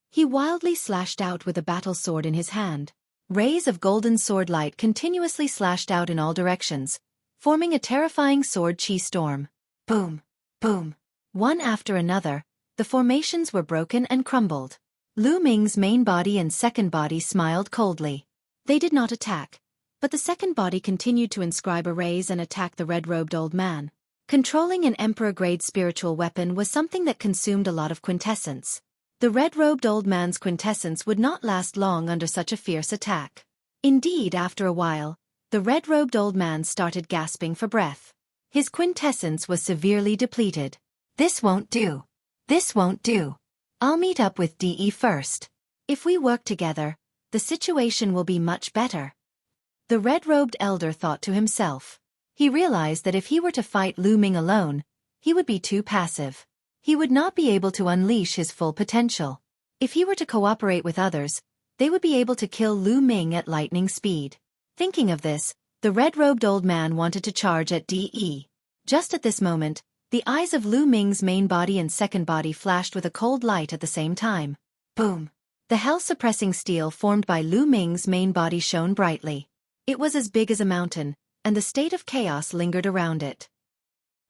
He wildly slashed out with a battle sword in his hand. Rays of golden sword light continuously slashed out in all directions, forming a terrifying sword Qi storm. Boom! Boom! One after another, the formations were broken and crumbled. Lu Ming's main body and second body smiled coldly. They did not attack, but the second body continued to inscribe arrays and attack the red-robed old man. Controlling an emperor-grade spiritual weapon was something that consumed a lot of quintessence. The red-robed old man's quintessence would not last long under such a fierce attack. Indeed, after a while, the red-robed old man started gasping for breath. His quintessence was severely depleted. This won't do. This won't do. I'll meet up with DE first. If we work together, the situation will be much better. The red-robed elder thought to himself. He realized that if he were to fight Lu Ming alone, he would be too passive. He would not be able to unleash his full potential. If he were to cooperate with others, they would be able to kill Lu Ming at lightning speed. Thinking of this, the red-robed old man wanted to charge at DE. Just at this moment, the eyes of Lu Ming's main body and second body flashed with a cold light at the same time. Boom! The hell-suppressing steel formed by Lu Ming's main body shone brightly. It was as big as a mountain, and the state of chaos lingered around it.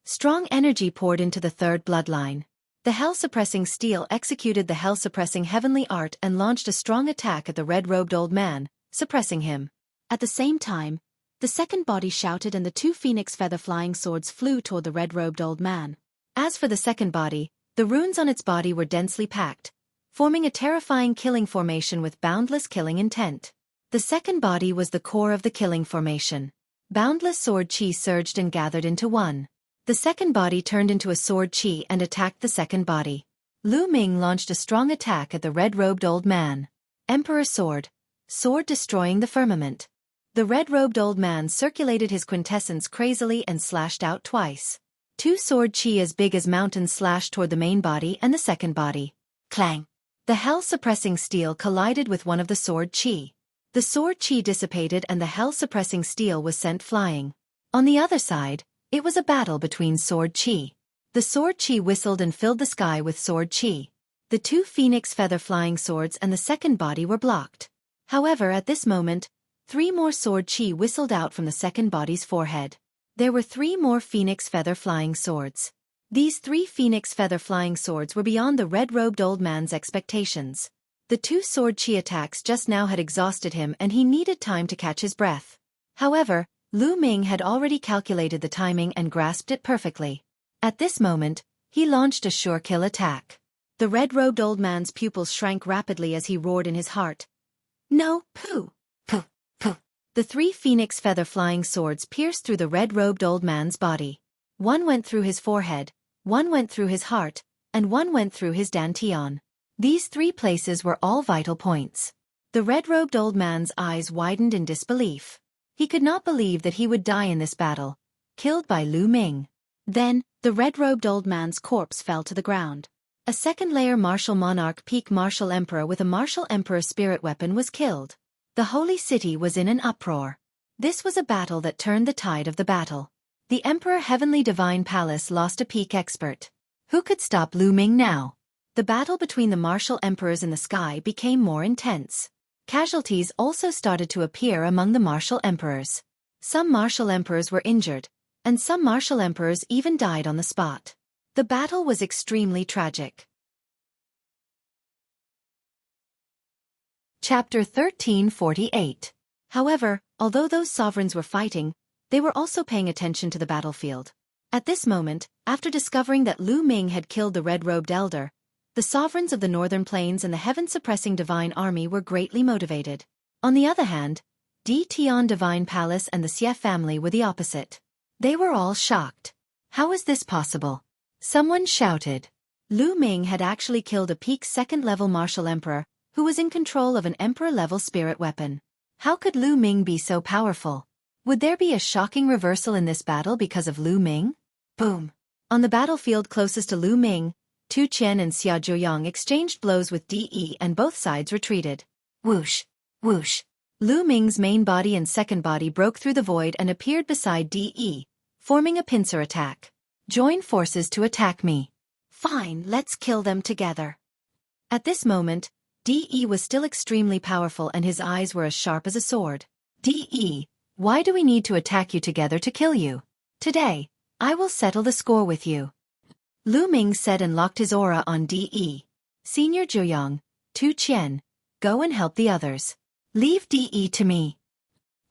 Strong energy poured into the third bloodline. The hell-suppressing steel executed the hell-suppressing heavenly art and launched a strong attack at the red-robed old man, suppressing him. At the same time, the second body shouted and the two phoenix feather flying swords flew toward the red-robed old man. As for the second body, the runes on its body were densely packed, forming a terrifying killing formation with boundless killing intent. The second body was the core of the killing formation. Boundless sword chi surged and gathered into one. The second body turned into a sword chi and attacked the second body. Lu Ming launched a strong attack at the red-robed old man. Emperor Sword. Sword destroying the firmament. The red-robed old man circulated his quintessence crazily and slashed out twice. Two sword chi as big as mountains slashed toward the main body and the second body. Clang! The hell-suppressing steel collided with one of the sword chi. The sword chi dissipated and the hell-suppressing steel was sent flying. On the other side, it was a battle between sword chi. The sword chi whistled and filled the sky with sword chi. The two phoenix feather flying swords and the second body were blocked. However, at this moment, 3 more sword chi whistled out from the second body's forehead. There were 3 more phoenix feather flying swords. These 3 phoenix feather flying swords were beyond the red-robed old man's expectations. The 2 sword chi attacks just now had exhausted him and he needed time to catch his breath. However, Lu Ming had already calculated the timing and grasped it perfectly. At this moment, he launched a sure kill attack. The red-robed old man's pupils shrank rapidly as he roared in his heart. No, pooh, pooh, pooh. The 3 phoenix feather flying swords pierced through the red-robed old man's body. One went through his forehead, one went through his heart, and one went through his dantian. These 3 places were all vital points. The red-robed old man's eyes widened in disbelief. He could not believe that he would die in this battle, killed by Lu Ming. Then, the red-robed old man's corpse fell to the ground. A second-layer martial monarch peak martial emperor with a martial emperor spirit weapon was killed. The holy city was in an uproar. This was a battle that turned the tide of the battle. The Emperor Heavenly Divine Palace lost a peak expert. Who could stop Lu Ming now? The battle between the martial emperors in the sky became more intense. Casualties also started to appear among the martial emperors. Some martial emperors were injured, and some martial emperors even died on the spot. The battle was extremely tragic. Chapter 1348. However, although those sovereigns were fighting, they were also paying attention to the battlefield. At this moment, after discovering that Lu Ming had killed the red-robed elder, the sovereigns of the northern plains and the heaven-suppressing divine army were greatly motivated. On the other hand, Di Tian Divine Palace and the Xie family were the opposite. They were all shocked. How is this possible? Someone shouted. Lu Ming had actually killed a peak second-level martial emperor, who was in control of an emperor-level spirit weapon. How could Lu Ming be so powerful? Would there be a shocking reversal in this battle because of Lu Ming? Boom! On the battlefield closest to Lu Ming, Tu Qian and Xia Zhuoyang exchanged blows with De and both sides retreated. Whoosh! Whoosh! Lu Ming's main body and second body broke through the void and appeared beside De, forming a pincer attack. Join forces to attack me. Fine, let's kill them together. At this moment, De was still extremely powerful and his eyes were as sharp as a sword. De, why do we need to attack you together to kill you? Today, I will settle the score with you. Lu Ming said and locked his aura on De. Senior Zhuoyang, Tu Qian, go and help the others. Leave De to me.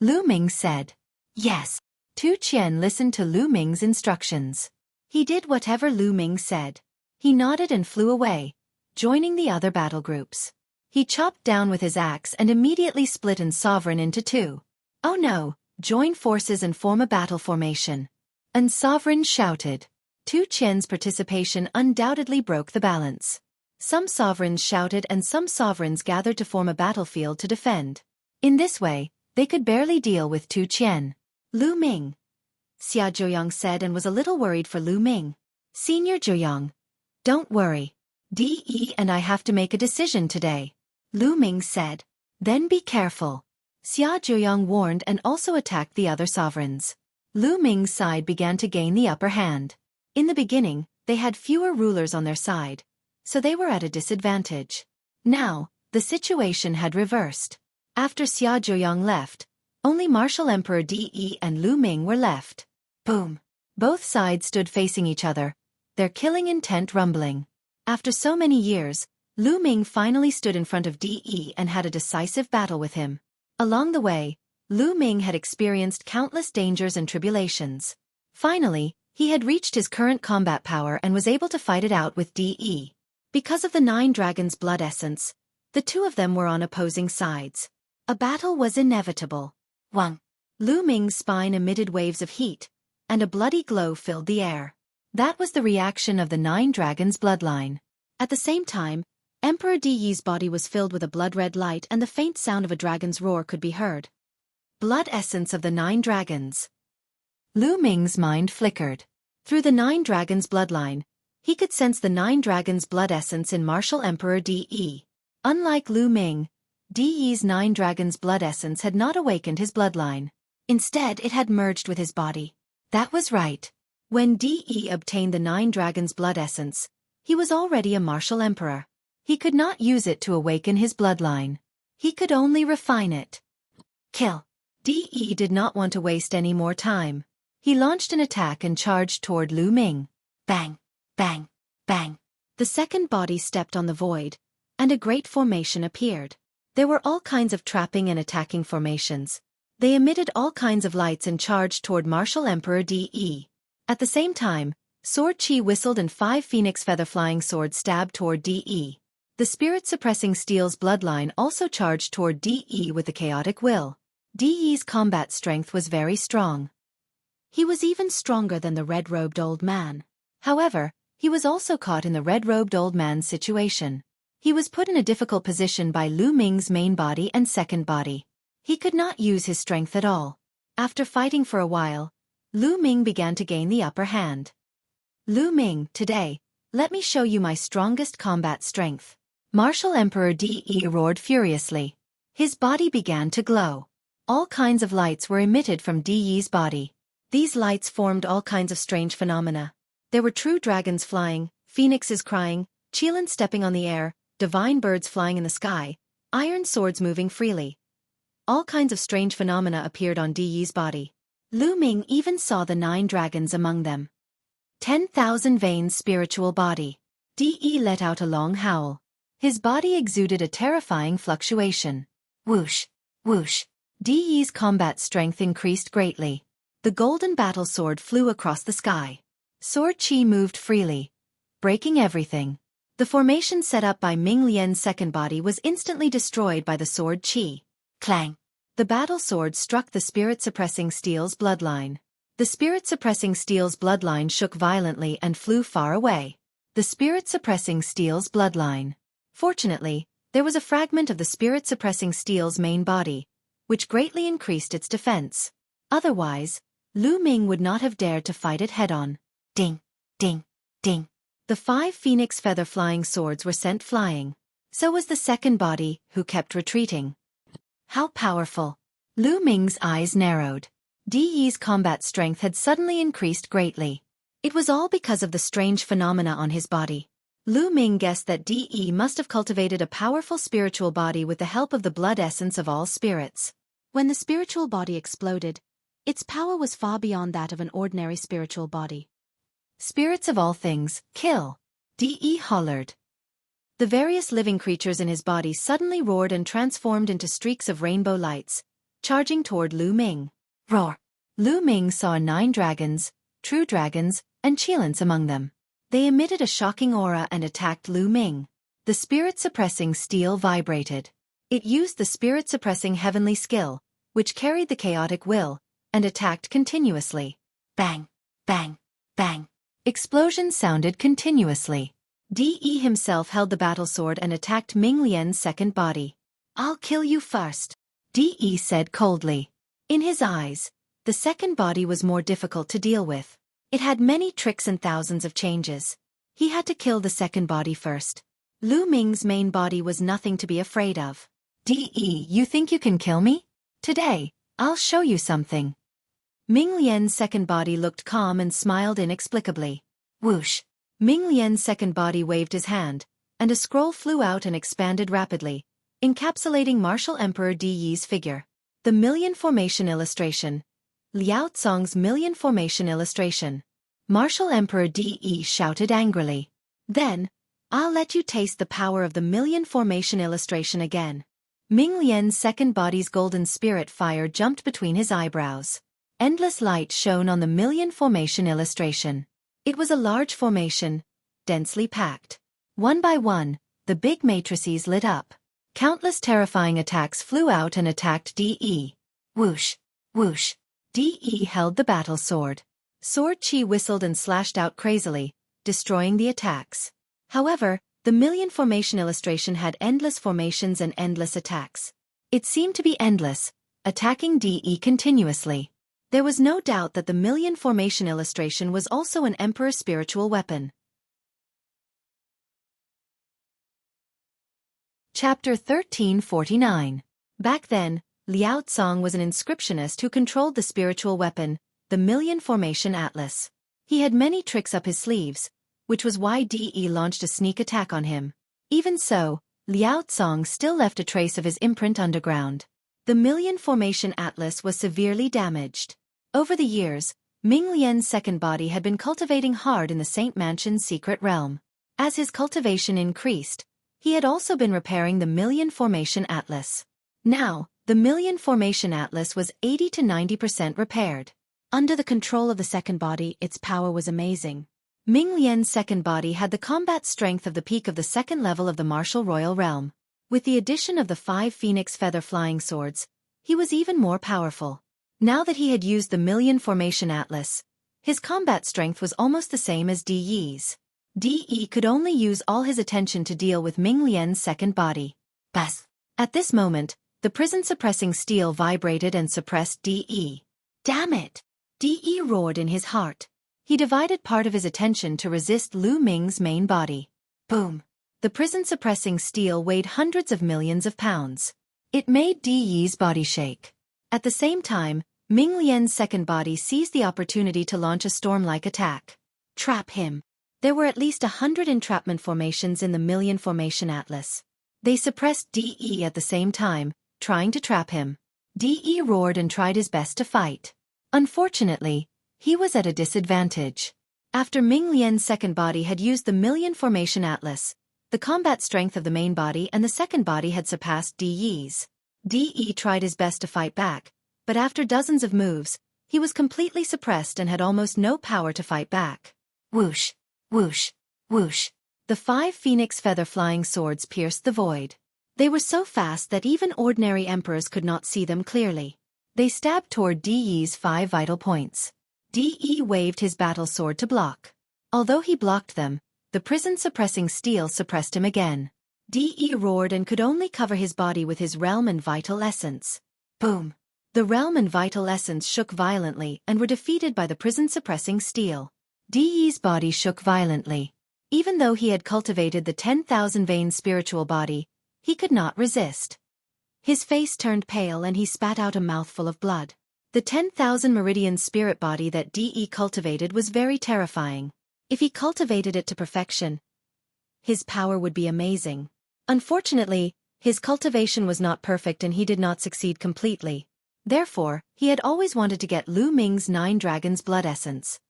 Lu Ming said. Yes. Tu Qian listened to Lu Ming's instructions. He did whatever Lu Ming said. He nodded and flew away, joining the other battle groups. He chopped down with his axe and immediately split an sovereign into 2. Oh no, join forces and form a battle formation. An sovereign shouted. Tu Qian's participation undoubtedly broke the balance. Some sovereigns shouted and some sovereigns gathered to form a battlefield to defend. In this way, they could barely deal with Tu Qian. Lu Ming. Xia Zhuoyang said and was a little worried for Lu Ming. Senior Zhuoyang. Don't worry. De and I have to make a decision today. Lu Ming said. Then be careful. Xia Zhuoyang warned and also attacked the other sovereigns. Lu Ming's side began to gain the upper hand. In the beginning, they had fewer rulers on their side, so they were at a disadvantage. Now, the situation had reversed. After Xia Zhuoyang left, only Martial Emperor De and Lu Ming were left. Boom! Both sides stood facing each other, their killing intent rumbling. After so many years, Lu Ming finally stood in front of De and had a decisive battle with him. Along the way, Lu Ming had experienced countless dangers and tribulations. Finally, he had reached his current combat power and was able to fight it out with De. Because of the 9 dragons' blood essence, the two of them were on opposing sides. A battle was inevitable. Wang. Lu Ming's spine emitted waves of heat, and a bloody glow filled the air. That was the reaction of the 9 dragons' bloodline. At the same time, Emperor Di Yi's body was filled with a blood-red light and the faint sound of a dragon's roar could be heard. Blood essence of the 9 dragons. Lu Ming's mind flickered. Through the 9 dragons' bloodline, he could sense the 9 dragons' blood essence in martial Emperor Di Yi. Unlike Lu Ming, Di Yi's 9 dragons' blood essence had not awakened his bloodline. Instead, it had merged with his body. That was right. When Di Yi obtained the 9 dragons' blood essence, he was already a martial emperor. He could not use it to awaken his bloodline. He could only refine it. Kill. Di Yi did not want to waste any more time. He launched an attack and charged toward Lu Ming. Bang, bang, bang. The second body stepped on the void, and a great formation appeared. There were all kinds of trapping and attacking formations. They emitted all kinds of lights and charged toward martial Emperor Di Yi. At the same time, Xueqi whistled and 5 phoenix feather-flying swords stabbed toward Di Yi. The spirit-suppressing steel's bloodline also charged toward Di Yi with a chaotic will. Di Yi's combat strength was very strong. He was even stronger than the red-robed old man. However, he was also caught in the red-robed old man's situation. He was put in a difficult position by Lu Ming's main body and second body. He could not use his strength at all. After fighting for a while, Lu Ming began to gain the upper hand. Lu Ming, today, let me show you my strongest combat strength. Martial Emperor Di Yi roared furiously. His body began to glow. All kinds of lights were emitted from Di Yi's body. These lights formed all kinds of strange phenomena. There were true dragons flying, phoenixes crying, qilin stepping on the air, divine birds flying in the sky, iron swords moving freely. All kinds of strange phenomena appeared on Di Yi's body. Lu Ming even saw the 9 dragons among them. 10,000 veins spiritual body. Di Yi let out a long howl. His body exuded a terrifying fluctuation. Whoosh, whoosh. Di Yi's combat strength increased greatly. The golden battle sword flew across the sky. Sword Qi moved freely, breaking everything. The formation set up by Ming Lian's second body was instantly destroyed by the sword Qi. Clang. The battle sword struck the spirit-suppressing steel's bloodline. The spirit-suppressing steel's bloodline shook violently and flew far away. The spirit-suppressing steel's bloodline. Fortunately, there was a fragment of the spirit-suppressing steel's main body, which greatly increased its defense. Otherwise, Lu Ming would not have dared to fight it head-on. Ding, ding, ding. The 5 phoenix feather-flying swords were sent flying. So was the second body, who kept retreating. How powerful! Lu Ming's eyes narrowed. Di Yi's combat strength had suddenly increased greatly. It was all because of the strange phenomena on his body. Lu Ming guessed that Di Yi must have cultivated a powerful spiritual body with the help of the blood essence of all spirits. When the spiritual body exploded, its power was far beyond that of an ordinary spiritual body. Spirits of all things, kill! Di Yi hollered. The various living creatures in his body suddenly roared and transformed into streaks of rainbow lights, charging toward Lu Ming. Roar! Lu Ming saw 9 dragons, true dragons, and qilins among them. They emitted a shocking aura and attacked Lu Ming. The spirit-suppressing steel vibrated. It used the spirit-suppressing heavenly skill, which carried the chaotic will, and attacked continuously. Bang! Bang! Bang! Explosions sounded continuously. Di Yi himself held the battle sword and attacked Ming Lian's second body. I'll kill you first, Di Yi said coldly. In his eyes, the second body was more difficult to deal with. It had many tricks and thousands of changes. He had to kill the second body first. Lu Ming's main body was nothing to be afraid of. Di Yi, you think you can kill me? Today, I'll show you something. Ming Lian's second body looked calm and smiled inexplicably. Whoosh! Ming Lian's second body waved his hand, and a scroll flew out and expanded rapidly, encapsulating martial Emperor Di Yi's figure. The Million Formation Illustration. Liao Tsong's Million Formation Illustration. Martial Emperor Di Yi shouted angrily. Then, I'll let you taste the power of the Million Formation Illustration again. Ming Lian's second body's golden spirit fire jumped between his eyebrows. Endless light shone on the Million Formation Illustration. It was a large formation, densely packed. One by one, the big matrices lit up. Countless terrifying attacks flew out and attacked Di Yi. Whoosh! Whoosh! De held the battle sword. Sword Qi whistled and slashed out crazily, destroying the attacks. However, the million formation illustration had endless formations and endless attacks. It seemed to be endless, attacking De continuously. There was no doubt that the million formation illustration was also an emperor's spiritual weapon. Chapter 1349. Back then, Liao Tsong was an inscriptionist who controlled the spiritual weapon, the Million Formation Atlas. He had many tricks up his sleeves, which was why De launched a sneak attack on him. Even so, Liao Tsong still left a trace of his imprint underground. The Million Formation Atlas was severely damaged. Over the years, Ming Lian's second body had been cultivating hard in the Saint Mansion's secret realm. As his cultivation increased, he had also been repairing the Million Formation Atlas. Now, the Million Formation Atlas was 80 to 90% repaired. Under the control of the second body, its power was amazing. Ming Lian's second body had the combat strength of the peak of the second level of the martial royal realm. With the addition of the 5 phoenix feather flying swords, he was even more powerful. Now that he had used the Million Formation Atlas, his combat strength was almost the same as De's. De could only use all his attention to deal with Ming Lian's second body. Bas! At this moment, the prison-suppressing steel vibrated and suppressed De. Damn it! De roared in his heart. He divided part of his attention to resist Lu Ming's main body. Boom! The prison-suppressing steel weighed hundreds of millions of pounds. It made De's body shake. At the same time, Ming Lian's second body seized the opportunity to launch a storm-like attack. Trap him! There were at least 100 entrapment formations in the Million Formation Atlas. They suppressed De at the same time, trying to trap him. De roared and tried his best to fight. Unfortunately, he was at a disadvantage. After Ming Lian's second body had used the Million Formation Atlas, the combat strength of the main body and the second body had surpassed De's. De tried his best to fight back, but after dozens of moves, he was completely suppressed and had almost no power to fight back. Whoosh! Whoosh! Whoosh! The 5 phoenix feather flying swords pierced the void. They were so fast that even ordinary emperors could not see them clearly. They stabbed toward De's 5 vital points. De waved his battle sword to block. Although he blocked them, the prison-suppressing steel suppressed him again. De roared and could only cover his body with his realm and vital essence. Boom! The realm and vital essence shook violently and were defeated by the prison-suppressing steel. De's body shook violently. Even though he had cultivated the 10,000 vein spiritual body, he could not resist. His face turned pale and he spat out a mouthful of blood. The 10,000 meridian spirit body that De cultivated was very terrifying. If he cultivated it to perfection, his power would be amazing. Unfortunately, his cultivation was not perfect and he did not succeed completely. Therefore, he had always wanted to get Lu Ming's 9 dragons blood essence.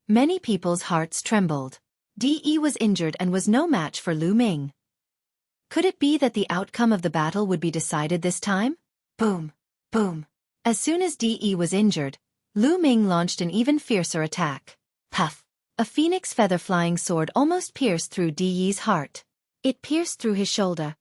Many people's hearts trembled. De was injured and was no match for Lu Ming. Could it be that the outcome of the battle would be decided this time? Boom! Boom! As soon as De was injured, Lu Ming launched an even fiercer attack. Puff! A phoenix feather flying sword almost pierced through De's heart. It pierced through his shoulder,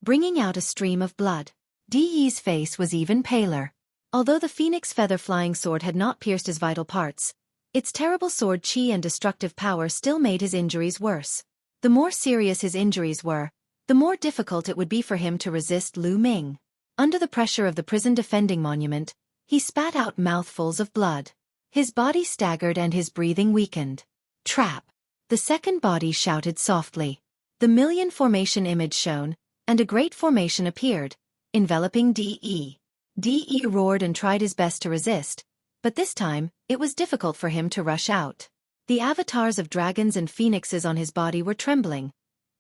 bringing out a stream of blood. De's face was even paler. Although the phoenix feather flying sword had not pierced his vital parts, its terrible sword qi and destructive power still made his injuries worse. The more serious his injuries were, the more difficult it would be for him to resist Lu Ming. Under the pressure of the prison defending monument, he spat out mouthfuls of blood. His body staggered and his breathing weakened. Trap! The second body shouted softly. The million formation image shone, and a great formation appeared, enveloping De. De roared and tried his best to resist, but this time, it was difficult for him to rush out. The avatars of dragons and phoenixes on his body were trembling,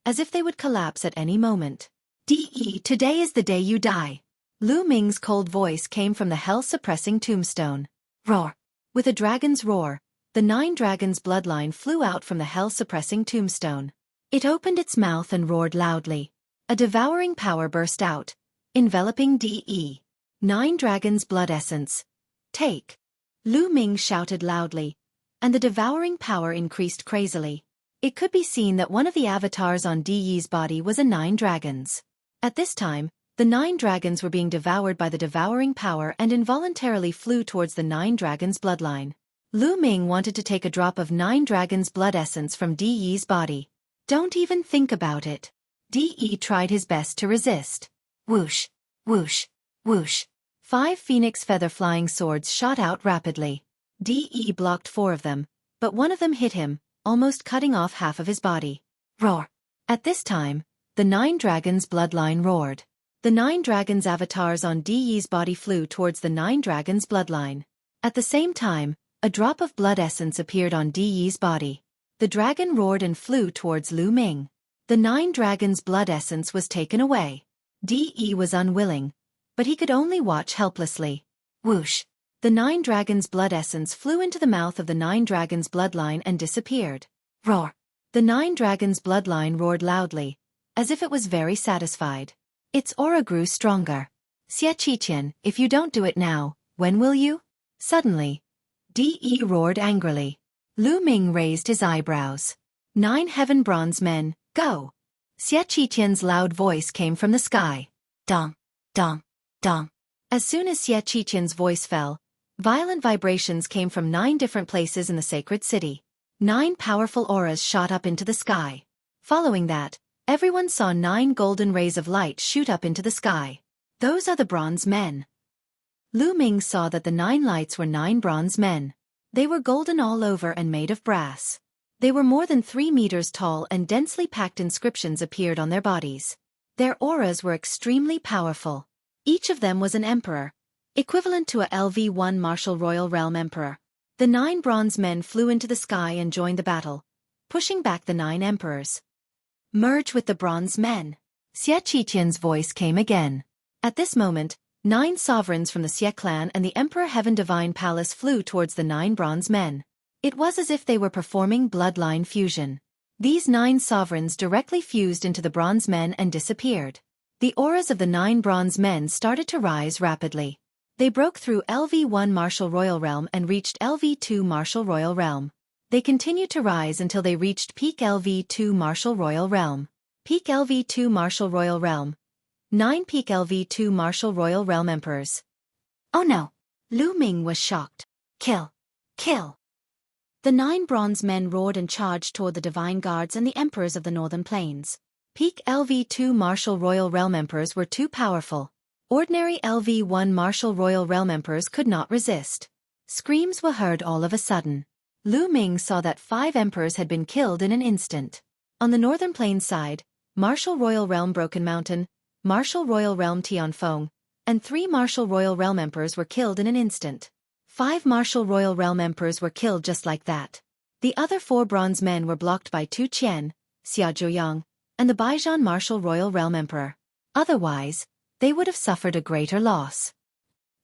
as if they would collapse at any moment. De, today is the day you die. Lu Ming's cold voice came from the hell-suppressing tombstone. Roar! With a dragon's roar, the 9 dragons' bloodline flew out from the hell-suppressing tombstone. It opened its mouth and roared loudly. A devouring power burst out, enveloping De. 9 dragons' blood essence. Take! Lu Ming shouted loudly, and the devouring power increased crazily. It could be seen that one of the avatars on De's body was a 9 dragons. At this time, The 9 dragons were being devoured by the devouring power and involuntarily flew towards the 9 dragons' bloodline. Lu Ming wanted to take a drop of 9 dragons' blood essence from Di Yi's body. Don't even think about it. Di Yi tried his best to resist. Whoosh, whoosh, whoosh. 5 phoenix feather flying swords shot out rapidly. Di Yi blocked 4 of them, but one of them hit him, almost cutting off half of his body. Roar! At this time, the 9 dragons' bloodline roared. The 9 dragons' avatars on Di Yi's body flew towards the 9 dragons' bloodline. At the same time, a drop of blood essence appeared on Di Yi's body. The dragon roared and flew towards Lu Ming. The 9 dragons' blood essence was taken away. Di Yi was unwilling, but he could only watch helplessly. Whoosh! The 9 dragons' blood essence flew into the mouth of the 9 dragons' bloodline and disappeared. Roar! The 9 dragons' bloodline roared loudly, as if it was very satisfied. Its aura grew stronger. Xueqi, if you don't do it now, when will you? Suddenly, Di Yi roared angrily. Lu Ming raised his eyebrows. 9 heaven bronze men, go! Xueqi's loud voice came from the sky. Dong, dong, dong. As soon as Xueqi's voice fell, violent vibrations came from 9 different places in the sacred city. 9 powerful auras shot up into the sky. Following that, everyone saw 9 golden rays of light shoot up into the sky. Those are the bronze men. Lu Ming saw that the 9 lights were 9 bronze men. They were golden all over and made of brass. They were more than 3 meters tall and densely packed inscriptions appeared on their bodies. Their auras were extremely powerful. Each of them was an emperor, equivalent to a LV1 Martial Royal Realm Emperor. The 9 bronze men flew into the sky and joined the battle, pushing back the 9 emperors. Merge with the bronze men. Xueqi's voice came again. At this moment, 9 sovereigns from the Xie clan and the Emperor Heaven Divine Palace flew towards the 9 bronze men. It was as if they were performing bloodline fusion. These 9 sovereigns directly fused into the bronze men and disappeared. The auras of the 9 bronze men started to rise rapidly. They broke through LV1 Martial Royal Realm and reached LV2 Martial Royal Realm. They continued to rise until they reached peak LV2 Martial Royal Realm. Peak LV2 Martial Royal Realm. 9 peak LV2 Martial Royal Realm Emperors. Oh no! Lu Ming was shocked. Kill! Kill! The 9 bronze men roared and charged toward the divine guards and the emperors of the northern plains. Peak LV2 Martial Royal Realm Emperors were too powerful. Ordinary LV1 Martial Royal Realm Emperors could not resist. Screams were heard all of a sudden. Lu Ming saw that 5 emperors had been killed in an instant. On the northern plains side, Martial Royal Realm Broken Mountain, Martial Royal Realm Tianfeng, and 3 Martial Royal Realm Emperors were killed in an instant. 5 Martial Royal Realm Emperors were killed just like that. The other 4 bronze men were blocked by Tu Qian, Xia Zhuoyang, and the Baijian Martial Royal Realm Emperor. Otherwise, they would have suffered a greater loss.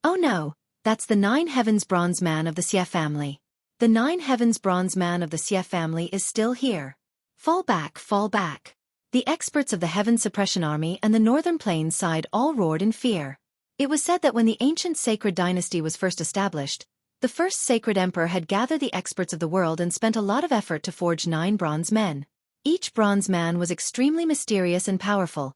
Oh no, that's the 9 Heavens Bronze Man of the Xie family. The 9 Heavens Bronze Man of the Xie family is still here. Fall back, fall back. The experts of the Heaven Suppression Army and the Northern Plains side all roared in fear. It was said that when the ancient sacred dynasty was first established, the first sacred emperor had gathered the experts of the world and spent a lot of effort to forge 9 bronze men. Each bronze man was extremely mysterious and powerful.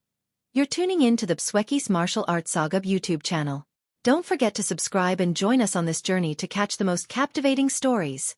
You're tuning in to the Xueqi's Martial Arts Saga YouTube channel. Don't forget to subscribe and join us on this journey to catch the most captivating stories.